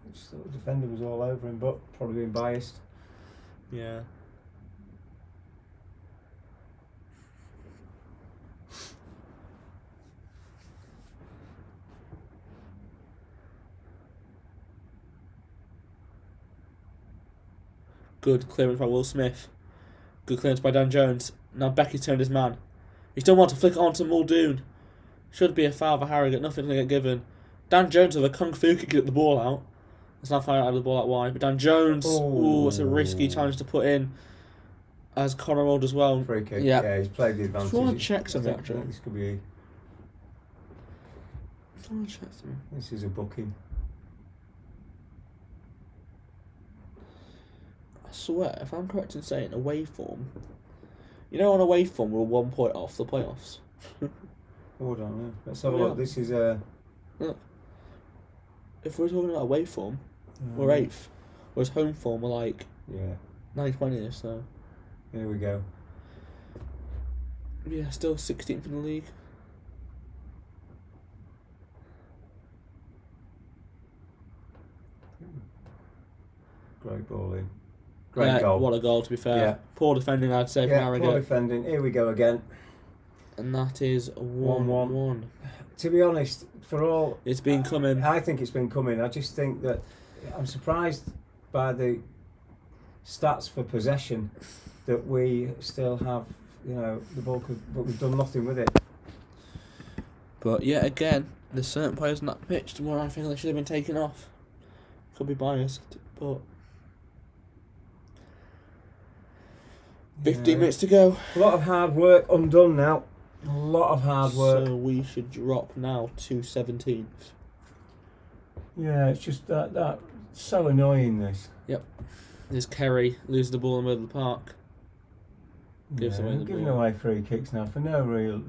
I just thought the defender was all over him, but probably being biased. Yeah. Good clearance by Will Smith. Good clearance by Dan Jones. Now Becky's turned his man. He still wants to flick it on to Muldoon. Should be a foul for Harrogate. Nothing's going to get given. Dan Jones with a kung fu kick to get the ball out. It's not far out of the ball out wide. But Dan Jones, it's a risky challenge to put in. As Connor rolled as well. Free kick. Yeah, he's played the advantage. Just want to check something actually. This could be. Just want to check something. This is a booking. I swear, if I'm correct in saying away form, you know, on away form we're 1 point off the playoffs. Hold on, yeah. Let's have a look. This is a. Look, if we're talking about away form, we're 8th, whereas home form we're like 9/20th. So here we go. Yeah, still 16th in the league. Great ball in. Great goal. What a goal, to be fair. Yeah. Poor defending, I'd say, from Harrogate. Poor defending. Here we go again. And that is 1-1. To be honest, for all... It's been coming. I think it's been coming. I just think that... I'm surprised by the stats for possession that we still have, you know, the ball, but we've done nothing with it. But yet again, there's certain players on that pitch where I think they should have been taken off. Could be biased, but... 15 minutes to go. A lot of hard work undone now. A lot of hard work. So we should drop now to 17th. Yeah, it's just that so annoying, this. Yep. There's Kerry, loses the ball in the middle of the park. Gives away the giving ball. away free kicks now for no real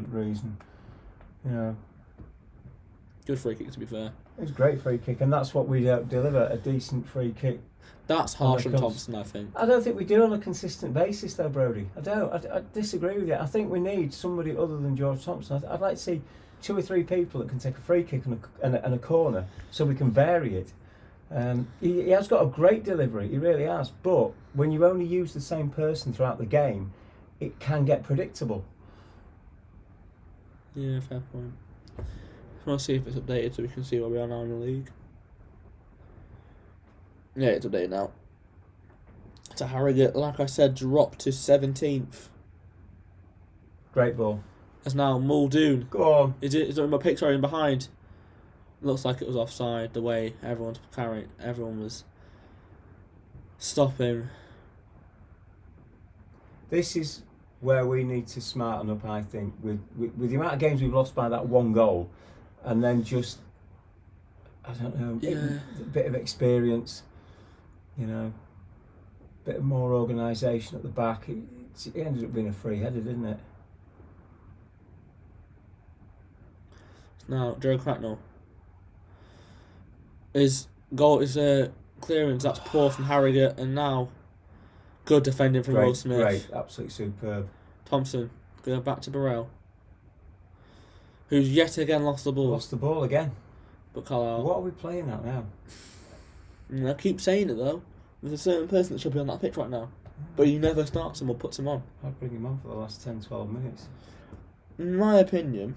reason. You know. Good free kick, to be fair. It's a great free kick, and that's what we deliver, a decent free kick. That's harsh on Thompson, I think. I don't think we do on a consistent basis, though, Brody. I don't. I disagree with you. I think we need somebody other than George Thompson. I'd like to see 2 or 3 people that can take a free kick and a corner, so we can vary it. He has got a great delivery, he really has. But when you only use the same person throughout the game, it can get predictable. Yeah, fair point. I want to see if it's updated so we can see where we are now in the league. Yeah, it's updated now. So Harrogate, like I said, dropped to 17th. Great ball. That's now Muldoon. Go on. Is it my picture in behind? Looks like it was offside the way everyone's carrying. Everyone was stopping. This is where we need to smarten up, I think, with the amount of games we've lost by that 1 goal, and then just, I don't know, a bit of experience, you know, a bit of more organisation at the back. It ended up being a free header, didn't it? Now Joe Cracknell. His goal is a clearance. That's poor from Harrogate, and now good defending from Will Smith. Great, absolutely superb. Thompson going back to Burrell, who's yet again lost the ball. Lost the ball again. But Carlisle. What are we playing at now? I keep saying it though. There's a certain person that should be on that pitch right now, but he never starts him or puts him on. I'd bring him on for the last 10, 12 minutes. In my opinion,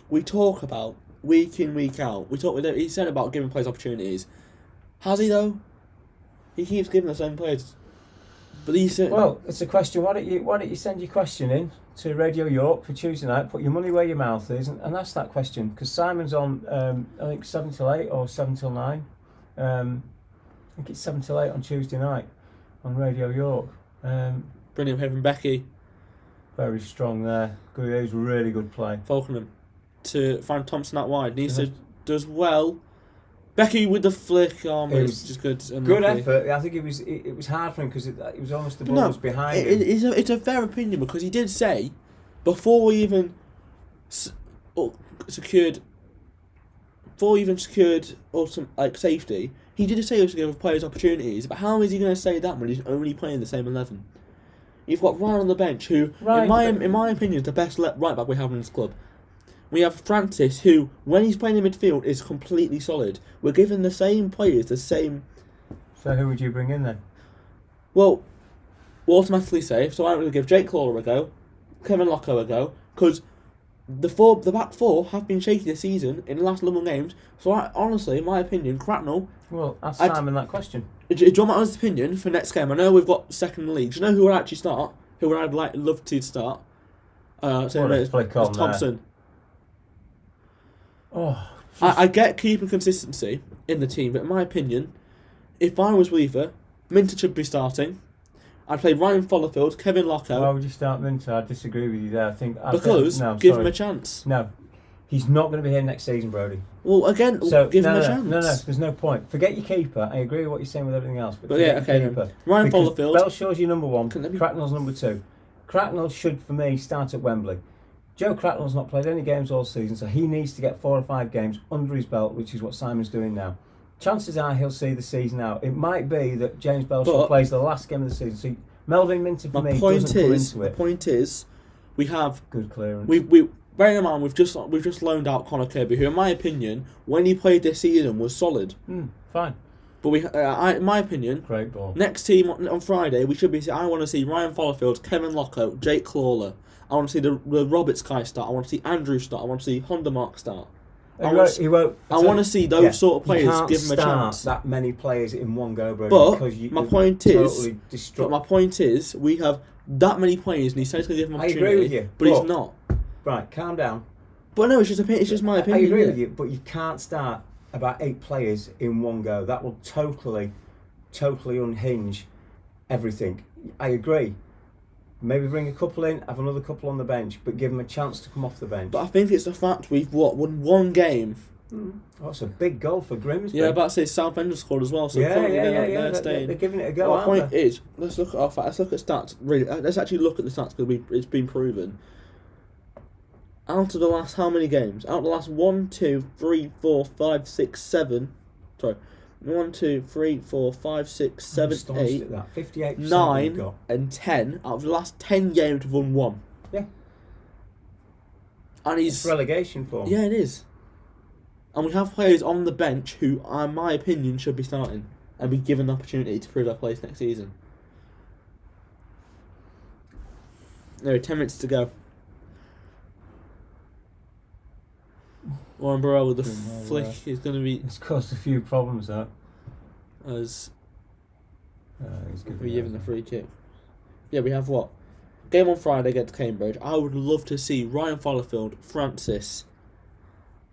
we talk about week in, week out. He said about giving players opportunities. Has he though? He keeps giving the same players. But well, it's a question. Why don't you send your question in to Radio York for Tuesday night? Put your money where your mouth is, and ask that question. Because Simon's on, I think 7 till 8 or 7 till 9. I think it's 7 till 8 on Tuesday night on Radio York. Brilliant play from Becky. Very strong there. Good, it was really good play. Falkenham to find Thompson out wide. Nisa does well. Becky with the flick arm is just good. Good effort. I think it was hard for him because it was almost the ball was behind him. It's a fair opinion because he did say before we even secured safety, he did say he was going to give players opportunities. But how is he going to say that when he's only playing the same 11? You've got Ryan on the bench, who, in my opinion, is the best right back we have in this club. We have Francis, who, when he's playing in midfield, is completely solid. We're giving the same players the same... So who would you bring in then? Well, we'll automatically say, so I'm going to give Jake Lawler a go, Kevin Locko a go, because the back four have been shaky this season in the last 11 games. So honestly, in my opinion, Cracknell... Well, ask Simon that question. Do you want my honest opinion for next game? I know we've got second in the league. Do you know who would actually start? Who would I love to start? Thompson. Oh, I get keeping consistency in the team, but in my opinion, if I was Weaver, Minter should be starting. I'd play Ryan Fallowfield, Kevin Locko. Why would you start Minter? I disagree with you there. Give him a chance. No, he's not going to be here next season, Brody. Well, again, give him a chance. No, there's no point. Forget your keeper. I agree with what you're saying with everything else. But yeah, okay. Ryan Fallowfield. Belshaw's your number one. Cracknell's number two. Cracknell should, for me, start at Wembley. Joe Cracknell's not played any games all season, so he needs to get 4 or 5 games under his belt, which is what Simon's doing now. Chances are he'll see the season out. It might be that James Belshaw plays the last game of the season. So Melvin Minter for me doesn't come into it. My point is, we have good clearance. We bearing in mind we've just loaned out Conor Kirby, who in my opinion, when he played this season, was solid. Fine. But in my opinion, great ball. Next team on Friday, we should be. I want to see Ryan Fallowfield, Kevin Locko, Jake Lawler. I want to see the Roberts guy start. I want to see Andrew start. I want to see Honda Mark start. I want to see those sort of players give him a chance. That many players in one go, bro. But my point is, we have that many players, and he says he's going to give him an opportunity. I agree with you, but he's not. Right, calm down. But no, it's just my opinion. I agree with you, but you can't start about 8 players in one go. That will totally unhinge everything. I agree. Maybe bring a couple in, have another couple on the bench, but give them a chance to come off the bench. But I think it's the fact we've won one game. Oh, it's a big goal for Grimsby. Yeah, about to say Southend scored as well. So they're giving it a go. My point is, let's look at stats. Really, let's actually look at the stats because it's been proven. Out of the last how many games? Out of the last 1, 2, 3, 4, 5, 6, 7. Sorry. 1, 2, 3, 4, 5, 6, 7, 8, 9, and 10. Out of the last 10 games, we've won 1. Yeah. And it's relegation form. Yeah, it is. And we have players on the bench who, in my opinion, should be starting and be given the opportunity to prove their place next season. There are 10 minutes to go. Warren Burrell with the flick is going to be... It's caused a few problems, that. As he's given the free kick. Yeah, we have what? Game on Friday against Cambridge. I would love to see Ryan Fallowfield, Francis,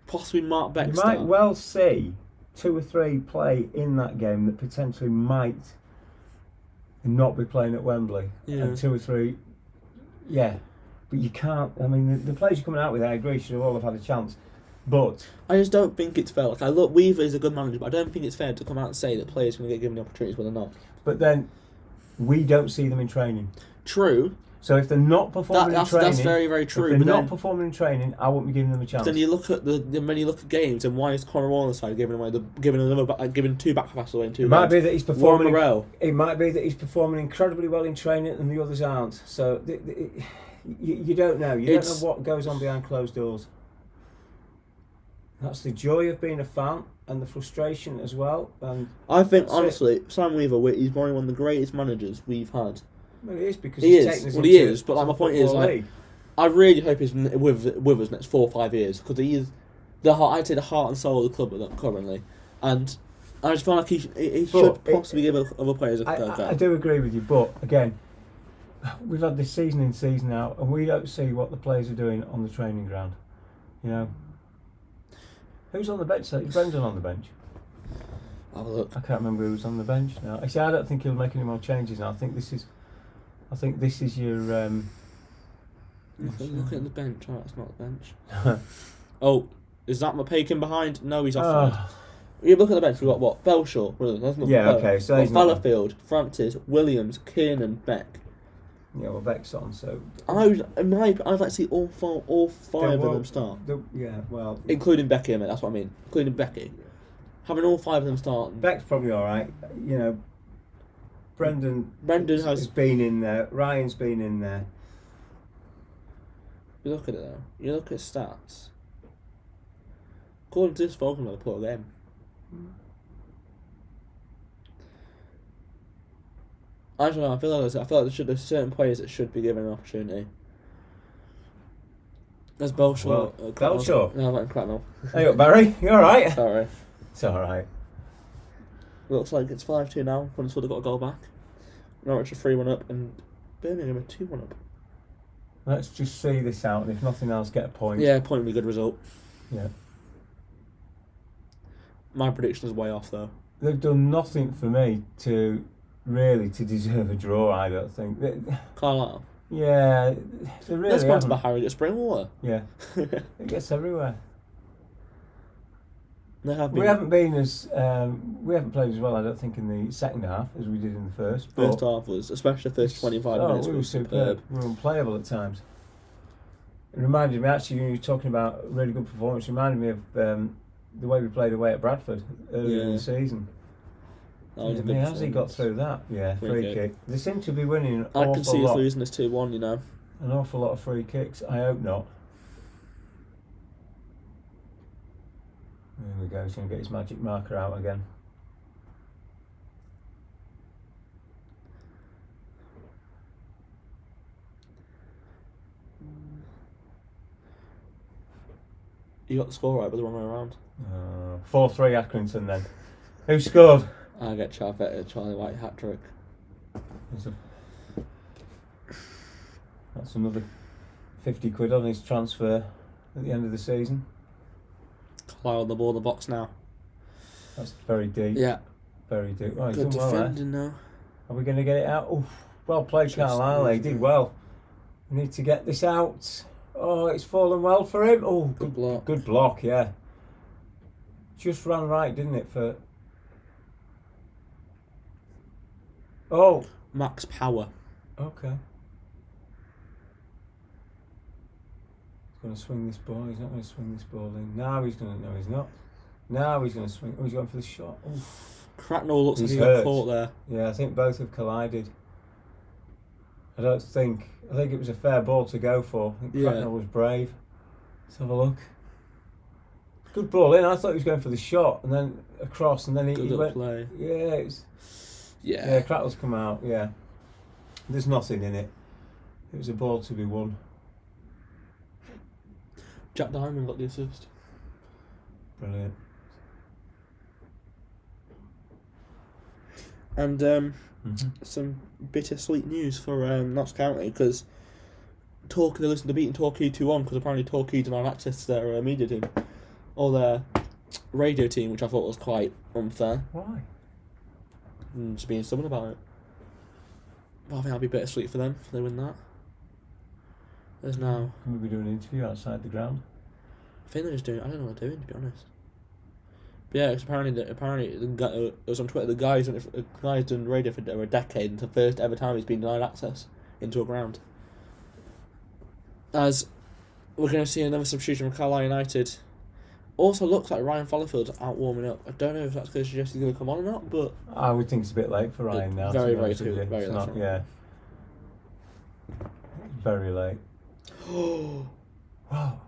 possibly Mark Beck. You might well see 2 or 3 play in that game that potentially might not be playing at Wembley. Yeah. And 2 or 3, yeah. But you can't... I mean, the players you're coming out with, I agree, should all have had a chance. But I just don't think it's fair. Look, Weaver is a good manager, but I don't think it's fair to come out and say that players are going to get given the opportunities when they're not. But then, we don't see them in training. True. So if they're not performing in training, that's very, very true. If they're not performing in training, I won't be giving them a chance. Then you look at when you look at games, and why is Conor Warner's side giving 2 back passes away in 2 games? It might be that he's performing. It might be that he's performing incredibly well in training, and the others aren't. So you don't know. You don't know what goes on behind closed doors. That's the joy of being a fan and the frustration as well. And I think, honestly, Sam Weaver, he's probably one of the greatest managers we've had. Well, he is because he he's is. taken us Well, he into, is, but like, my point is, league. I really hope he's with us next 4 or 5 years, because he is I'd say the heart and soul of the club currently, and I just feel like he should possibly give other players a fair go. I do agree with you, but again, we've had this season in, season out, and we don't see what the players are doing on the training ground. You know, who's on the bench? Is Brendan on the bench? Have a look. I can't remember who's on the bench now. Actually, I don't think he'll make any more changes now. I think this is your. Look at the bench. Oh, that's not the bench. Oh, is that McPakin behind? No, he's offside. You look at the bench. We've got what? Belshaw. Okay. So he's Fallowfield, Francis, Williams, Kiernan, Beck. Yeah, well, Beck's on. So I'd like to see all five of them start. Including Becky. That's what I mean. Including Becky. Having all 5 of them start. Beck's probably all right. You know, Brendan has been in there. Ryan's been in there. You look at it though. You look at stats. According to this Vulcan, I'll put them. I don't know. I feel like there's certain players that should be given an opportunity. There's Belshaw. Belshaw. No, I'm not Cracknell. Hey up, Barry. You all right? Sorry. It's all right. Looks like it's 5-2 now. Hunsford have got a goal back. Norwich are 3-1 up, and Birmingham are 2-1 up. Let's just see this out, and if nothing else, get a point. Yeah, a point would be a good result. Yeah. My prediction is way off, though. They've done nothing for me to deserve a draw, I don't think. Carlisle? Yeah, they really They're sponsored haven't. by Harrogate Springwater. Yeah. It gets everywhere. They have been. We haven't been as... we haven't played as well, I don't think, in the second half as we did in the first. First half was, especially the first 25 minutes, we were superb. We were unplayable at times. It reminded me, actually, when you were talking about a really good performance, it reminded me of the way we played away at Bradford earlier in the season. That was a good how's he got through that? Yeah, free kick. They seem to be winning an awful lot. I can see us losing this 2-1, you know. An awful lot of free kicks. I hope not. There we go, he's going to get his magic marker out again. You got the score right, but the wrong way around. 4-3 Accrington then. Who scored? I get Charlie White hat-trick. That's another 50 quid on his transfer at the end of the season. Carlisle on the ball in the box now. That's very deep. Yeah. Very deep. Oh, good defending now. Are we going to get it out? Oof. Well played, Carlisle. He did well. We need to get this out. Oh, it's fallen well for him. Oh, good block. Good block, yeah. Just ran right, didn't it? For Max Power. Okay. He's going to swing this ball. He's not going to swing this ball in. Now he's going to. No, he's not. Now he's going to swing. Oh, he's going for the shot. Oof. Cracknell looks like he hurt. got caught there. Yeah, I think both have collided. I think it was a fair ball to go for. I think Cracknell was brave. Let's have a look. Good ball in. I thought he was going for the shot and then across and then he went. Play. Yeah, Cracknell's come out. Yeah, there's nothing in it. It was a ball to be won. Jack Diamond got the assist. Brilliant. And some bittersweet news for Notts County, because they listened to beating Torquay 2-1 because apparently Torquay denied access to their media team or their radio team, which I thought was quite unfair. Why? And just being stubborn about it. But I think that'll be bittersweet for them if they win that. There's now. Maybe do an interview outside the ground. I think they're just doing. I don't know what they're doing, to be honest. But yeah, it's apparently the guy, it was on Twitter. The guy's done radio for over a decade, and it's the first ever time he's been denied access into a ground. As we're going to see another substitution from Carlisle United. Also looks like Ryan Fallowfield's out warming up. I don't know if that's because he's going to come on or not, but I would think it's a bit late for Ryan now. Very late. Yeah. Very late. Wow.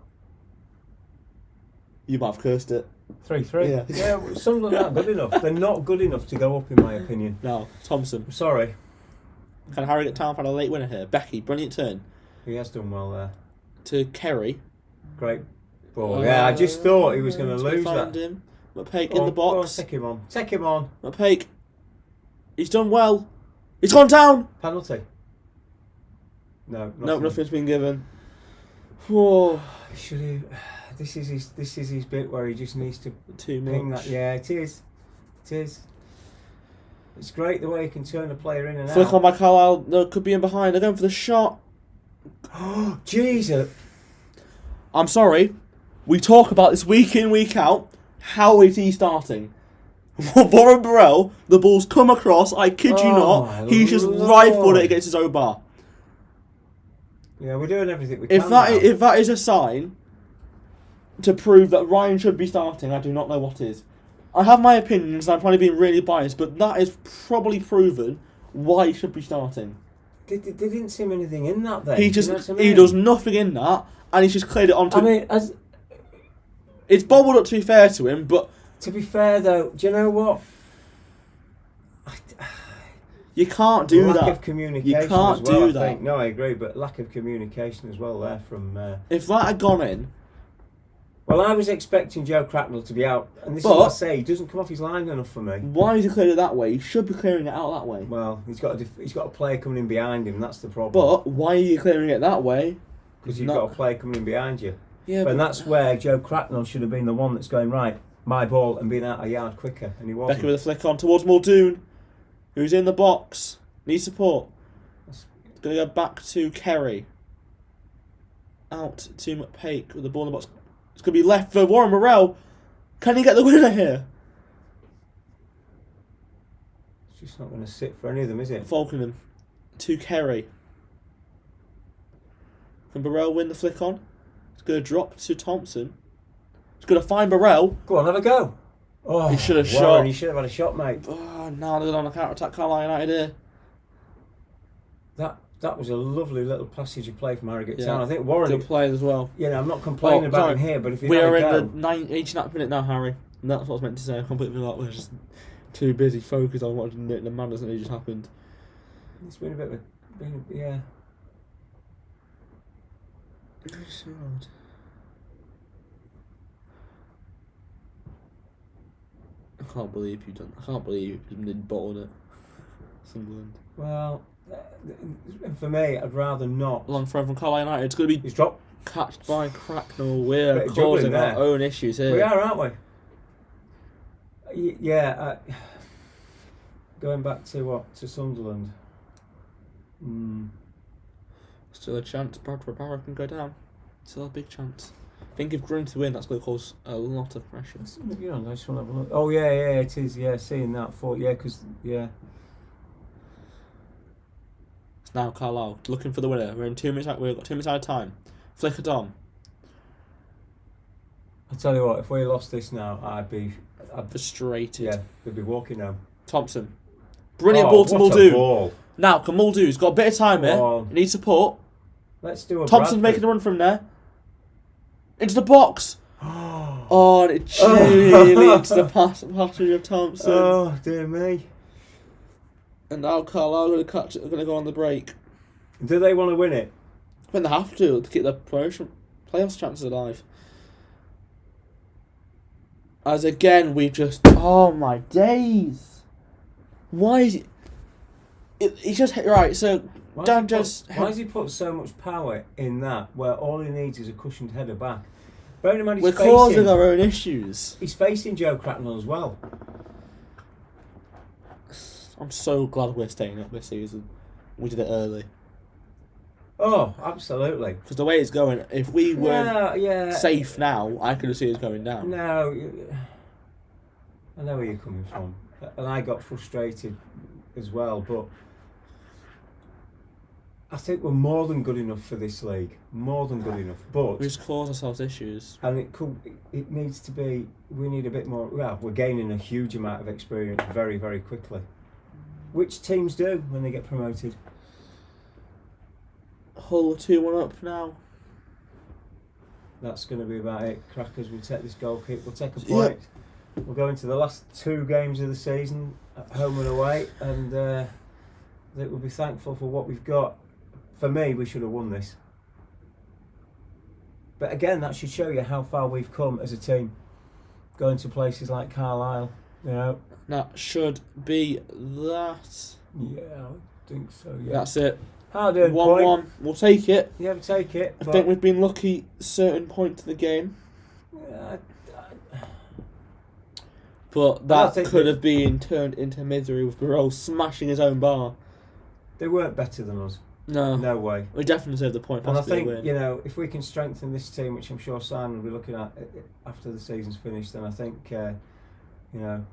You might have cursed it. 3-3. Yeah. Sunderland aren't good enough. They're not good enough to go up, in my opinion. No, Thompson. I'm sorry. Can Harrogate Town find a late winner here? Becky, brilliant turn. He has done well there. To Kerry. Great ball. I just thought he was going to lose find that. him. McPake in the box. Take him on. Take him on. McPake. He's done well. He's gone down. Penalty. No, nothing's been given. Whoa. Should he? This is his bit where he just needs to ping that. Yeah, it is. It is. It's great the way he can turn a player in and Flick out. on by Carlisle. No, could be in behind. They're going for the shot. Oh, Jesus. I'm sorry. We talk about this week in, week out. How is he starting? Warren Burrell, the ball's come across. I kid you not. He's just rifled it against his own bar. Yeah, we're doing everything we can. If that is a sign to prove that Ryan should be starting, I do not know what is. I have my opinions, and I'm probably being really biased, but that is probably proven why he should be starting. There didn't seem anything in that then. He does nothing in that, and he's just cleared it onto. I mean, it's bobbled up, to be fair to him, but to be fair though, do you know what? You can't do that. Lack of communication. You can't as well, do I that. think. No, I agree, but lack of communication as well there from. If that had gone in. Well, I was expecting Joe Cracknell to be out, and this is what I say. He doesn't come off his line enough for me. Why is he cleared it that way? He should be clearing it out that way. Well, he's got a player coming in behind him. That's the problem. But why are you clearing it that way? Because you've got a player coming in behind you. Yeah, and that's where Joe Cracknell should have been the one that's going right, my ball, and being out a yard quicker, and he wasn't. Becky with a flick on towards Muldoon, who's in the box. Needs support. It's going to go back to Kerry. Out to McPake with the ball in the box. It's going to be left for Warren Burrell. Can he get the winner here? It's just not going to sit for any of them, is it? Falkenham to Kerry. Can Burrell win the flick on? It's going to drop to Thompson. It's going to find Burrell. Go on, have a go. Oh, he should have Warren, shot. He should have had a shot, mate. Oh, now they're on a counter-attack. Carlisle United here. That was a lovely little passage of play from Harrogate Town. I think Warren... Good play as well. You know, I'm not complaining about him here, but if we are in the 89th minute now, Harry. And that's what I was meant to say. I completely forgot. We're just too busy focused on watching the madness that just happened. It's been a bit of yeah. So odd. I can't believe you've done. I can't believe you've bottled it. Sunderland. Well, for me, I'd rather not. Long throw from Carlisle United. It's going to be catched by Cracknell. We're causing our own issues here. We are, aren't we? Yeah. Going back to what? To Sunderland. Still a chance. Bradford Barrow can go down. Still a big chance. I think if Grun to win, that's going to cause a lot of pressure. You know, I just want to have a look. Oh yeah, it is. Yeah, seeing that because It's now Carlisle looking for the winner. We're in 2 minutes. We've got 2 minutes out of time. Flick it on. I tell you what, if we lost this now, I'd be frustrated. Yeah, we'd be walking home. Thompson, brilliant ball to Muldoon. Ball. Now, can Muldoon's got a bit of time here. He needs support. Let's do a Thompson's making a run from there. Into the box. Oh, and it really into the passage of Thompson. Oh, dear me. And now Carlisle are going to go on the break. Do they want to win it? I think they have to keep their promotion playoffs chances alive. As again, we've just... Oh, my days. Why is it... He's just... Right, so... Dan just... Why has he put so much power in that, where all he needs is a cushioned header back? Bearing in mind we're causing our own issues. He's facing Joe Cracknell as well. I'm so glad we're staying up this season. We did it early. Oh, absolutely. Because the way it's going, if we were safe now, I could see us going down. No, I know where you're coming from. And I got frustrated as well, but I think we're more than good enough for this league. More than good enough. But we just cause ourselves issues. And it needs to be, we need a bit more, well, we're gaining a huge amount of experience very, very quickly. Which teams do when they get promoted. Hull 2-1 up now. that's going to be about it. Crackers will take this goal kick. We'll take a point. We'll go into the last 2 games of the season, at home and away, and we'll be thankful for what we've got. For me, we should have won this. But again, that should show you how far we've come as a team. Going to places like Carlisle, you know. That should be that. Yeah, I think so, yeah. That's it. Hard-earned 1-1. point. We'll take it. Yeah, we'll take it. I think we've been lucky certain points of the game. But that could have been turned into misery with Barreau smashing his own bar. They weren't better than us. No. No way. We definitely deserve the point. And I think, win. you know, if we can strengthen this team, which I'm sure Simon will be looking at after the season's finished, then I think, you know...